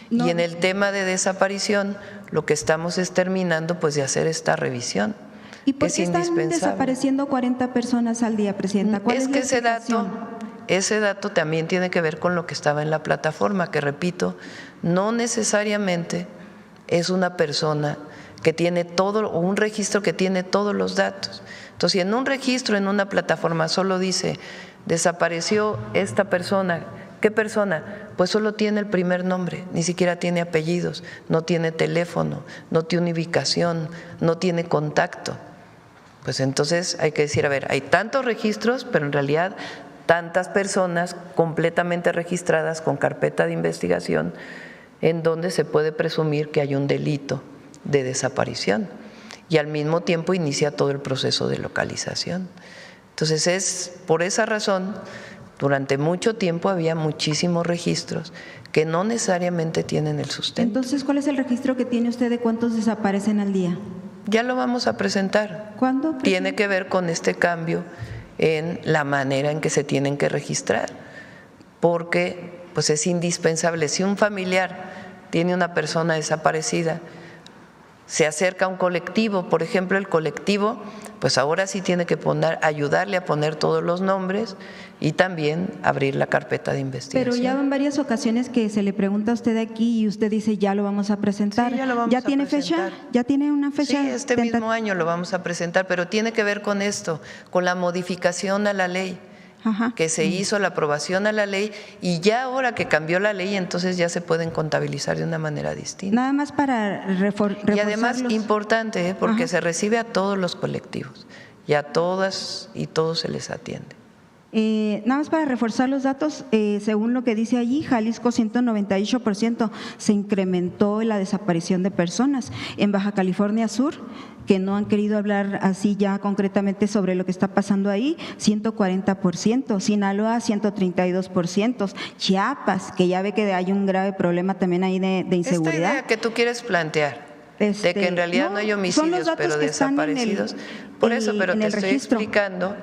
No. Y en el tema de desaparición, lo que estamos es terminando pues de hacer esta revisión. ¿Y por qué están desapareciendo 40 personas al día, Presidenta? Es que ese dato también tiene que ver con lo que estaba en la plataforma, que repito, no necesariamente es una persona que tiene todo, o un registro que tiene todos los datos. Entonces, si en un registro, en una plataforma solo dice, desapareció esta persona, ¿qué persona? Pues solo tiene el primer nombre, ni siquiera tiene apellidos, no tiene teléfono, no tiene ubicación, no tiene contacto. Pues entonces hay que decir, a ver, hay tantos registros, pero en realidad tantas personas completamente registradas con carpeta de investigación en donde se puede presumir que hay un delito de desaparición y al mismo tiempo inicia todo el proceso de localización. Entonces es por esa razón, durante mucho tiempo había muchísimos registros que no necesariamente tienen el sustento. Entonces, ¿cuál es el registro que tiene usted de cuántos desaparecen al día? Ya lo vamos a presentar. ¿Cuándo? Tiene que ver con este cambio en la manera en que se tienen que registrar, porque pues es indispensable. Si un familiar tiene una persona desaparecida, se acerca a un colectivo, por ejemplo, el colectivo, pues ahora sí tiene que ayudarle a poner todos los nombres y también abrir la carpeta de investigación. Pero ya en varias ocasiones que se le pregunta a usted aquí y usted dice ya lo vamos a presentar. Sí, ya lo vamos ¿Ya a tiene presentar. fecha? ¿Ya tiene una fecha? Sí, este mismo año lo vamos a presentar, pero tiene que ver con esto, con la modificación a la ley. Ajá. Que se hizo la aprobación a la ley y ya ahora que cambió la ley, entonces ya se pueden contabilizar de una manera distinta. Nada más para reforzar. Y además importante, porque se recibe a todos los colectivos y a todas y todos se les atiende. Nada más para reforzar los datos, según lo que dice allí, Jalisco 198% se incrementó la desaparición de personas. En Baja California Sur, que no han querido hablar así ya concretamente sobre lo que está pasando ahí, 140%, Sinaloa 132%, Chiapas, que ya ve que hay un grave problema también ahí de inseguridad. Esta idea que tú quieres plantear, de que en realidad no hay homicidios, pero desaparecidos, por eso, pero te estoy explicando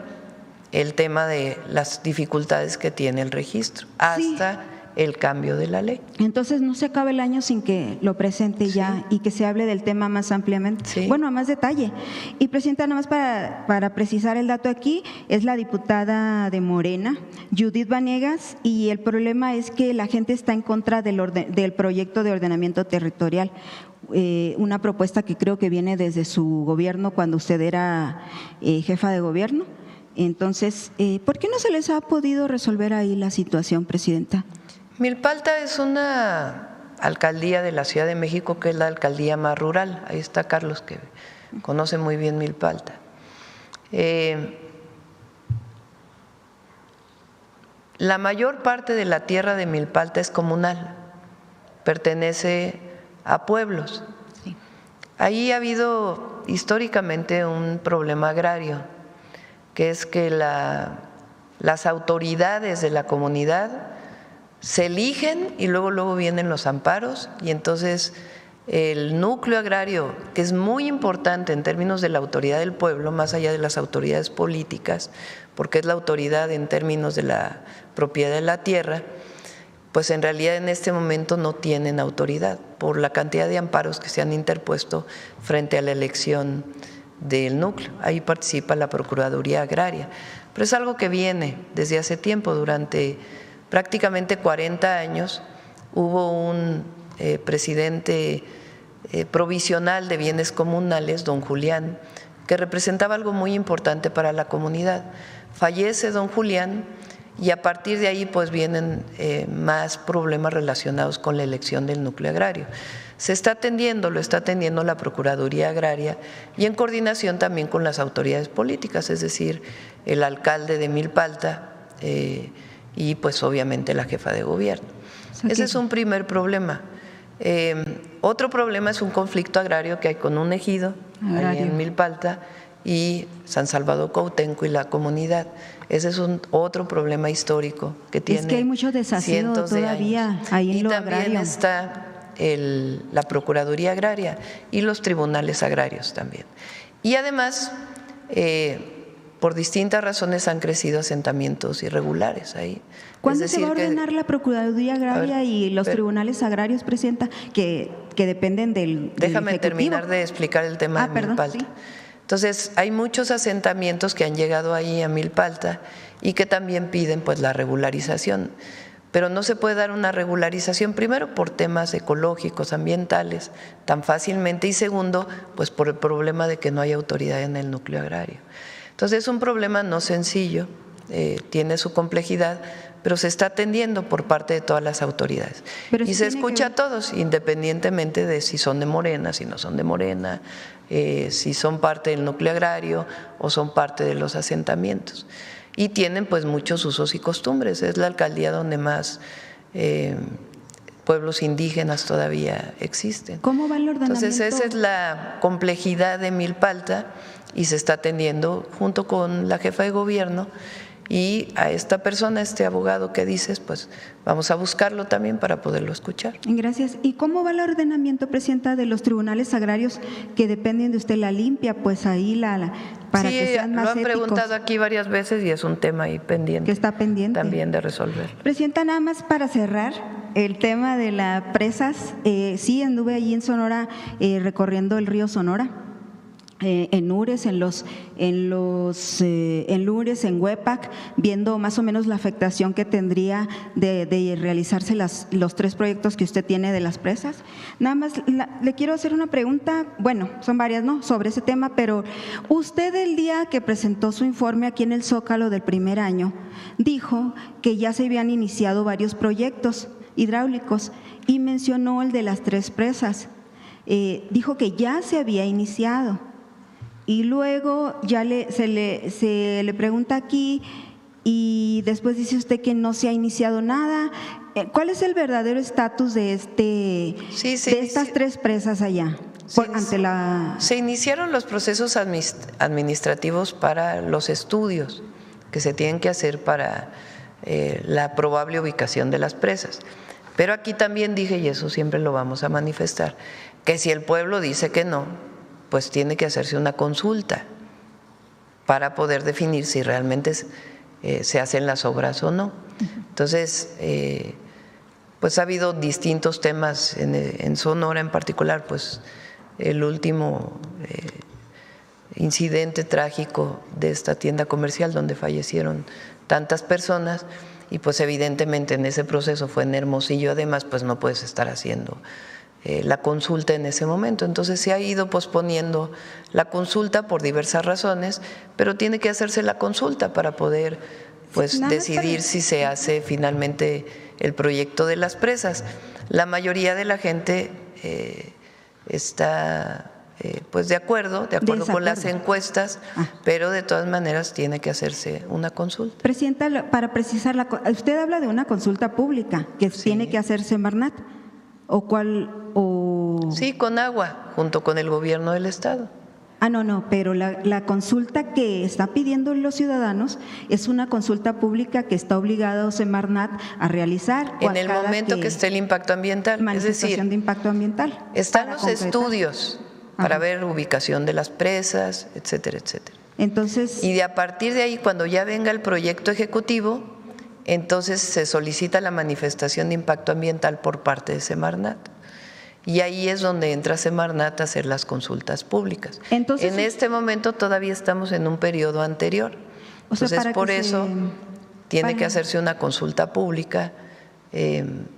el tema de las dificultades que tiene el registro hasta el cambio de la ley. Entonces no se acaba el año sin que lo presente ya y que se hable del tema más ampliamente, bueno, a más detalle. Y Presidenta, nada más para precisar el dato aquí, es la diputada de Morena, Judith Vanegas, y el problema es que la gente está en contra del proyecto de ordenamiento territorial. Una propuesta que creo que viene desde su gobierno cuando usted era jefa de gobierno. Entonces, ¿por qué no se les ha podido resolver ahí la situación, Presidenta? Milpalta es una alcaldía de la Ciudad de México que es la alcaldía más rural. Ahí está Carlos, que conoce muy bien Milpalta. La mayor parte de la tierra de Milpalta es comunal, pertenece a pueblos. Sí. Ahí ha habido históricamente un problema agrario, que es que las autoridades de la comunidad se eligen y luego vienen los amparos, y entonces el núcleo agrario, que es muy importante en términos de la autoridad del pueblo, más allá de las autoridades políticas, porque es la autoridad en términos de la propiedad de la tierra, pues en realidad en este momento no tienen autoridad por la cantidad de amparos que se han interpuesto frente a la elección del núcleo. Ahí participa la Procuraduría Agraria, pero es algo que viene desde hace tiempo. Durante prácticamente 40 años hubo un presidente provisional de bienes comunales, don Julián, que representaba algo muy importante para la comunidad. Fallece don Julián y a partir de ahí pues vienen más problemas relacionados con la elección del núcleo agrario. Se está atendiendo, lo está atendiendo la Procuraduría Agraria y en coordinación también con las autoridades políticas, es decir, el alcalde de Milpalta y pues obviamente la jefa de gobierno. Ese es un primer problema. Otro problema es un conflicto agrario que hay con un ejido ahí en Milpalta y San Salvador Cuauhtenco y la comunidad. Ese es otro problema histórico que tiene. Es que hay mucho desafío todavía ahí en lo agrario. Y también está la Procuraduría Agraria y los tribunales agrarios también. Y además, por distintas razones han crecido asentamientos irregulares ahí. ¿Cuándo se va a ordenar la Procuraduría Agraria y los tribunales agrarios, Presidenta, que dependen del Déjame Ejecutivo? Terminar de explicar el tema de Milpalta. Sí. Entonces, hay muchos asentamientos que han llegado ahí a Milpalta y que también piden pues la regularización. Pero no se puede dar una regularización, primero por temas ecológicos, ambientales, tan fácilmente, y segundo, pues por el problema de que no hay autoridad en el núcleo agrario. Entonces es un problema no sencillo, tiene su complejidad, pero se está atendiendo por parte de todas las autoridades. Y se escucha a todos, independientemente de si son de Morena, si no son de Morena, si son parte del núcleo agrario o son parte de los asentamientos. Y tienen pues muchos usos y costumbres, es la alcaldía donde más pueblos indígenas todavía existen. ¿Cómo va el ordenamiento? Entonces esa es la complejidad de Milpalta y se está atendiendo junto con la jefa de gobierno y a esta persona, este abogado que dices, pues vamos a buscarlo también para poderlo escuchar. Gracias. ¿Y cómo va el ordenamiento, Presidenta, de los tribunales agrarios que dependen de usted, la limpia? Pues ahí para que sean más éticos. Lo han preguntado aquí varias veces y es un tema ahí pendiente. Que está pendiente. También de resolver. Presidenta, nada más para cerrar el tema de las presas, sí anduve allí en Sonora recorriendo el río Sonora. En Ures, en Lures, en Huepac, viendo más o menos la afectación que tendría de realizarse los 3 proyectos que usted tiene de las presas. Nada más le quiero hacer una pregunta, bueno, son varias, ¿no?, sobre ese tema, pero usted el día que presentó su informe aquí en el Zócalo del primer año, dijo que ya se habían iniciado varios proyectos hidráulicos y mencionó el de las 3 presas. Dijo que ya se había iniciado. Y luego ya se le pregunta aquí y después dice usted que no se ha iniciado nada. ¿Cuál es el verdadero estatus de estas 3 presas allá? Se iniciaron los procesos administrativos para los estudios que se tienen que hacer para la probable ubicación de las presas. Pero aquí también dije, y eso siempre lo vamos a manifestar, que si el pueblo dice que no, pues tiene que hacerse una consulta para poder definir si realmente se hacen las obras o no. Entonces, pues ha habido distintos temas en Sonora en particular, pues el último incidente trágico de esta tienda comercial donde fallecieron tantas personas y pues evidentemente en ese proceso fue en Hermosillo, además pues no puedes estar haciendo la consulta en ese momento. Entonces se ha ido posponiendo la consulta por diversas razones, pero tiene que hacerse la consulta para poder pues decidir si se hace finalmente el proyecto de las presas. La mayoría de la gente está pues de acuerdo con las encuestas, pero de todas maneras tiene que hacerse una consulta. Presidenta, para precisar, usted habla de una consulta pública que tiene que hacerse en Marnat. ¿O cuál? Sí, con agua, junto con el gobierno del estado. No, pero la consulta que está pidiendo los ciudadanos es una consulta pública que está obligado Semarnat a realizar. En el momento que esté el impacto ambiental. Manifestación es decir, de impacto ambiental. Están los estudios para ver ubicación de las presas, etcétera, etcétera. Entonces, y a partir de ahí, cuando ya venga el proyecto ejecutivo, entonces se solicita la manifestación de impacto ambiental por parte de Semarnat. Y ahí es donde entra Semarnat a hacer las consultas públicas. Entonces, en este momento todavía estamos en un periodo anterior. Entonces, por eso tiene que hacerse una consulta pública,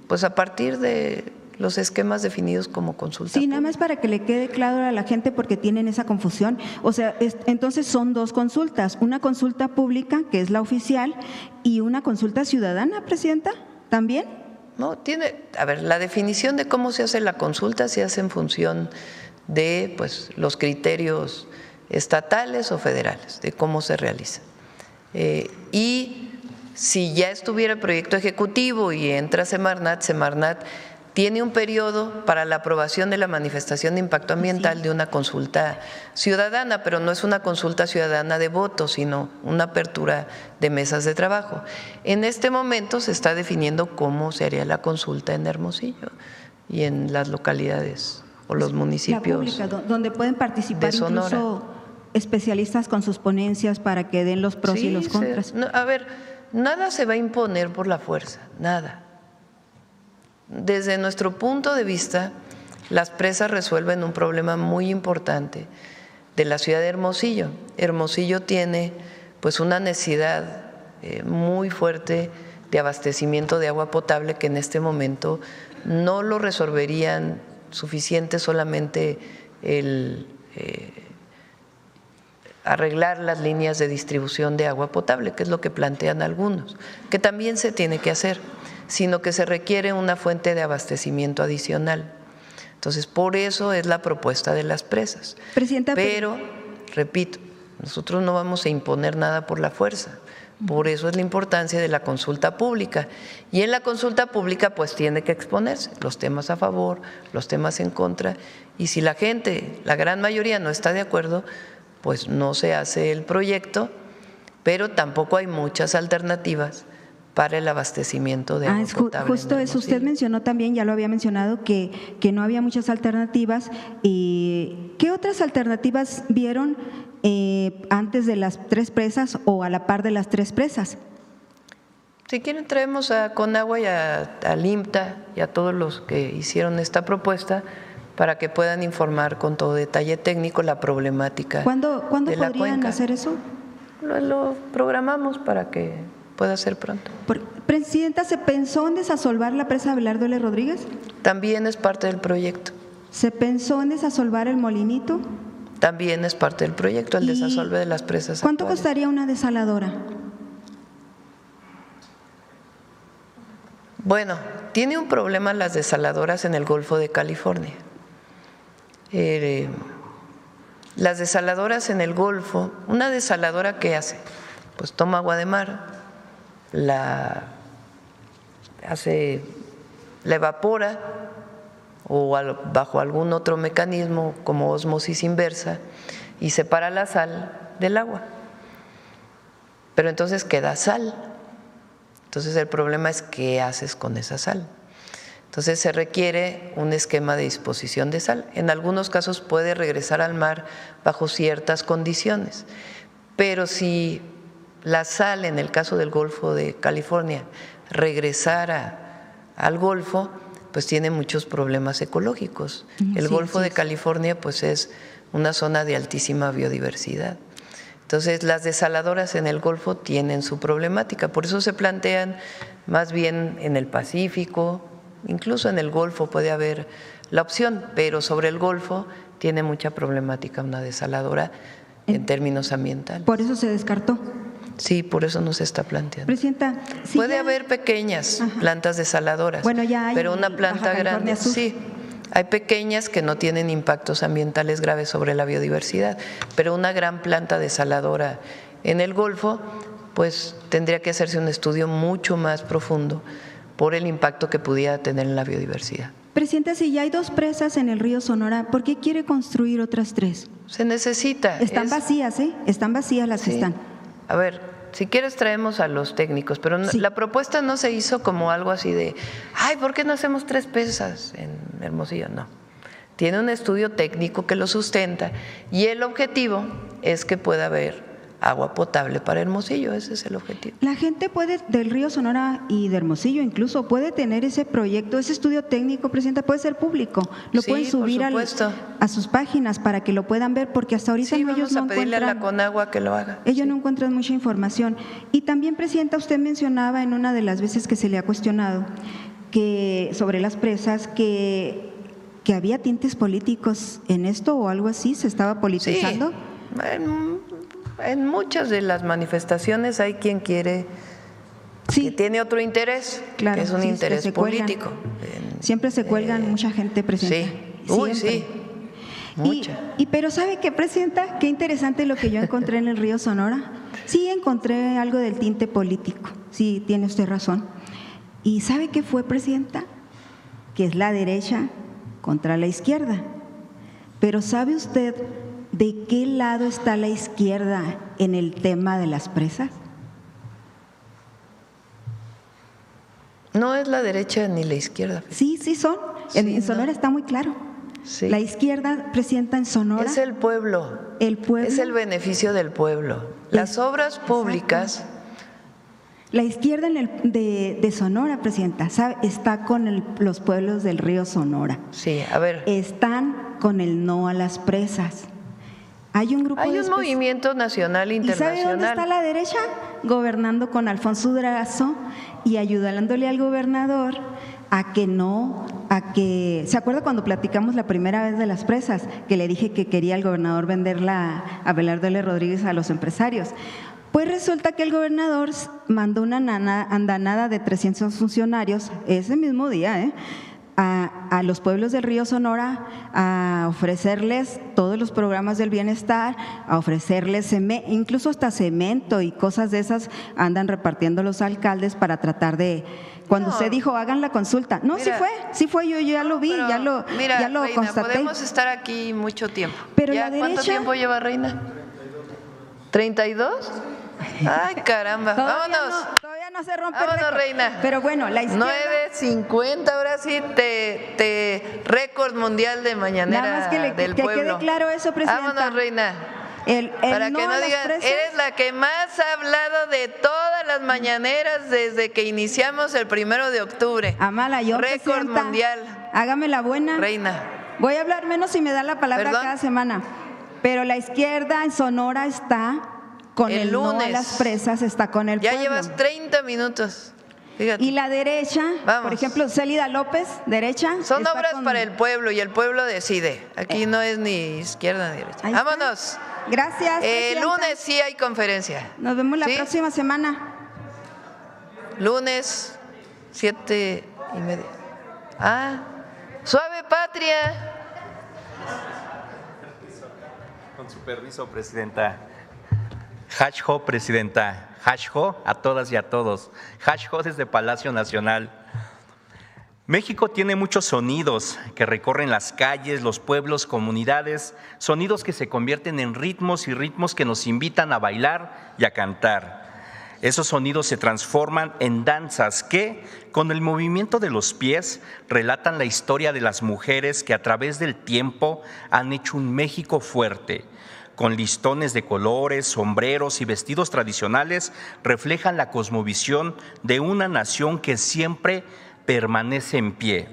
pues a partir de los esquemas definidos como consulta pública. Nada más para que le quede claro a la gente porque tienen esa confusión. O sea, entonces son dos consultas, una consulta pública, que es la oficial, y una consulta ciudadana, Presidenta, ¿también? No, a ver, la definición de cómo se hace la consulta se hace en función de pues, los criterios estatales o federales, de cómo se realiza. Y si ya estuviera el proyecto ejecutivo y entra Semarnat tiene un periodo para la aprobación de la manifestación de impacto ambiental de una consulta ciudadana, pero no es una consulta ciudadana de votos, sino una apertura de mesas de trabajo. En este momento se está definiendo cómo se haría la consulta en Hermosillo y en las localidades o los municipios. La pública, donde pueden participar incluso especialistas con sus ponencias para que den los pros y los contras. A ver, nada se va a imponer por la fuerza, nada. Desde nuestro punto de vista, las presas resuelven un problema muy importante de la ciudad de Hermosillo. Hermosillo tiene pues una necesidad muy fuerte de abastecimiento de agua potable que en este momento no lo resolverían suficiente solamente el arreglar las líneas de distribución de agua potable, que es lo que plantean algunos, que también se tiene que hacer, sino que se requiere una fuente de abastecimiento adicional. Entonces, por eso es la propuesta de las presas. Presidenta, pero, repito, nosotros no vamos a imponer nada por la fuerza. Por eso es la importancia de la consulta pública. Y en la consulta pública, pues tiene que exponerse los temas a favor, los temas en contra. Y si la gente, la gran mayoría, no está de acuerdo, pues no se hace el proyecto, pero tampoco hay muchas alternativas para el abastecimiento de agua potable. Justo eso, usted mencionó también, ya lo había mencionado, que no había muchas alternativas. ¿Y qué otras alternativas vieron antes de las tres presas o a la par de las tres presas? Si quieren traemos a Conagua y al IMTA y a todos los que hicieron esta propuesta para que puedan informar con todo detalle técnico la problemática. ¿Cuándo podrían hacer eso? Lo programamos para que pueda ser pronto. Presidenta, ¿se pensó en desasolvar la presa Abelardo L. Rodríguez? También es parte del proyecto. ¿Se pensó en desasolvar el Molinito? También es parte del proyecto, el desasolve de las presas. ¿Cuánto actuales. costaría una desaladora? Bueno, tiene un problema las desaladoras en el Golfo de California. Las desaladoras en el Golfo, una desaladora, ¿qué hace? Pues toma agua de mar, la evapora o bajo algún otro mecanismo como ósmosis inversa y separa la sal del agua. Pero entonces queda sal. Entonces el problema es ¿qué haces con esa sal? Entonces se requiere un esquema de disposición de sal. En algunos casos puede regresar al mar bajo ciertas condiciones, pero si la sal, en el caso del Golfo de California, regresara al Golfo, pues tiene muchos problemas ecológicos. El Golfo de California pues es una zona de altísima biodiversidad. Entonces las desaladoras en el Golfo tienen su problemática, por eso se plantean más bien en el Pacífico, incluso en el Golfo puede haber la opción, pero sobre el Golfo tiene mucha problemática una desaladora en términos ambientales. ¿Por eso se descartó? Sí, por eso no se está planteando. Presidenta, puede haber pequeñas plantas desaladoras, bueno, ya hay, pero una planta grande, sí. Hay pequeñas que no tienen impactos ambientales graves sobre la biodiversidad, pero una gran planta desaladora en el Golfo, pues tendría que hacerse un estudio mucho más profundo por el impacto que pudiera tener en la biodiversidad. Presidenta, si ya hay 2 presas en el río Sonora, ¿por qué quiere construir otras 3? Se necesita. Están vacías, ¿eh? Están vacías las que están. A ver, si quieres traemos a los técnicos, pero la propuesta no se hizo como algo así de, ay, ¿por qué no hacemos 3 presas en Hermosillo? No. Tiene un estudio técnico que lo sustenta y el objetivo es que pueda haber agua potable para Hermosillo, ese es el objetivo. La gente puede, del río Sonora y de Hermosillo incluso, puede tener ese proyecto, ese estudio técnico, Presidenta, puede ser público, lo pueden subir a sus páginas para que lo puedan ver, porque hasta ahorita ellos no encuentran. Vamos a pedirle a la Conagua que lo haga. Ellos no encuentran mucha información. Y también, Presidenta, usted mencionaba en una de las veces que se le ha cuestionado que sobre las presas que había tintes políticos en esto o algo así, se estaba politizando. Sí. En muchas de las manifestaciones hay quien quiere, que tiene otro interés, claro, que es un interés político. Siempre se cuelgan mucha gente, Presidenta. Sí, mucha. Pero ¿sabe qué, Presidenta? Qué interesante lo que yo encontré en el río Sonora. Sí encontré algo del tinte político, sí, tiene usted razón. ¿Y sabe qué fue, Presidenta? Que es la derecha contra la izquierda. Pero ¿sabe usted de qué lado está la izquierda en el tema de las presas? No es la derecha ni la izquierda. Sí son. En Sonora está muy claro. Sí. La izquierda, Presidenta, en Sonora. Es el pueblo. El pueblo. Es el beneficio del pueblo. Las obras públicas. La izquierda de Sonora, Presidenta, ¿sabe? Está con los pueblos del río Sonora. Sí, a ver. Están con el no a las presas. Hay un grupo un movimiento nacional internacional. ¿Y sabe dónde está la derecha? Gobernando con Alfonso Durazo y ayudándole al gobernador a que ¿se acuerda cuando platicamos la primera vez de las presas? Que le dije que quería el gobernador venderla a Abelardo L. Rodríguez a los empresarios. Pues resulta que el gobernador mandó una andanada de 300 funcionarios ese mismo día, a los pueblos del río Sonora a ofrecerles todos los programas del bienestar, a ofrecerles incluso hasta cemento y cosas de esas andan repartiendo los alcaldes para tratar de… Cuando usted dijo hagan la consulta, sí fue, yo ya lo vi, ya lo Reina, constaté. Podemos estar aquí mucho tiempo. Pero ¿Ya ¿Cuánto tiempo lleva, Reina? ¿32? Ay, caramba. Vámonos. Todavía no se rompe. Vámonos, Reina. Pero bueno, la izquierda… 9:50, ahora sí, récord mundial de mañanera Nada más del que pueblo. quede claro eso, Presidenta. Vámonos, Reina. Para que no digan, eres la que más ha hablado de todas las mañaneras desde que iniciamos el 1 de octubre. Amala, yo, récord mundial. Hágame la buena. Reina. Voy a hablar menos si me da la palabra cada semana. Pero la izquierda en Sonora está con el lunes. No a las presas, está con el pueblo. Ya llevas 30 minutos. Fíjate. Y la derecha, por ejemplo, Célida López, derecha. Son obras para el pueblo y el pueblo decide. Aquí no es ni izquierda ni derecha. Vámonos. Gracias. El lunes sí hay conferencia. Nos vemos la próxima semana. Lunes, 7:30. Suave Patria. Con su permiso, Presidenta. Hashho, Presidenta. Hashho a todas y a todos. Hashho desde Palacio Nacional. México tiene muchos sonidos que recorren las calles, los pueblos, comunidades, sonidos que se convierten en ritmos y ritmos que nos invitan a bailar y a cantar. Esos sonidos se transforman en danzas que, con el movimiento de los pies, relatan la historia de las mujeres que a través del tiempo han hecho un México fuerte. Con listones de colores, sombreros y vestidos tradicionales, reflejan la cosmovisión de una nación que siempre permanece en pie.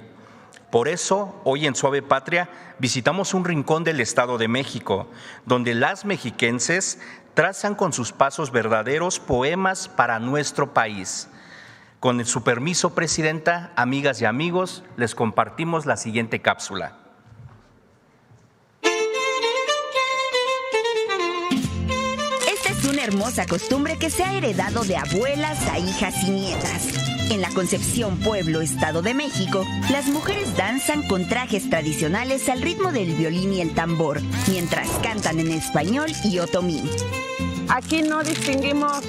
Por eso, hoy en Suave Patria, visitamos un rincón del Estado de México, donde las mexiquenses trazan con sus pasos verdaderos poemas para nuestro país. Con su permiso, Presidenta, amigas y amigos, les compartimos la siguiente cápsula. Esta es una hermosa costumbre que se ha heredado de abuelas a hijas y nietas. En la Concepción, Pueblo, Estado de México, las mujeres danzan con trajes tradicionales al ritmo del violín y el tambor, mientras cantan en español y otomí. Aquí no distinguimos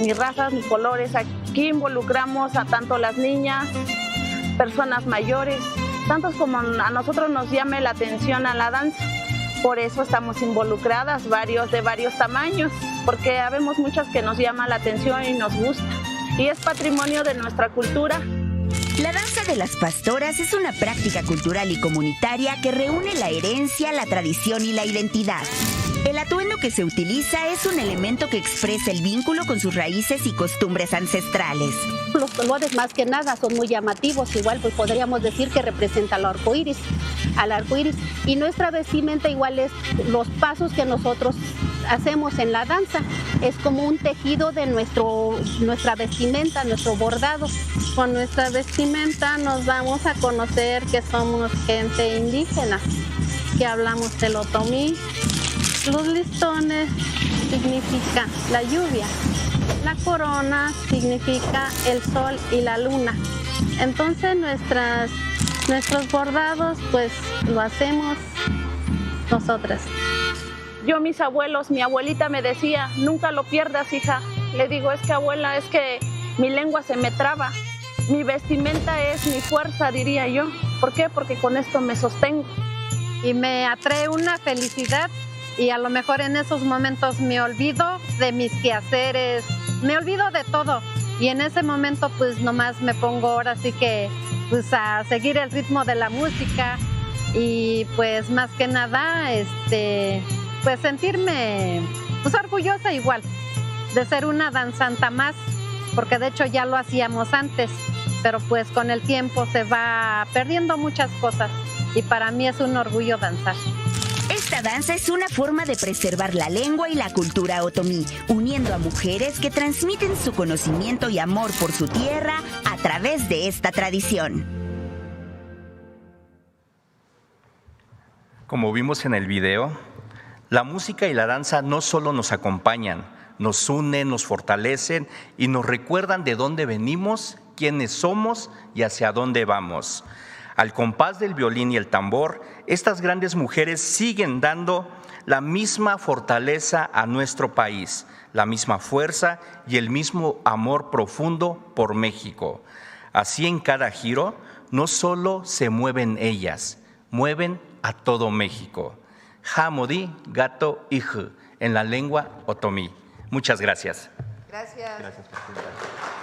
ni razas ni colores, aquí involucramos a tanto las niñas, personas mayores, tantos como a nosotros nos llame la atención a la danza. Por eso estamos involucradas, de varios tamaños, porque habemos muchas que nos llama la atención y nos gusta. Y es patrimonio de nuestra cultura. La danza de las pastoras es una práctica cultural y comunitaria que reúne la herencia, la tradición y la identidad. El atuendo que se utiliza es un elemento que expresa el vínculo con sus raíces y costumbres ancestrales. Los colores más que nada son muy llamativos, igual pues podríamos decir que representa al arco iris. Y nuestra vestimenta igual es los pasos que nosotros hacemos en la danza. Es como un tejido de nuestra vestimenta, nuestro bordado. Con nuestra vestimenta nos damos a conocer que somos gente indígena, que hablamos del otomí. Los listones significa la lluvia, la corona significa el sol y la luna. Entonces nuestros bordados pues lo hacemos nosotras. Yo, mis abuelos, mi abuelita me decía, nunca lo pierdas, hija. Le digo, es que abuela, es que mi lengua se me traba. Mi vestimenta es mi fuerza, diría yo. ¿Por qué? Porque con esto me sostengo. Y me atrae una felicidad. Y a lo mejor en esos momentos me olvido de mis quehaceres, me olvido de todo. Y en ese momento pues nomás me pongo ahora sí que pues a seguir el ritmo de la música y pues más que nada pues sentirme pues orgullosa igual de ser una danzanta más, porque de hecho ya lo hacíamos antes, pero pues con el tiempo se va perdiendo muchas cosas y para mí es un orgullo danzar. Esta danza es una forma de preservar la lengua y la cultura otomí, uniendo a mujeres que transmiten su conocimiento y amor por su tierra a través de esta tradición. Como vimos en el video, la música y la danza no solo nos acompañan, nos unen, nos fortalecen y nos recuerdan de dónde venimos, quiénes somos y hacia dónde vamos. Al compás del violín y el tambor, estas grandes mujeres siguen dando la misma fortaleza a nuestro país, la misma fuerza y el mismo amor profundo por México. Así en cada giro, no solo se mueven ellas, mueven a todo México. Hamodi gato ij, en la lengua otomí. Muchas gracias. Gracias. Gracias, presidenta.